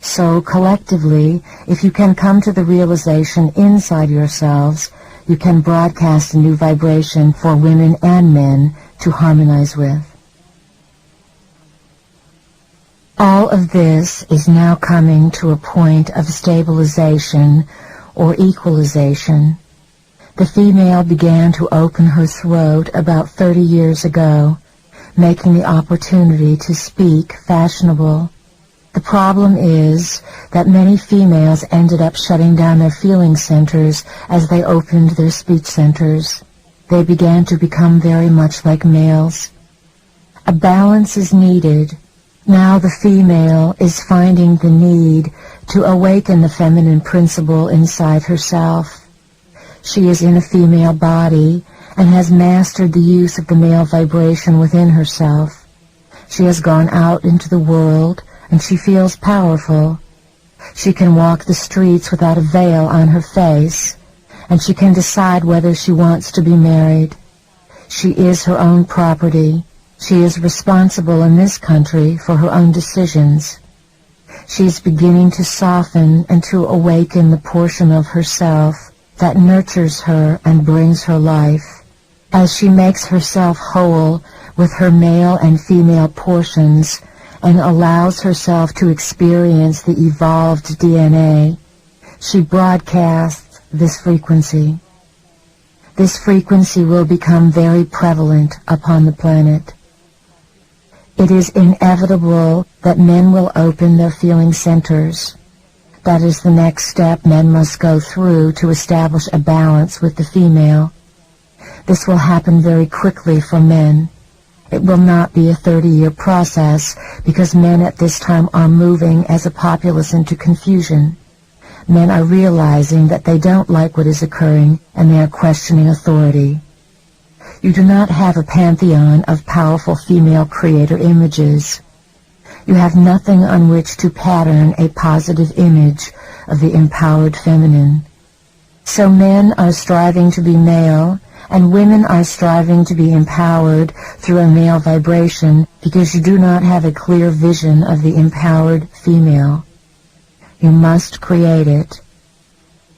So, collectively, if you can come to the realization inside yourselves, you can broadcast a new vibration for women and men to harmonize with. All of this is now coming to a point of stabilization or equalization. The female began to open her throat about 30 years ago, making the opportunity to speak fashionable. The problem is that many females ended up shutting down their feeling centers as they opened their speech centers. They began to become very much like males. A balance is needed. Now the female is finding the need to awaken the feminine principle inside herself. She is in a female body and has mastered the use of the male vibration within herself. She has gone out into the world and she feels powerful. She can walk the streets without a veil on her face, and she can decide whether she wants to be married. She is her own property. She is responsible in this country for her own decisions. She is beginning to soften and to awaken the portion of herself that nurtures her and brings her life. As she makes herself whole with her male and female portions and allows herself to experience the evolved DNA, she broadcasts this frequency. This frequency will become very prevalent upon the planet. It is inevitable that men will open their feeling centers. That is the next step men must go through to establish a balance with the female. This will happen very quickly for men. It will not be a 30-year process because men at this time are moving as a populace into confusion. Men are realizing that they don't like what is occurring and they are questioning authority. You do not have a pantheon of powerful female creator images. You have nothing on which to pattern a positive image of the empowered feminine. So men are striving to be male, and women are striving to be empowered through a male vibration because you do not have a clear vision of the empowered female. You must create it.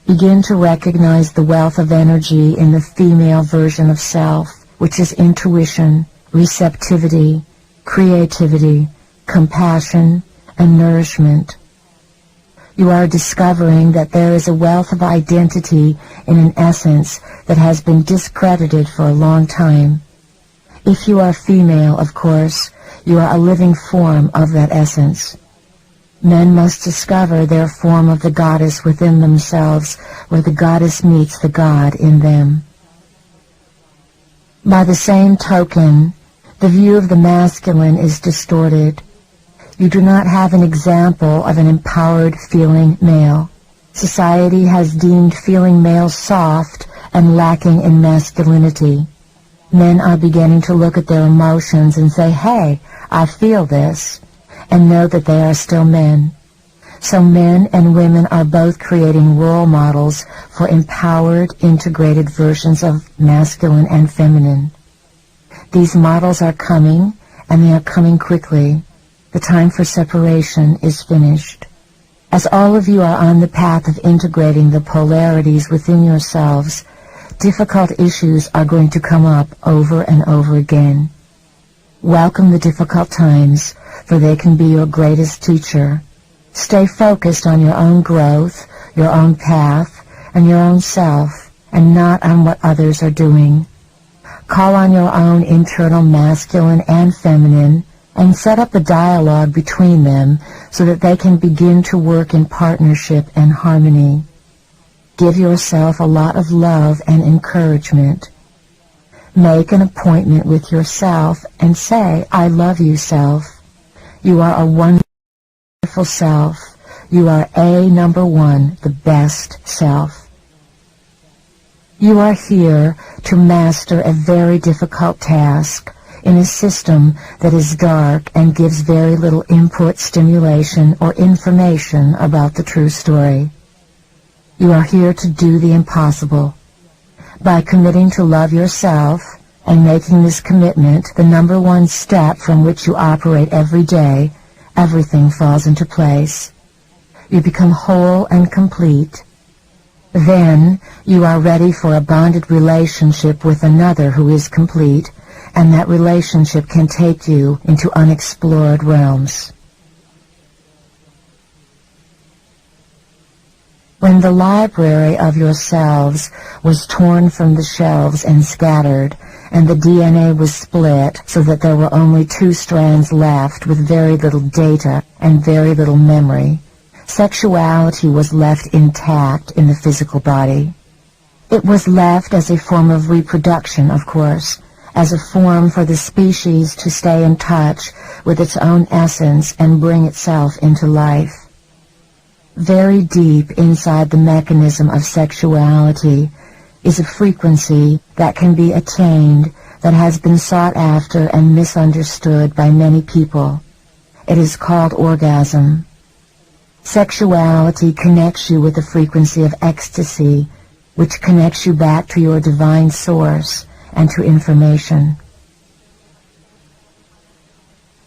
Begin to recognize the wealth of energy in the female version of self, which is intuition, receptivity, creativity, compassion, and nourishment. You are discovering that there is a wealth of identity in an essence that has been discredited for a long time. If you are female, of course, you are a living form of that essence. Men must discover their form of the goddess within themselves, where the goddess meets the god in them. By the same token, the view of the masculine is distorted. You do not have an example of an empowered feeling male. Society has deemed feeling males soft and lacking in masculinity. Men are beginning to look at their emotions and say, hey, I feel this, and know that they are still men. So men and women are both creating role models for empowered, integrated versions of masculine and feminine. These models are coming, and they are coming quickly. The time for separation is finished. As all of you are on the path of integrating the polarities within yourselves, difficult issues are going to come up over and over again. Welcome the difficult times, for they can be your greatest teacher. Stay focused on your own growth, your own path, and your own self, and not on what others are doing. Call on your own internal masculine and feminine, and set up a dialogue between them so that they can begin to work in partnership and harmony. Give yourself a lot of love and encouragement. Make an appointment with yourself and say, I love you, self. You are a wonderful self. You are number one, the best self. You are here to master a very difficult task in a system that is dark and gives very little input, stimulation, or information about the true story. You are here to do the impossible. By committing to love yourself and making this commitment the number one step from which you operate every day, everything falls into place. You become whole and complete. Then you are ready for a bonded relationship with another who is complete, and that relationship can take you into unexplored realms. When the library of yourselves was torn from the shelves and scattered, and the DNA was split so that there were only 2 strands left with very little data and very little memory, sexuality was left intact in the physical body. It was left as a form of reproduction, of course, as a form for the species to stay in touch with its own essence and bring itself into life. Very deep inside the mechanism of sexuality is a frequency that can be attained that has been sought after and misunderstood by many people. It is called orgasm. Sexuality connects you with the frequency of ecstasy, which connects you back to your divine source and to information.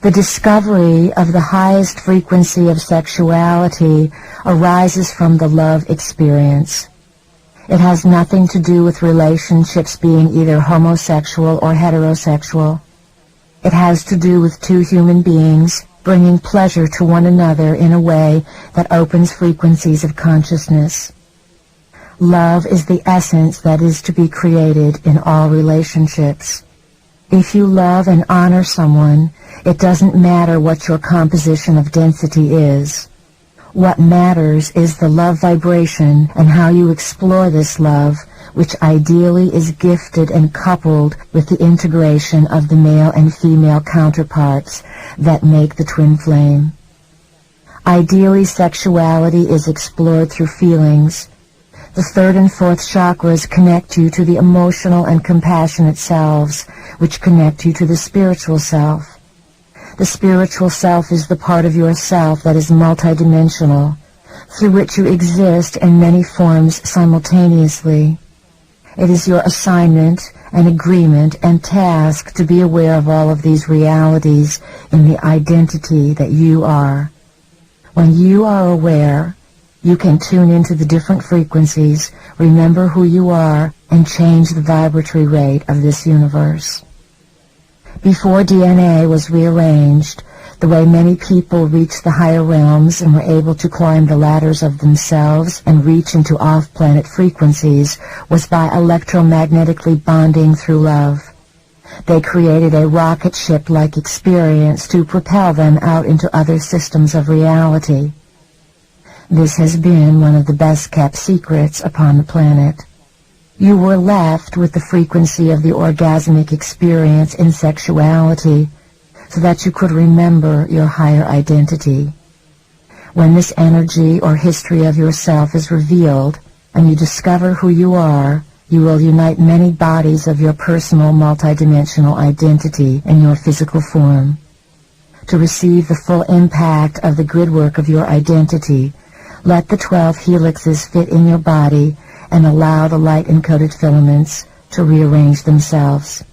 The discovery of the highest frequency of sexuality arises from the love experience. It has nothing to do with relationships being either homosexual or heterosexual. It has to do with 2 human beings bringing pleasure to one another in a way that opens frequencies of consciousness. Love is the essence that is to be created in all relationships. If you love and honor someone, it doesn't matter what your composition of density is. What matters is the love vibration and how you explore this love, which ideally is gifted and coupled with the integration of the male and female counterparts that make the twin flame. Ideally, sexuality is explored through feelings. The 3rd and 4th chakras connect you to the emotional and compassionate selves, which connect you to the spiritual self. The spiritual self is the part of yourself that is multidimensional, through which you exist in many forms simultaneously. It is your assignment and agreement and task to be aware of all of these realities in the identity that you are. When you are aware, you can tune into the different frequencies, remember who you are, and change the vibratory rate of this universe. Before DNA was rearranged, the way many people reached the higher realms and were able to climb the ladders of themselves and reach into off-planet frequencies was by electromagnetically bonding through love. They created a rocket ship-like experience to propel them out into other systems of reality. This has been one of the best-kept secrets upon the planet. You were left with the frequency of the orgasmic experience in sexuality so that you could remember your higher identity. When this energy or history of yourself is revealed and you discover who you are, you will unite many bodies of your personal multidimensional identity in your physical form. To receive the full impact of the grid work of your identity, let the 12 helixes fit in your body and allow the light-encoded filaments to rearrange themselves.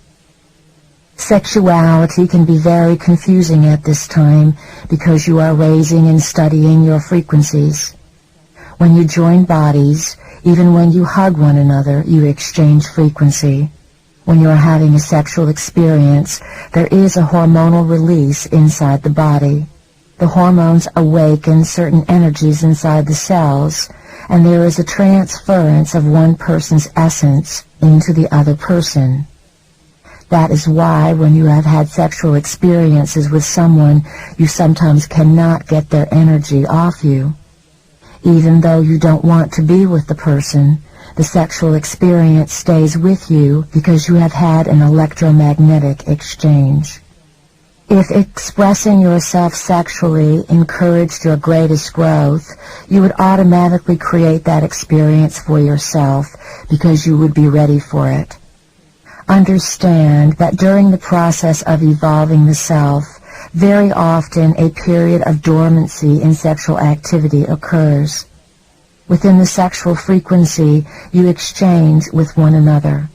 Sexuality can be very confusing at this time because you are raising and studying your frequencies. When you join bodies, even when you hug one another, you exchange frequency. When you are having a sexual experience, there is a hormonal release inside the body. The hormones awaken certain energies inside the cells, and there is a transference of one person's essence into the other person. That is why when you have had sexual experiences with someone, you sometimes cannot get their energy off you. Even though you don't want to be with the person, the sexual experience stays with you because you have had an electromagnetic exchange. If expressing yourself sexually encouraged your greatest growth, you would automatically create that experience for yourself because you would be ready for it. Understand that during the process of evolving the self, very often a period of dormancy in sexual activity occurs. Within the sexual frequency, you exchange with one another.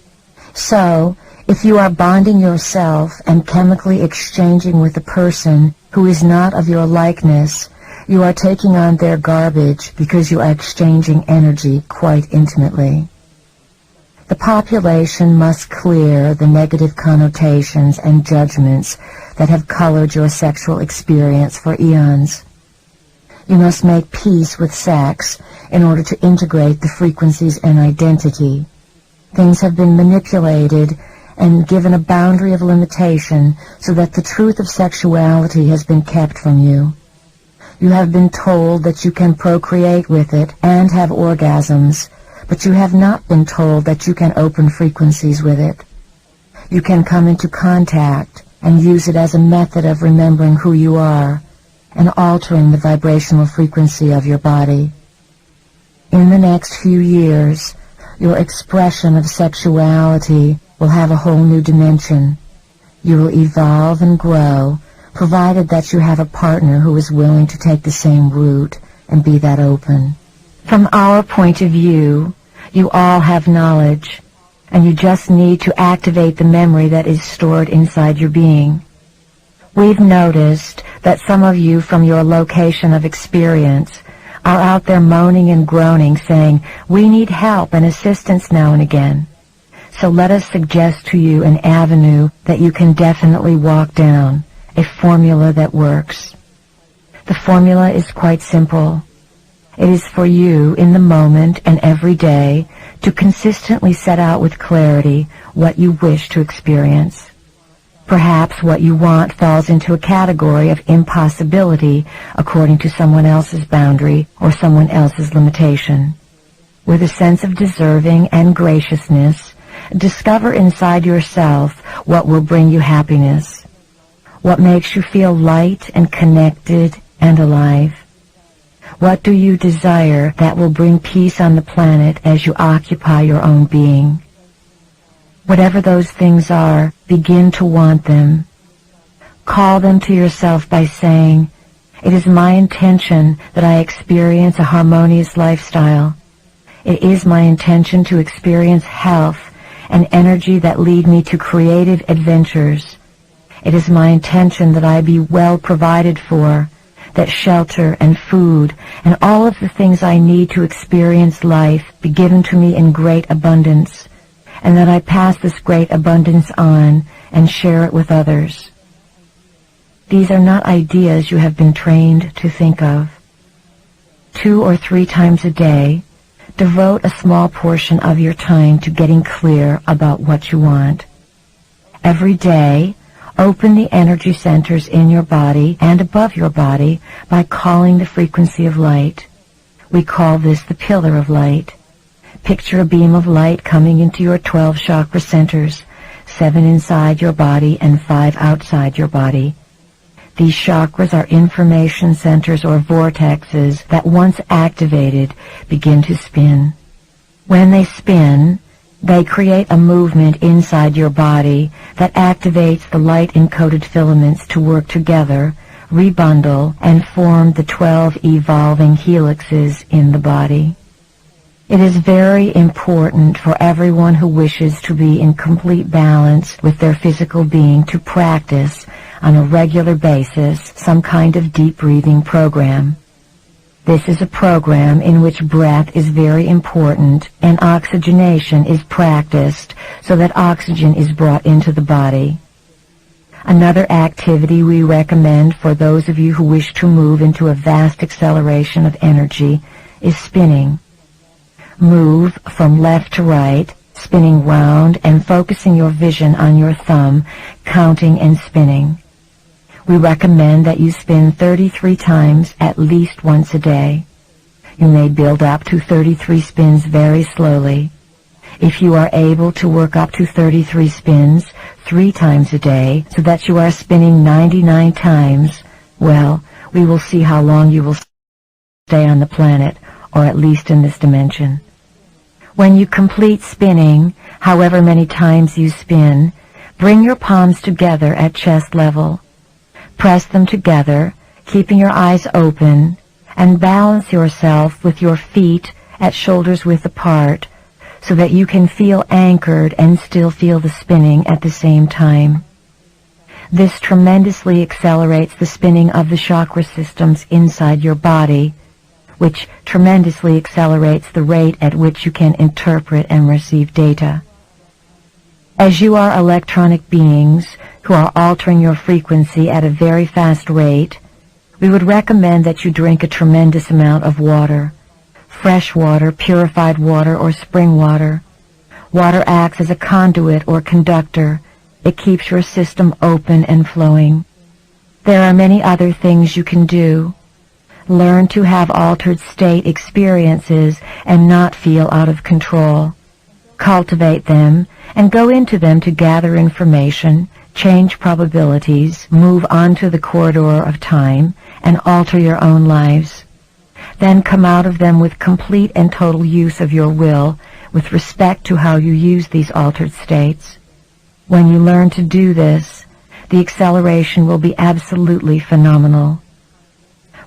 So, if you are bonding yourself and chemically exchanging with a person who is not of your likeness, you are taking on their garbage because you are exchanging energy quite intimately. The population must clear the negative connotations and judgments that have colored your sexual experience for eons. You must make peace with sex in order to integrate the frequencies and identity. Things have been manipulated and given a boundary of limitation so that the truth of sexuality has been kept from you. You have been told that you can procreate with it and have orgasms, but you have not been told that you can open frequencies with it. You can come into contact and use it as a method of remembering who you are and altering the vibrational frequency of your body. In the next few years, your expression of sexuality will have a whole new dimension. You will evolve and grow, provided that you have a partner who is willing to take the same route and be that open. From our point of view, you all have knowledge, and you just need to activate the memory that is stored inside your being. We've noticed that some of you from your location of experience are out there moaning and groaning, saying, "We need help and assistance now and again." So let us suggest to you an avenue that you can definitely walk down, a formula that works. The formula is quite simple. It is for you in the moment and every day to consistently set out with clarity what you wish to experience. Perhaps what you want falls into a category of impossibility according to someone else's boundary or someone else's limitation. With a sense of deserving and graciousness, discover inside yourself what will bring you happiness, what makes you feel light and connected and alive. What do you desire that will bring peace on the planet as you occupy your own being? Whatever those things are, begin to want them. Call them to yourself by saying, "It is my intention that I experience a harmonious lifestyle. It is my intention to experience health and energy that lead me to creative adventures. It is my intention that I be well provided for, that shelter and food and all of the things I need to experience life be given to me in great abundance, and that I pass this great abundance on and share it with others." These are not ideas you have been trained to think of. 2 or 3 times a day, devote a small portion of your time to getting clear about what you want. Every day, open the energy centers in your body and above your body by calling the frequency of light. We call this the pillar of light. Picture a beam of light coming into your 12 chakra centers, 7 inside your body and 5 outside your body. These chakras are information centers or vortexes that once activated begin to spin. When they spin, they create a movement inside your body that activates the light-encoded filaments to work together, rebundle, and form the 12 evolving helixes in the body. It is very important for everyone who wishes to be in complete balance with their physical being to practice on a regular basis some kind of deep breathing program. This is a program in which breath is very important and oxygenation is practiced so that oxygen is brought into the body. Another activity we recommend for those of you who wish to move into a vast acceleration of energy is spinning. Move from left to right, spinning round and focusing your vision on your thumb, counting and spinning. We recommend that you spin 33 times at least once a day. You may build up to 33 spins very slowly. If you are able to work up to 33 spins 3 times a day so that you are spinning 99 times, well, we will see how long you will stay on the planet, or at least in this dimension. When you complete spinning, however many times you spin, bring your palms together at chest level. Press them together, keeping your eyes open, and balance yourself with your feet at shoulders width apart so that you can feel anchored and still feel the spinning at the same time. This tremendously accelerates the spinning of the chakra systems inside your body, which tremendously accelerates the rate at which you can interpret and receive data. As you are electronic beings who are altering your frequency at a very fast rate, we would recommend that you drink a tremendous amount of water. Fresh water, purified water, or spring water. Water acts as a conduit or conductor. It keeps your system open and flowing. There are many other things you can do. Learn to have altered state experiences and not feel out of control. Cultivate them and go into them to gather information, change probabilities, move onto the corridor of time, and alter your own lives. Then come out of them with complete and total use of your will with respect to how you use these altered states. When you learn to do this, the acceleration will be absolutely phenomenal.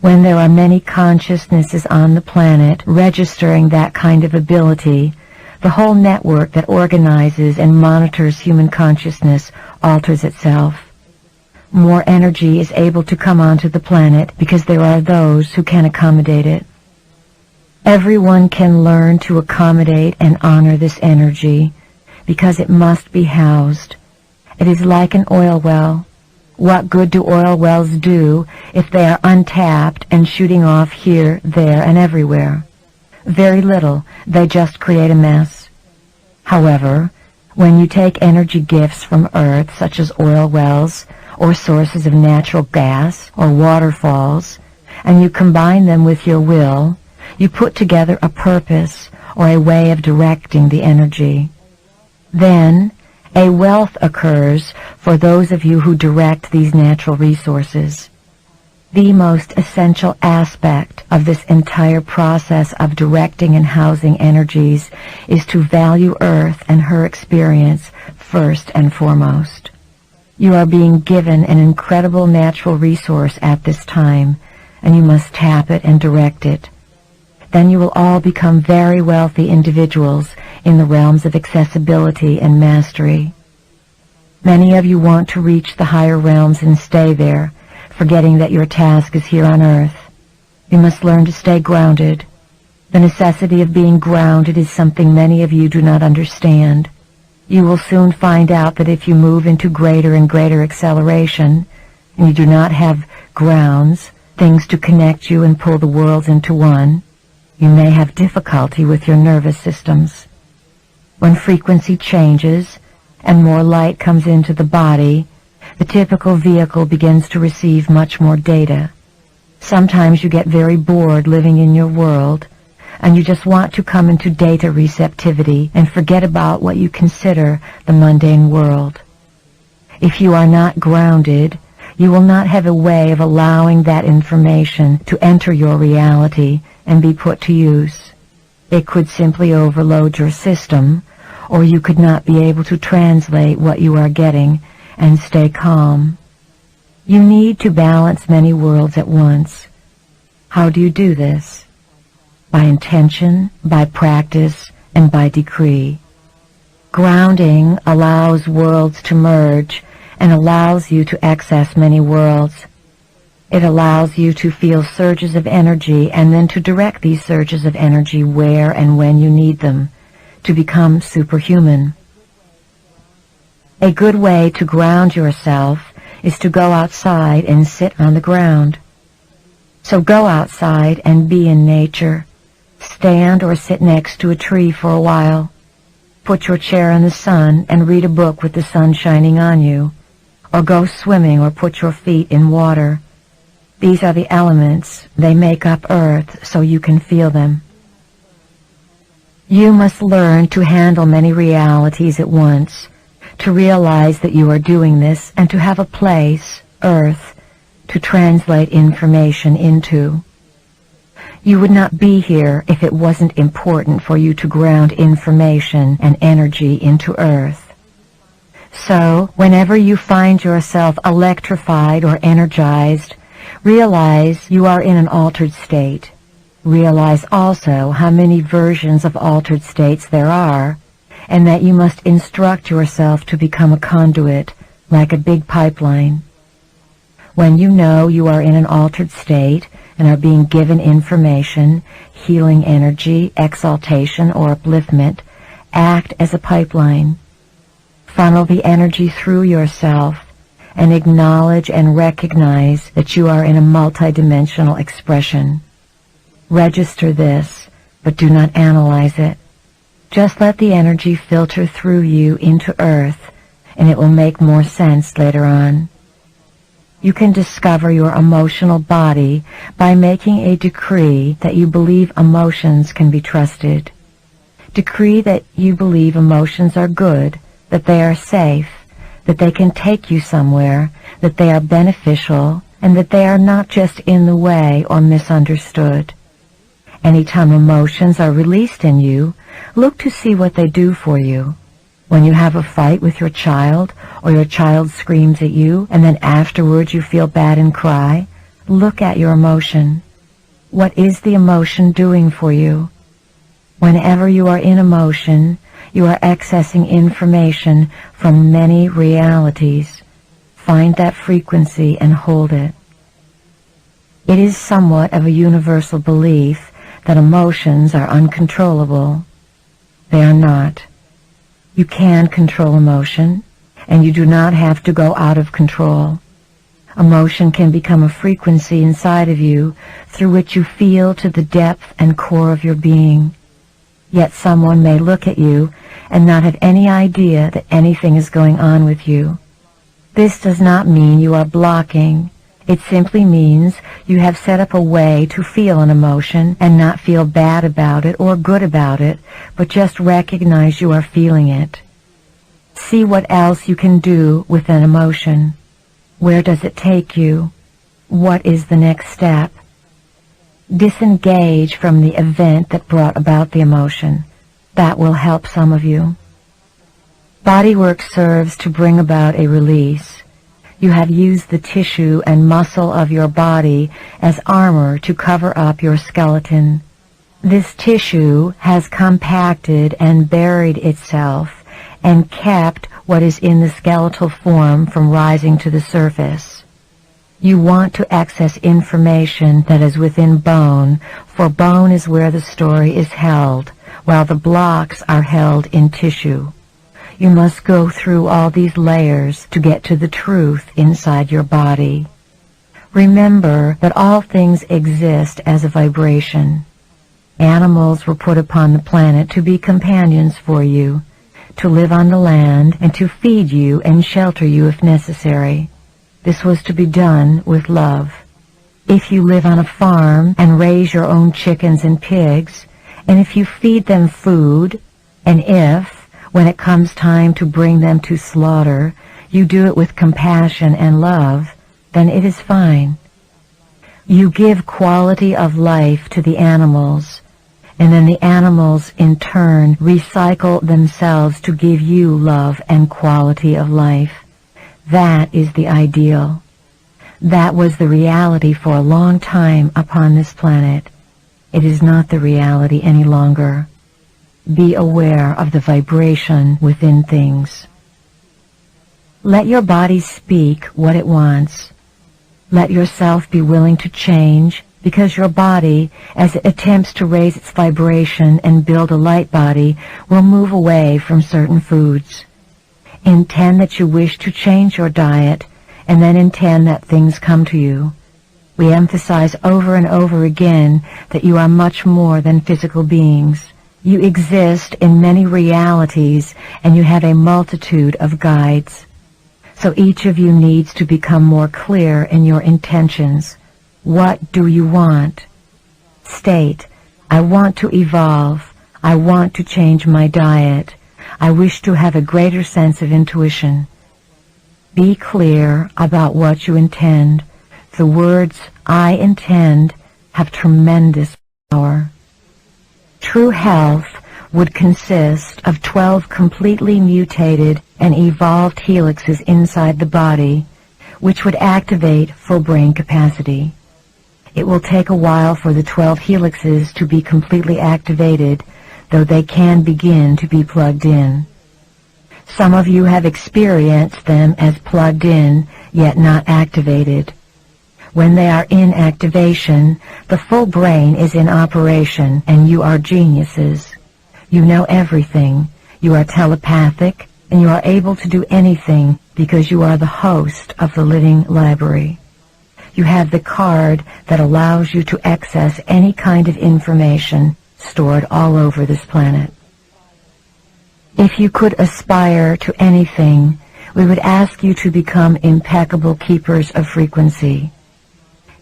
When there are many consciousnesses on the planet registering that kind of ability, the whole network that organizes and monitors human consciousness alters itself. More energy is able to come onto the planet because there are those who can accommodate it. Everyone can learn to accommodate and honor this energy because it must be housed. It is like an oil well. What good do oil wells do if they are untapped and shooting off here, there, and everywhere? Very little. They just create a mess. However, when you take energy gifts from Earth, such as oil wells, or sources of natural gas, or waterfalls, and you combine them with your will, you put together a purpose or a way of directing the energy. Then, a wealth occurs for those of you who direct these natural resources. The most essential aspect of this entire process of directing and housing energies is to value Earth and her experience first and foremost. You are being given an incredible natural resource at this time, and you must tap it and direct it. Then you will all become very wealthy individuals in the realms of accessibility and mastery. Many of you want to reach the higher realms and stay there, forgetting that your task is here on Earth. You must learn to stay grounded. The necessity of being grounded is something many of you do not understand. You will soon find out that if you move into greater and greater acceleration, and you do not have grounds, things to connect you and pull the worlds into one, you may have difficulty with your nervous systems. When frequency changes and more light comes into the body, the typical vehicle begins to receive much more data. Sometimes you get very bored living in your world, and you just want to come into data receptivity and forget about what you consider the mundane world. If you are not grounded, you will not have a way of allowing that information to enter your reality and be put to use. It could simply overload your system, or you could not be able to translate what you are getting and stay calm. You need to balance many worlds at once. How do you do this? by intention, by practice, and by decree. Grounding allows worlds to merge and allows you to access many worlds. It allows you to feel surges of energy and then to direct these surges of energy where and when you need them, to become superhuman. A good way to ground yourself is to go outside and sit on the ground. So go outside and be in nature. Stand or sit next to a tree for a while. Put your chair in the sun and read a book with the sun shining on you. Or go swimming or put your feet in water. These are the elements. They make up earth so you can feel them. You must learn to handle many realities at once, to realize that you are doing this, and to have a place, earth, to translate information into. You would not be here if it wasn't important for you to ground information and energy into earth. So, whenever you find yourself electrified or energized, realize you are in an altered state. Realize also how many versions of altered states there are, and that you must instruct yourself to become a conduit, like a big pipeline. When you know you are in an altered state and are being given information, healing energy, exaltation, or upliftment, act as a pipeline. Funnel the energy through yourself and acknowledge and recognize that you are in a multidimensional expression. Register this, but do not analyze it. Just let the energy filter through you into earth, and it will make more sense later on. You can discover your emotional body by making a decree that you believe emotions can be trusted. Decree that you believe emotions are good, that they are safe, that they can take you somewhere, that they are beneficial, and that they are not just in the way or misunderstood. Anytime emotions are released in you, look to see what they do for you. When you have a fight with your child, or your child screams at you, and then afterwards you feel bad and cry, look at your emotion. What is the emotion doing for you? Whenever you are in emotion, you are accessing information from many realities. Find that frequency and hold it. It is somewhat of a universal belief that emotions are uncontrollable. They are not. You can control emotion, and you do not have to go out of control. Emotion can become a frequency inside of you through which you feel to the depth and core of your being. Yet someone may look at you and not have any idea that anything is going on with you. This does not mean you are blocking. It simply means you have set up a way to feel an emotion and not feel bad about it or good about it, but just recognize you are feeling it. See what else you can do with an emotion. Where does it take you? What is the next step? Disengage from the event that brought about the emotion. That will help some of you. Bodywork serves to bring about a release. You have used the tissue and muscle of your body as armor to cover up your skeleton. This tissue has compacted and buried itself and kept what is in the skeletal form from rising to the surface. You want to access information that is within bone, for bone is where the story is held, while the blocks are held in tissue. You must go through all these layers to get to the truth inside your body. Remember that all things exist as a vibration. Animals were put upon the planet to be companions for you, to live on the land and to feed you and shelter you if necessary. This was to be done with love. If you live on a farm and raise your own chickens and pigs, and if you feed them food, and if, when it comes time to bring them to slaughter, you do it with compassion and love, then it is fine. You give quality of life to the animals, and then the animals in turn recycle themselves to give you love and quality of life. That is the ideal. That was the reality for a long time upon this planet. It is not the reality any longer. Be aware of the vibration within things. Let your body speak what it wants. Let yourself be willing to change, because your body, as it attempts to raise its vibration and build a light body, will move away from certain foods. Intend that you wish to change your diet, and then intend that things come to you. We emphasize over and over again that you are much more than physical beings. You exist in many realities, and you have a multitude of guides. So each of you needs to become more clear in your intentions. What do you want? State, I want to evolve. I want to change my diet. I wish to have a greater sense of intuition. Be clear about what you intend. The words, I intend, have tremendous power. True health would consist of 12 completely mutated and evolved helixes inside the body, which would activate full brain capacity. It will take a while for the 12 helixes to be completely activated, though they can begin to be plugged in. Some of you have experienced them as plugged in, yet not activated. When they are in activation, the full brain is in operation, and you are geniuses. You know everything. You are telepathic, and you are able to do anything because you are the host of the living library. You have the card that allows you to access any kind of information stored all over this planet. If you could aspire to anything, we would ask you to become impeccable keepers of frequency.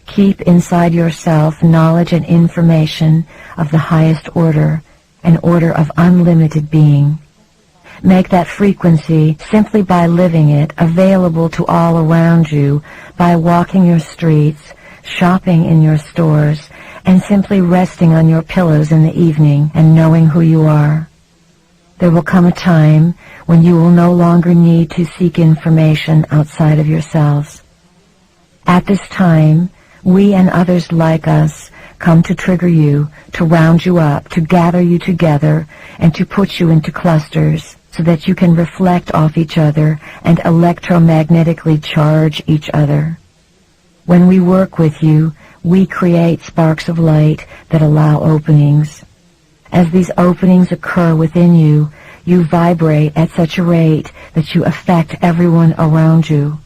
Keep inside yourself knowledge and information of the highest order, an order of unlimited being. Make that frequency simply by living it available to all around you by walking your streets, shopping in your stores, and simply resting on your pillows in the evening and knowing who you are. There will come a time when you will no longer need to seek information outside of yourselves. At this time, we and others like us come to trigger you, to round you up, to gather you together, and to put you into clusters so that you can reflect off each other and electromagnetically charge each other. When we work with you, we create sparks of light that allow openings. As these openings occur within you, you vibrate at such a rate that you affect everyone around you.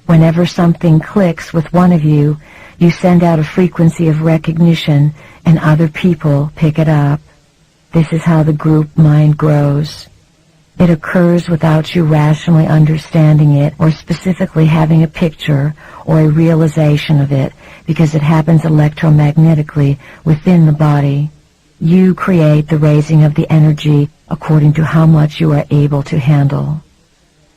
Whenever something clicks with one of you, you send out a frequency of recognition, and other people pick it up. This is how the group mind grows. It occurs without you rationally understanding it or specifically having a picture or a realization of it, because it happens electromagnetically within the body. You create the raising of the energy according to how much you are able to handle.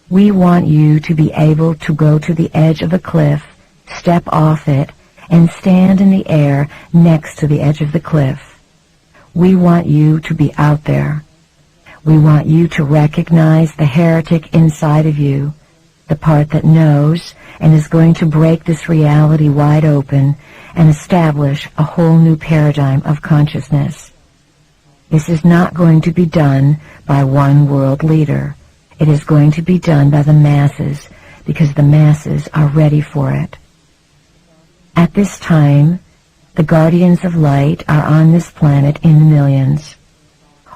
We want you to be able to go to the edge of a cliff, step off it, and stand in the air next to the edge of the cliff. We want you to be out there. We want you to recognize the heretic inside of you, the part that knows and is going to break this reality wide open and establish a whole new paradigm of consciousness. This is not going to be done by one world leader. It is going to be done by the masses, because the masses are ready for it. At this time, the guardians of light are on this planet in the millions.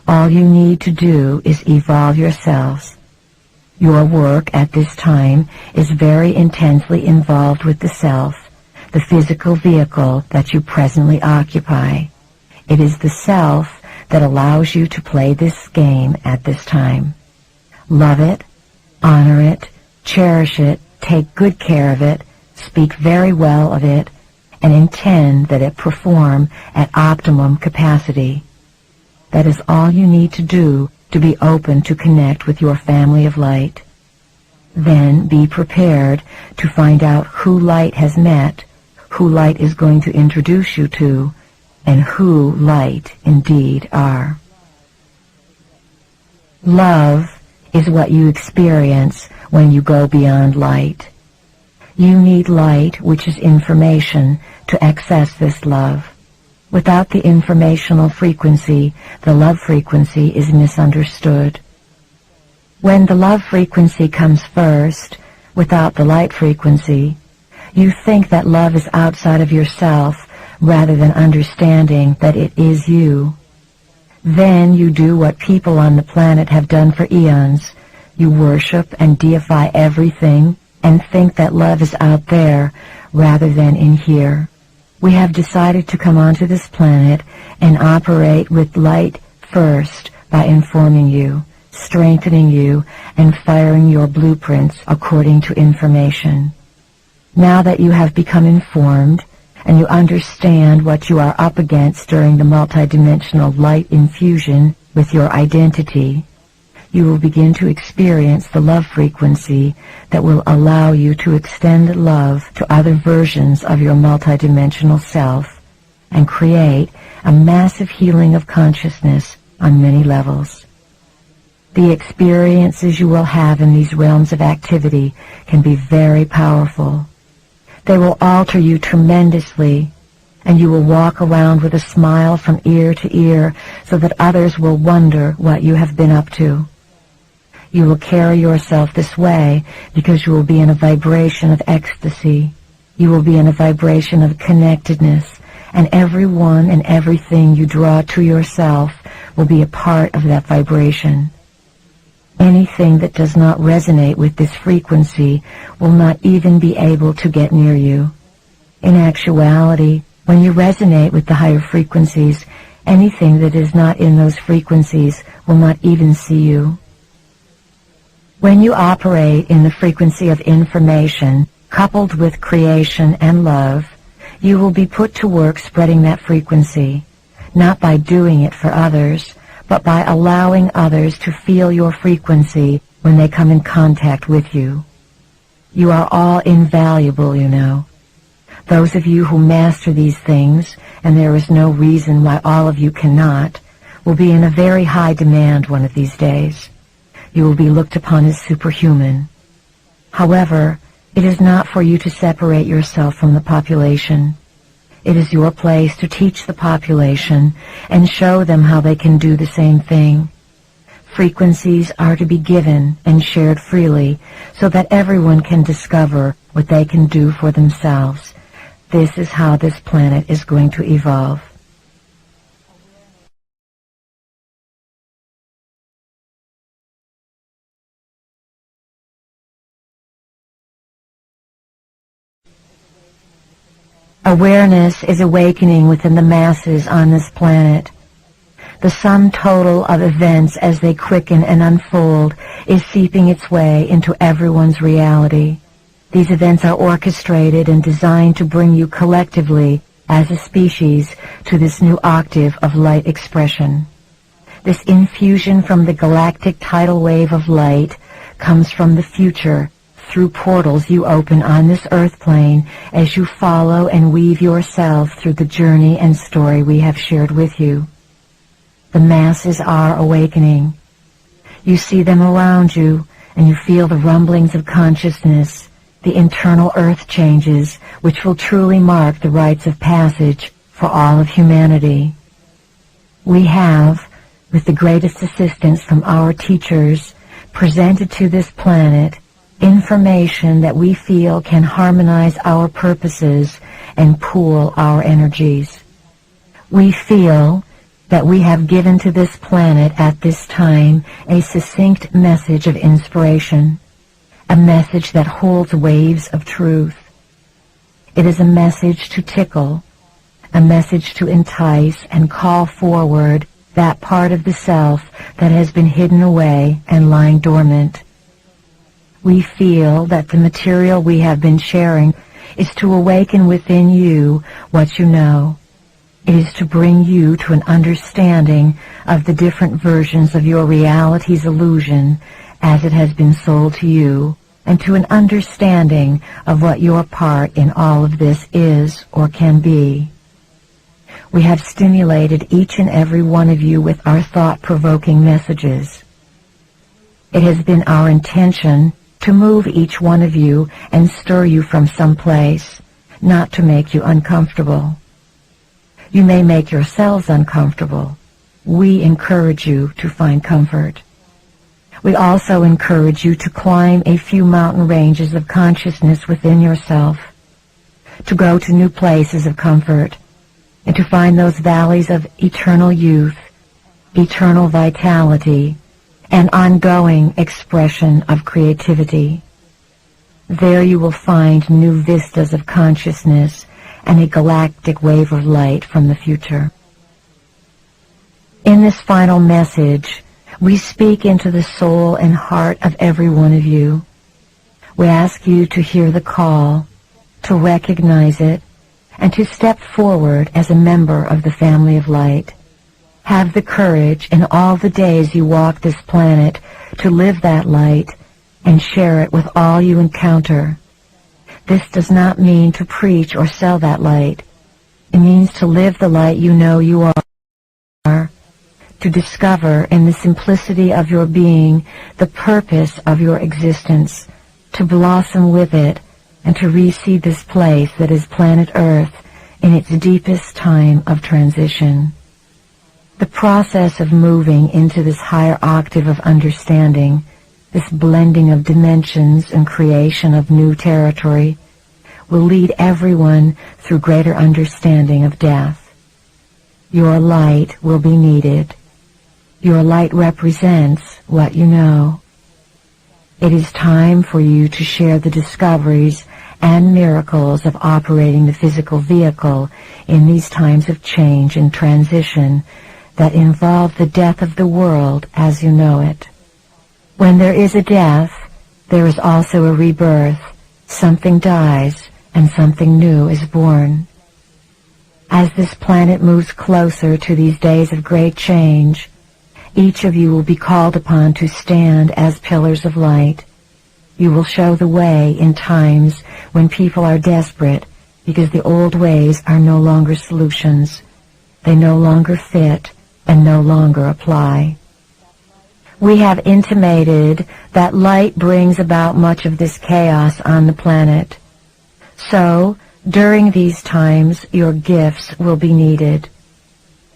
All you need to do is evolve yourselves. Your work at this time is very intensely involved with the self, the physical vehicle that you presently occupy. It is the self that allows you to play this game at this time. Love it, honor it, cherish it, take good care of it, speak very well of it, and intend that it perform at optimum capacity. That is all you need to do to be open to connect with your family of light. Then be prepared to find out who light has met, who light is going to introduce you to, and who light indeed are. Love is what you experience when you go beyond light. You need light, which is information, to access this love. Without the informational frequency, the love frequency is misunderstood. When the love frequency comes first, without the light frequency, you think that love is outside of yourself rather than understanding that it is you. Then you do what people on the planet have done for eons. You worship and deify everything and think that love is out there rather than in here. We have decided to come onto this planet and operate with light first by informing you, strengthening you, and firing your blueprints according to information. Now that you have become informed and you understand what you are up against during the multidimensional light infusion with your identity, you will begin to experience the love frequency that will allow you to extend love to other versions of your multidimensional self and create a massive healing of consciousness on many levels. The experiences you will have in these realms of activity can be very powerful. They will alter you tremendously, and you will walk around with a smile from ear to ear so that others will wonder what you have been up to. You will carry yourself this way because you will be in a vibration of ecstasy. You will be in a vibration of connectedness, and everyone and everything you draw to yourself will be a part of that vibration. Anything that does not resonate with this frequency will not even be able to get near you. In actuality, when you resonate with the higher frequencies, anything that is not in those frequencies will not even see you. When you operate in the frequency of information, coupled with creation and love, you will be put to work spreading that frequency, not by doing it for others, but by allowing others to feel your frequency when they come in contact with you. You are all invaluable, you know. Those of you who master these things, and there is no reason why all of you cannot, will be in a very high demand one of these days. You will be looked upon as superhuman. However, it is not for you to separate yourself from the population. It is your place to teach the population and show them how they can do the same thing. Frequencies are to be given and shared freely so that everyone can discover what they can do for themselves. This is how this planet is going to evolve. Awareness is awakening within the masses on this planet. The sum total of events as they quicken and unfold is seeping its way into everyone's reality. These events are orchestrated and designed to bring you collectively, as a species, to this new octave of light expression. This infusion from the galactic tidal wave of light comes from the future, through portals you open on this earth plane as you follow and weave yourself through the journey and story we have shared with you. The masses are awakening. You see them around you, and you feel the rumblings of consciousness, the internal earth changes, which will truly mark the rites of passage for all of humanity. We have, with the greatest assistance from our teachers, presented to this planet information that we feel can harmonize our purposes and pool our energies. We feel that we have given to this planet at this time a succinct message of inspiration, a message that holds waves of truth. It is a message to tickle, a message to entice and call forward that part of the self that has been hidden away and lying dormant. We feel that the material we have been sharing is to awaken within you what you know. It is to bring you to an understanding of the different versions of your reality's illusion as it has been sold to you, and to an understanding of what your part in all of this is or can be. We have stimulated each and every one of you with our thought-provoking messages. It has been our intention to move each one of you and stir you from some place, not to make you uncomfortable. You may make yourselves uncomfortable. We encourage you to find comfort. We also encourage you to climb a few mountain ranges of consciousness within yourself, to go to new places of comfort, and to find those valleys of eternal youth, eternal vitality, and ongoing expression of creativity. There you will find new vistas of consciousness and a galactic wave of light from the future. In this final message, we speak into the soul and heart of every one of you. We ask you to hear the call, to recognize it, and to step forward as a member of the family of light. Have the courage in all the days you walk this planet to live that light and share it with all you encounter. This does not mean to preach or sell that light. It means to live the light you know you are, to discover in the simplicity of your being the purpose of your existence, to blossom with it, and to reseed this place that is planet Earth in its deepest time of transition. The process of moving into this higher octave of understanding, this blending of dimensions and creation of new territory, will lead everyone through greater understanding of death. Your light will be needed. Your light represents what you know. It is time for you to share the discoveries and miracles of operating the physical vehicle in these times of change and transition that involve the death of the world as you know it. When there is a death, there is also a rebirth. Something dies and something new is born. As this planet moves closer to these days of great change, each of you will be called upon to stand as pillars of light. You will show the way in times when people are desperate because the old ways are no longer solutions. They no longer fit and no longer apply. We have intimated that light brings about much of this chaos on the planet. So, during these times, your gifts will be needed.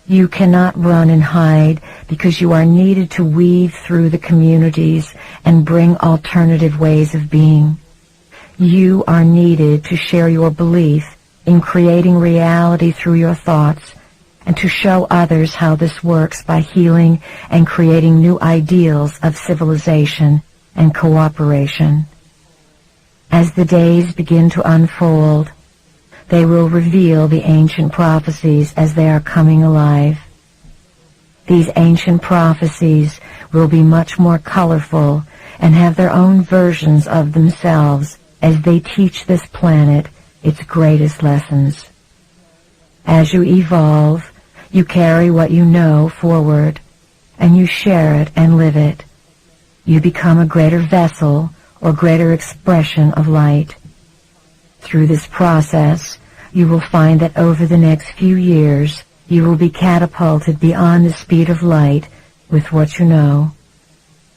You cannot run and hide because you are needed to weave through the communities and bring alternative ways of being. You are needed to share your belief in creating reality through your thoughts and to show others how this works by healing and creating new ideals of civilization and cooperation. As the days begin to unfold, they will reveal the ancient prophecies as they are coming alive. These ancient prophecies will be much more colorful and have their own versions of themselves as they teach this planet its greatest lessons. As you evolve, you carry what you know forward, and you share it and live it. You become a greater vessel or greater expression of light. Through this process, you will find that over the next few years, you will be catapulted beyond the speed of light with what you know.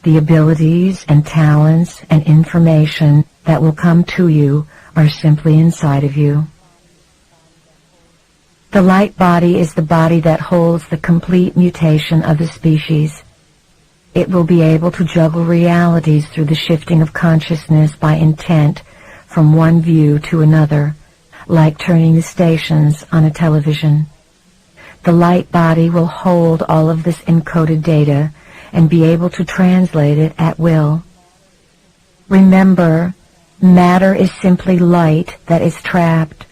The abilities and talents and information that will come to you are simply inside of you. The light body is the body that holds the complete mutation of the species. It will be able to juggle realities through the shifting of consciousness by intent from one view to another, like turning the stations on a television. The light body will hold all of this encoded data and be able to translate it at will. Remember, matter is simply light that is trapped.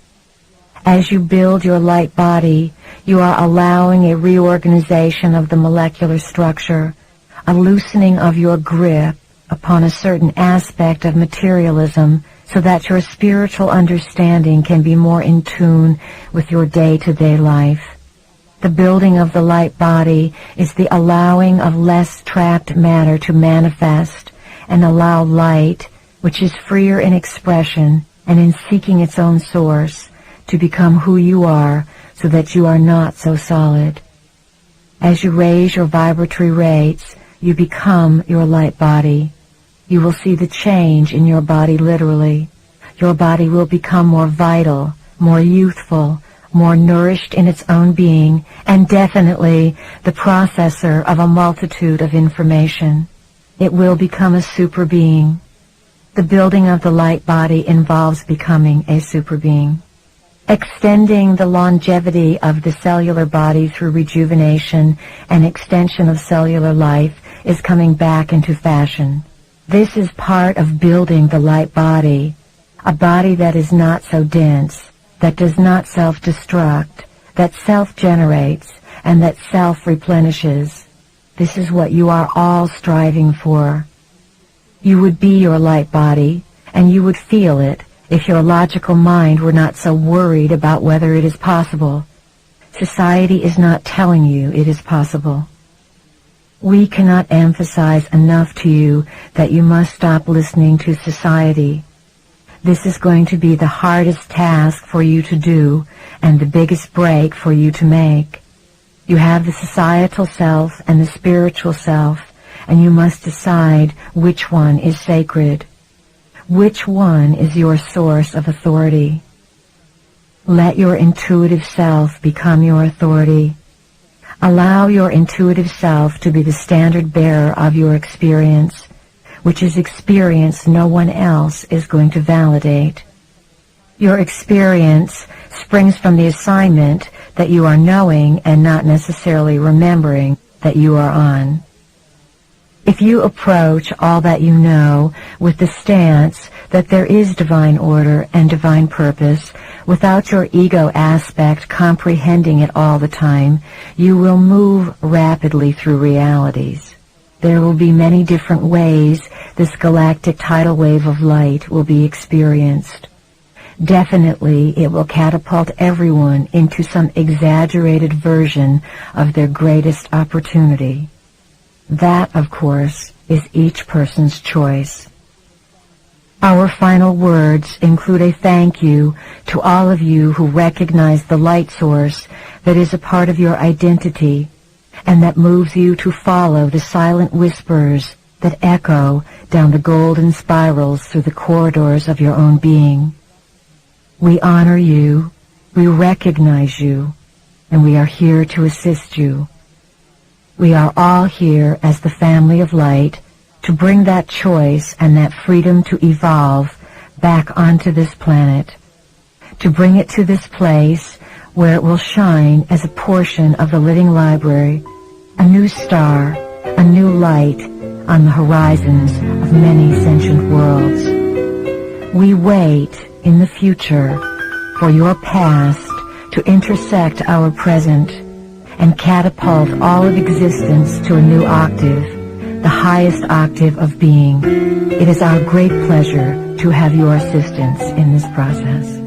As you build your light body, you are allowing a reorganization of the molecular structure, a loosening of your grip upon a certain aspect of materialism so that your spiritual understanding can be more in tune with your day-to-day life. The building of the light body is the allowing of less trapped matter to manifest and allow light, which is freer in expression and in seeking its own source, to become who you are so that you are not so solid. As you raise your vibratory rates, you become your light body. You will see the change in your body literally. Your body will become more vital, more youthful, more nourished in its own being, and definitely the processor of a multitude of information. It will become a super being. The building of the light body involves becoming a super being. Extending the longevity of the cellular body through rejuvenation and extension of cellular life is coming back into fashion. This is part of building the light body, a body that is not so dense, that does not self-destruct, that self-generates, and that self-replenishes. This is what you are all striving for. You would be your light body, and you would feel it if your logical mind were not so worried about whether it is possible. Society is not telling you it is possible. We cannot emphasize enough to you that you must stop listening to society. This is going to be the hardest task for you to do and the biggest break for you to make. You have the societal self and the spiritual self, and you must decide which one is sacred. Which one is your source of authority? Let your intuitive self become your authority. Allow your intuitive self to be the standard bearer of your experience, which is experience no one else is going to validate. Your experience springs from the assignment that you are knowing and not necessarily remembering that you are on. If you approach all that you know with the stance that there is divine order and divine purpose, without your ego aspect comprehending it all the time, you will move rapidly through realities. There will be many different ways this galactic tidal wave of light will be experienced. Definitely, it will catapult everyone into some exaggerated version of their greatest opportunity. That, of course, is each person's choice. Our final words include a thank you to all of you who recognize the light source that is a part of your identity and that moves you to follow the silent whispers that echo down the golden spirals through the corridors of your own being. We honor you, we recognize you, and we are here to assist you. We are all here as the family of light to bring that choice and that freedom to evolve back onto this planet, to bring it to this place where it will shine as a portion of the living library, a new star, a new light on the horizons of many sentient worlds. We wait in the future for your past to intersect our present and catapult all of existence to a new octave, the highest octave of being. It is our great pleasure to have your assistance in this process.